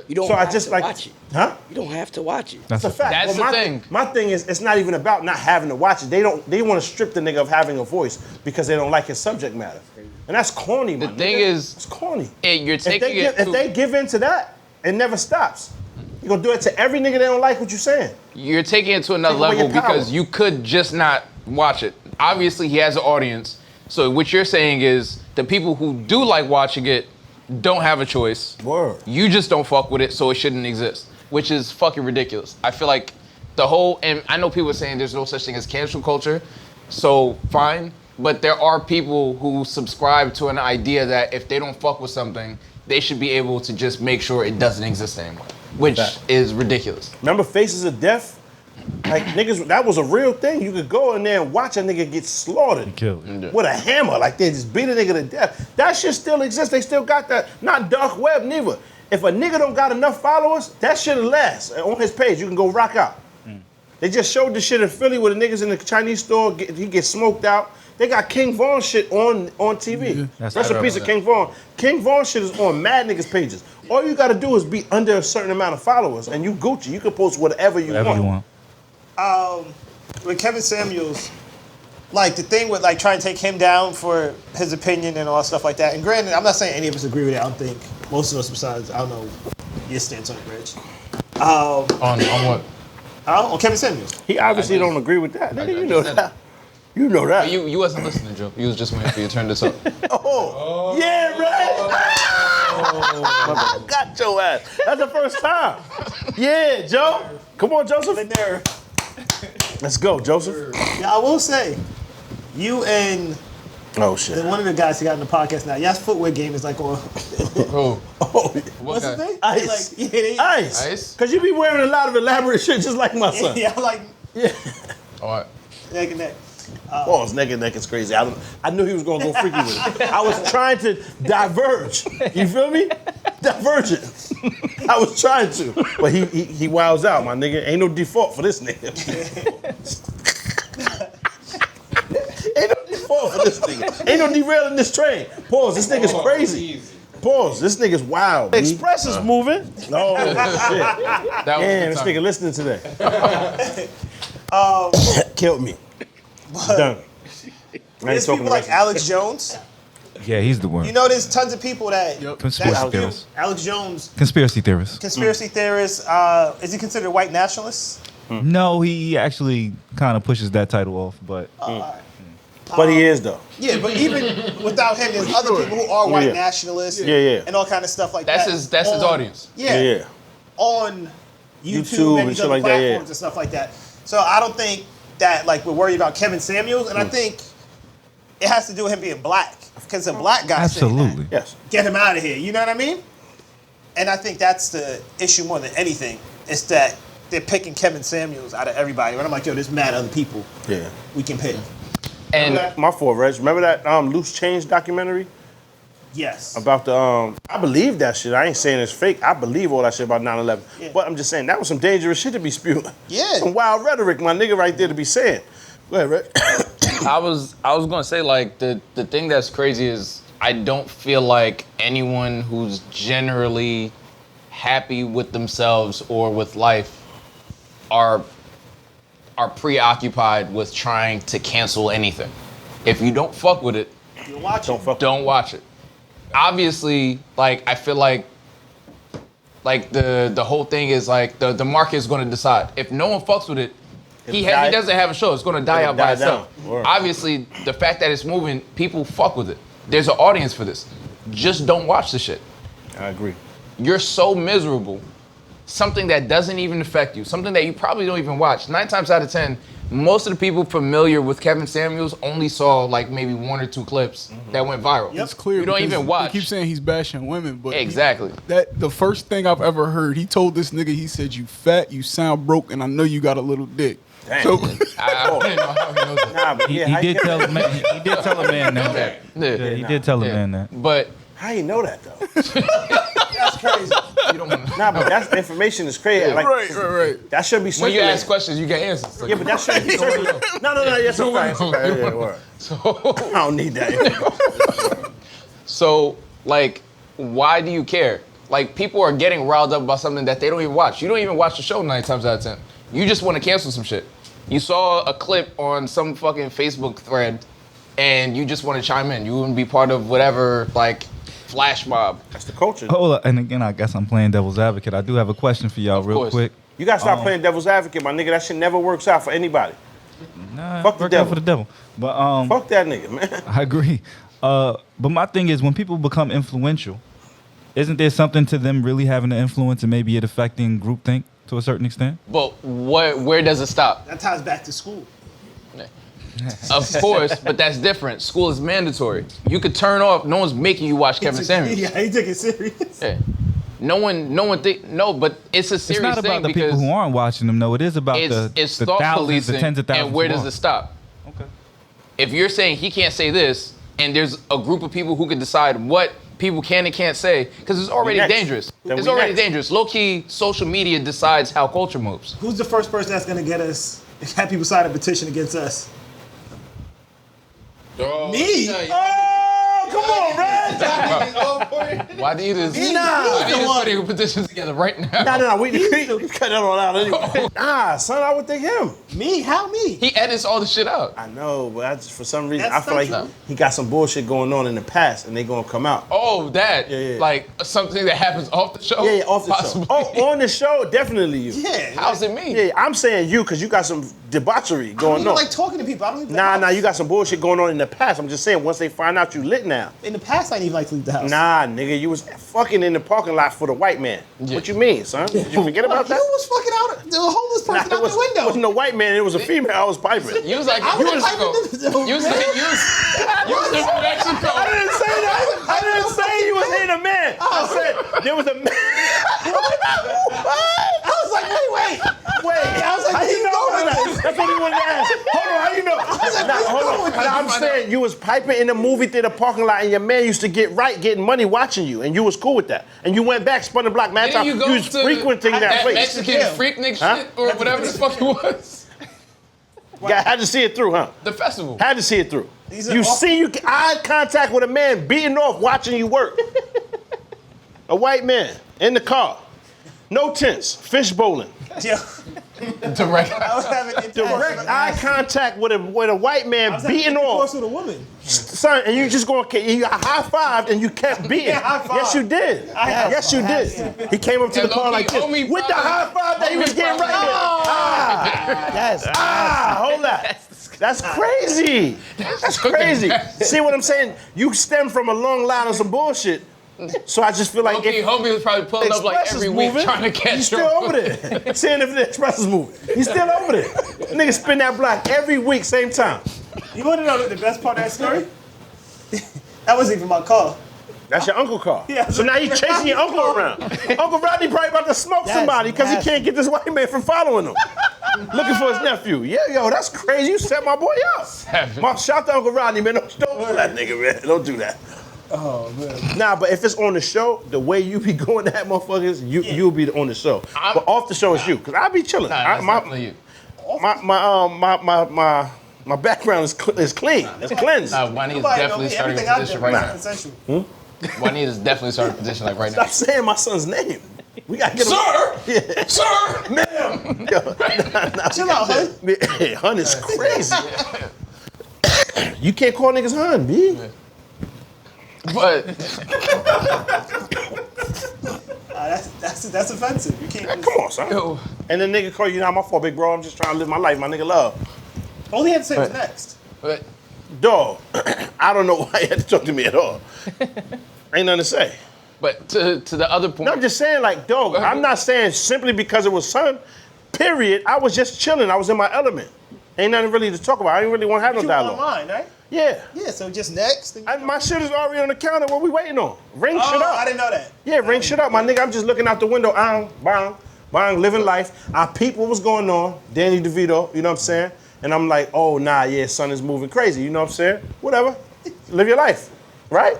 You don't So I have just to like, watch it. huh? You don't have to watch it. That's a fact. That's Well, the thing. My thing is, it's not even about not having to watch it. They want to strip the nigga of having a voice because they don't like his subject matter. And that's corny, man. The thing is, it's corny. you're taking If it they give in to that, it never stops. You're gonna do it to every nigga that don't like what you're saying. You're taking it to another Take away level your power. because you could just not watch it. Obviously, he has an audience. So what you're saying is the people who do like watching it don't have a choice. Word. You just don't fuck with it, so it shouldn't exist, which is fucking ridiculous. I feel like and I know people are saying there's no such thing as cancel culture, so fine, but there are people who subscribe to an idea that if they don't fuck with something, they should be able to just make sure it doesn't exist anymore, which is ridiculous. Remember Faces of Death? Like niggas, that was a real thing. You could go in there and watch a nigga get slaughtered Killed. with a hammer. Like they just beat a nigga to death. That shit still exists. They still got that. Not dark web neither. If a nigga don't got enough followers, that shit'll last. On his page, you can go rock out. They just showed this shit in Philly where the niggas in the Chinese store, he gets smoked out. They got King Von shit on TV. That's Rest in peace of King Von. King Von shit is on mad niggas' pages. All you gotta do is be under a certain amount of followers and you Gucci. You can post whatever you want. With Kevin Samuels, like the thing with like trying to take him down for his opinion and all that stuff like that. And granted, I'm not saying any of us agree with it. I don't think most of us, besides, I don't know your stance on it, Rich. On what? On Kevin Samuels. He obviously don't agree with that. Nigga, you know that. You know that. You wasn't listening, Joe. You was just waiting for you to turn this up. Oh, yeah, right. I got your ass. That's the first time. Yeah, Joe. Come on, Joseph. There. Let's go, Joseph. Yeah, I will say, you and Oh shit. one of the guys who got in the podcast now, y'all's footwear game is like on. Oh. What's his name? Ice. Like, Ice. Ice? Cause you be wearing a lot of elaborate shit just like my son. Yeah, I'm like All right. neck and neck. Oh, his neck and neck is crazy. I knew he was gonna go freaky with it. I was trying to diverge. You feel me? Divergent. I was trying to, but he wows out, my nigga. Ain't no default for this nigga. Ain't no default for this nigga. Ain't no derailing this train. Pause. This nigga's crazy. Pause. This nigga's wild. Express is moving. No shit. Damn, this nigga listening to that. Killed me. Done. There's people like Alex Jones. Yeah, he's the one. You know, there's tons of people that. Conspiracy theorists. Alex Jones. Conspiracy theorists. Conspiracy theorist. Is he considered a white nationalist? No, he actually kind of pushes that title off, but. But he is though. Yeah, but even without him, there's other people who are white nationalists. Yeah. And all kind of stuff like That's that. his audience. Yeah. On YouTube and these other platforms and stuff like that. So I don't think that like we're worried about Kevin Samuels, and I think it has to do with him being black. Because a black guy Absolutely. Yes. Get him out of here. You know what I mean? And I think that's the issue more than anything. It's that they're picking Kevin Samuels out of everybody. And I'm like, yo, there's mad other people we can pick. And my fault, Reg. Remember that Loose Change documentary? Yes. About the I believe that shit. I ain't saying it's fake. I believe all that shit about 9/11. Yeah. But I'm just saying that was some dangerous shit to be spewing. Yeah. Some wild rhetoric, my nigga, right there to be saying. Go ahead, Reg. I was gonna say like the thing that's crazy is I don't feel like anyone who's generally happy with themselves or with life are preoccupied with trying to cancel anything. If you don't fuck with it, don't watch it. Obviously, like I feel like the whole thing is like the market is gonna decide. If no one fucks with it, he doesn't have a show. It's gonna die out by itself. Obviously, the fact that it's moving, people fuck with it. There's an audience for this. Just don't watch the shit. I agree. You're so miserable. Something that doesn't even affect you. Something that you probably don't even watch. 9 times out of 10, most of the people familiar with Kevin Samuels only saw like maybe 1 or 2 clips that went viral. It's clear. You don't even watch. He keeps saying he's bashing women, but exactly. The first thing I've ever heard, he told this nigga, he said, "You fat, you sound broke, and I know you got a little dick." Damn. So I didn't know how he knows that. Nah, but He did tell a man. He did tell a man that. Yeah. Yeah, he did tell a man that. But How you know that though? That's crazy. you don't want Nah, but that information is crazy. Like, right. that should be when circulating. you ask questions, you get answers. Like, Yeah, but that should be circulating. No, yes, okay. Yeah, word. I don't need that. So, like, why do you care? Like, people are getting riled up about something that they don't even watch. You don't even watch the show 9 times out of 10. You just want to cancel some shit. You saw a clip on some fucking Facebook thread, and you just want to chime in. You wouldn't be part of whatever, like, flash mob. That's the culture. Hold up, and again, I guess I'm playing devil's advocate. I do have a question for y'all, real course. quick. You gotta stop playing devil's advocate, my nigga. That shit never works out for anybody. Nah, Fuck the work out devil. for the devil. But Fuck that nigga, man. I agree. But my thing is, when people become influential, isn't there something to them really having an influence and maybe it affecting groupthink to a certain extent? But where does it stop? That ties back to school. Of course, but that's different. School is mandatory. You could turn off. No one's making you watch Kevin Samuels. Yeah, he took it serious. Yeah. No one think no, but it's a serious It's not thing about the because people who aren't watching them. No, it is about it's the thought thousands, policing. the tens of thousands. And where who does are. it stop? Okay. If you're saying he can't say this, and there's a group of people who can decide what people can and can't say, because it's already next. dangerous. Then It's we already next. dangerous. Low key, social media decides how culture moves. Who's the first person that's gonna get us? Have people sign a petition against us? Dog, Me? Oh, come on, Red. Why do you just Nah. putting petitions together right now? Nah, we cut that all out anyway. Nah, son, I would think him. Me? How me? He edits all the shit out. I know, but I just, for some reason, That's I feel like not true. he got some bullshit going on in the past, and they gonna come out. Oh, that. Yeah. Like something that happens off the show? Yeah, off the Possibly. show. Oh, on the show, definitely you. Yeah. How's it me? Yeah, I'm saying you because you got some debauchery I going don't on. like talking to people. I don't even Nah, you got some bullshit going on in the past. I'm just saying, once they find out you lit now. In the past, I didn't even like to leave the house. Nah, nigga, you was fucking in the parking lot for the white man. Yeah. What you mean, son? Did you forget about You that? was fucking out the homeless Nah, person out the window. It wasn't a white man, it was a female. I was piping. You was like, I you was was like, you was in Mexico. I didn't say that. I didn't say he was hitting a man. I said there was a man. I was like, wait. I was like, How where you you know going with that? this? That's what he wanted to ask. Hold on, how you know? Hold on. I'm saying you was piping in the movie theater parking lot, and your man used to getting money watching you, and you was cool with that. And you went back, spun the block, man. Didn't you go was to frequenting that place. Mexican freaknik shit or whatever the fuck it was? Yeah, had to see it through, huh? The festival. Had to see it through. These are You all- see, you eye contact with a man beating off, watching you work. A white man in the car, no tents, fish bowling. Yo, Direct. I was having Direct eye contact with a white man beating off, with a woman. son, and you just going, you got high-fived and you kept beating. Yeah, high-five. Yes, you did. Yes, you did. He came up to the And car low-key, like this homie with the probably- high-five that he was homie getting right probably- there. Hold that. That's crazy. That's crazy. See what I'm saying? You stem from a long line of some bullshit. So I just feel like Okay, homie was probably pulling up like Express every is week moving, trying to catch he's still up. over there. Seeing if the Express is moving. He's still over there. Nigga spin that block every week, same time. You want to know the best part of that story? That wasn't even my car. That's your uncle car. Yeah. So now you chasing your uncle around. Uncle Rodney probably about to smoke somebody because he can't get this white man from following him. Looking for his nephew. Yeah, yo, that's crazy. You set my boy up. Shout to Uncle Rodney, man. Don't do that, nigga, man. Don't do that. Oh man. Nah, but if it's on the show, the way you be going at motherfuckers, you'll be on the show. But off the show, it's you, cause I be chilling. That's definitely you. My background is clean. It's cleansed. Juanita's definitely starting a petition right now. Consensual. Juanita's definitely starting a petition like right now. Stop saying my son's name. We gotta get him. Sir! Yeah. Sir! Ma'am. Yo, Chill out, hun. Hey, hun is crazy. You can't call niggas hun, B. But That's offensive. You can't. Come on, son. yo, And then nigga call you, not my fault, big bro. I'm just trying to live my life, my nigga love. All he had to say was next. but Dog, I don't know why you had to talk to me at all. Ain't nothing to say. to the other point. No, I'm just saying, like, dog, I'm not saying simply because it was sun, period. I was just chilling. I was in my element. Ain't nothing really to talk about. I didn't really want to have no You were dialogue. online, right? Yeah. Yeah. So just next. And My shit is already on the counter. What we waiting on? Ring shit up. I didn't know that. Yeah, ring shit up, my nigga. I'm just looking out the window. Bang, living life. I peep what was going on. Danny DeVito, you know what I'm saying? And I'm like, oh, nah, yeah, son is moving crazy. You know what I'm saying? Whatever. Live your life, right?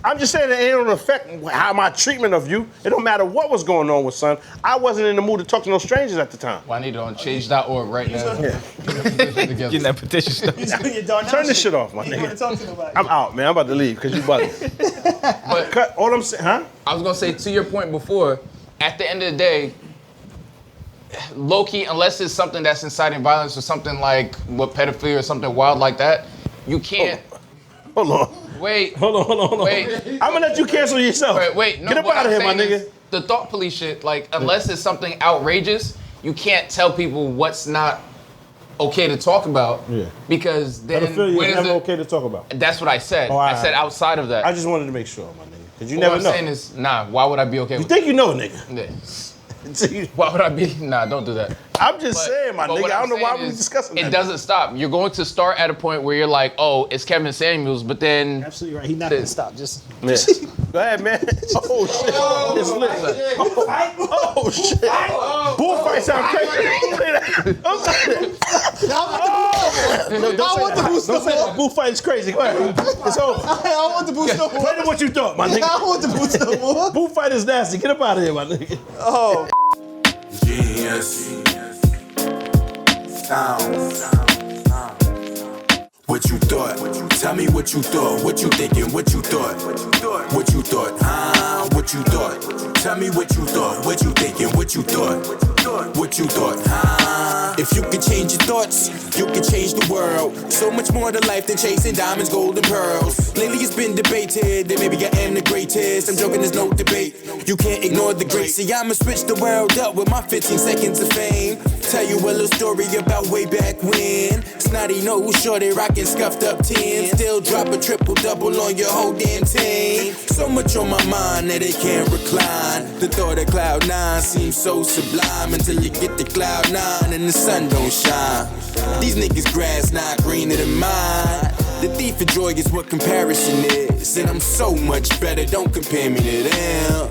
I'm just saying it ain't gonna affect how my treatment of you. It don't matter what was going on with son. I wasn't in the mood to talk to no strangers at the time. Juanita on change.org right now. Yeah. Getting that petition stuff. Turn this shit off, my You want to nigga. talk to nobody. I'm out, man. I'm about to leave because you bugging. But Cut. All I'm saying, huh? I was gonna say to your point before, at the end of the day, low-key, unless it's something that's inciting violence or something like what pedophilia or something wild like that, you can't. Hold on. Wait. Hold on. Wait. I'm gonna let you cancel yourself. Wait. No, Get up what out of I'm here, my saying nigga. is The thought police shit, like, unless it's something outrageous, you can't tell people what's not okay to talk about. Yeah. Because then Pedophilia when is is never it? okay to talk about. That's what I said. Oh, I said outside of that. I just wanted to make sure, my nigga. Because you What never I'm know. saying is, nah, why would I be okay You with think you know a nigga. that? Why would I be? Nah, don't do that. I'm just saying, my but nigga. what I I'm don't know why saying we is, discussing that. It doesn't stop. You're going to start at a point where you're like, oh, it's Kevin Samuels, but then Absolutely right. He's not gonna stop. Just Yeah. Go ahead, man. Oh shit. It's lit. Oh shit. Bullfight sound crazy. I want the boost no Don't say more. that. Bullfight is crazy. Go ahead. It's over. I want the boost no more. Play to what you thought, my I nigga. want the boost no more. Bullfight is nasty. Get up out of here, my nigga. Oh. Genius. Sound. What you thought? Tell me what you thought. What you thinking? What you thought? What you thought? Huh? What you thought? Tell me what you thought. What you thinking? What you thought? What you thought? Huh? If you could change your thoughts, you could change the world. So much more to life than chasing diamonds, gold, and pearls. Lately it's been debated that maybe I am the greatest. I'm joking, there's no debate. You can't ignore the great. See, I'ma switch the world up with my 15 seconds of fame. Tell you a little story about way back when. Snotty nose, shorty rockin' scuffed up 10. Still drop a triple double on your whole damn team. So much on my mind that it can't recline. The thought of cloud 9 seems so sublime until you get to cloud 9 and the sun don't shine. These niggas grass not greener than mine. The thief of joy is what comparison is. And I'm so much better, don't compare me to them.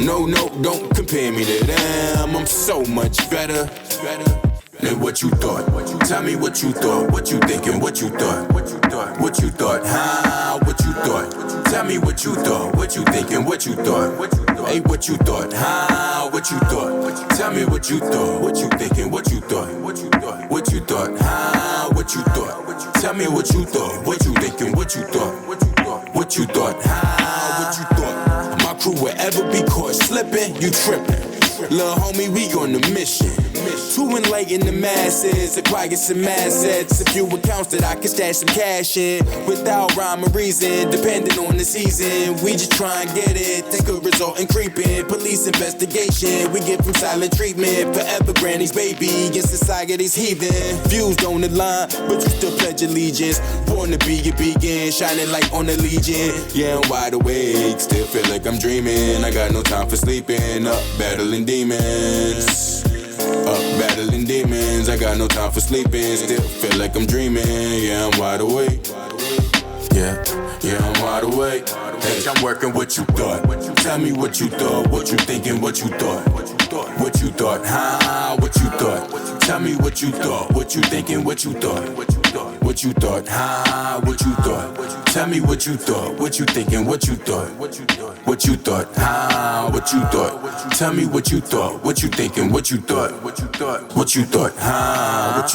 No, don't compare me to them. I'm so much better than what you thought. Tell me what you thought. What you thinking? What you thought? What you thought? Huh? What you thought? Tell me what you thought. What you thinking? What you thought? Hey, what you thought? Huh? What you thought? Tell me what you thought. What you thinking? What you thought? What you thought? Huh? What you thought? Tell me what you thought. What you thinking? What you thought? What you thought? Huh? What you thought? My crew will ever be caught slipping, you tripping. Lil' homie, we on the mission. To enlighten the masses, acquire some assets, a few accounts that I can stash some cash in. Without rhyme or reason, depending on the season. We just try and get it, think could result in creeping. Police investigation, we get from silent treatment. Forever granny's baby, in society's heathen. Views don't align, but you still pledge allegiance. Born to be a beacon, shining light on the legion. Yeah, I'm wide awake, still feel like I'm dreaming. I got no time for sleeping, up battling demons. Up battling demons, I got no time for sleeping. Still feel like I'm dreaming, yeah, I'm wide awake. Yeah, I'm wide awake. Bitch, I'm working what you thought. Tell me what you thought, what you thinking, what you thought. What you thought, huh? What you thought? Tell me what you thought, what you thinking, what you thought. What you thought, huh? What you thought? Tell me what you thought, what you thinking, what you thought. What you thought, huh? What you thought? Tell me what you thought, what you thinking, what you thought. What you thought, huh? What you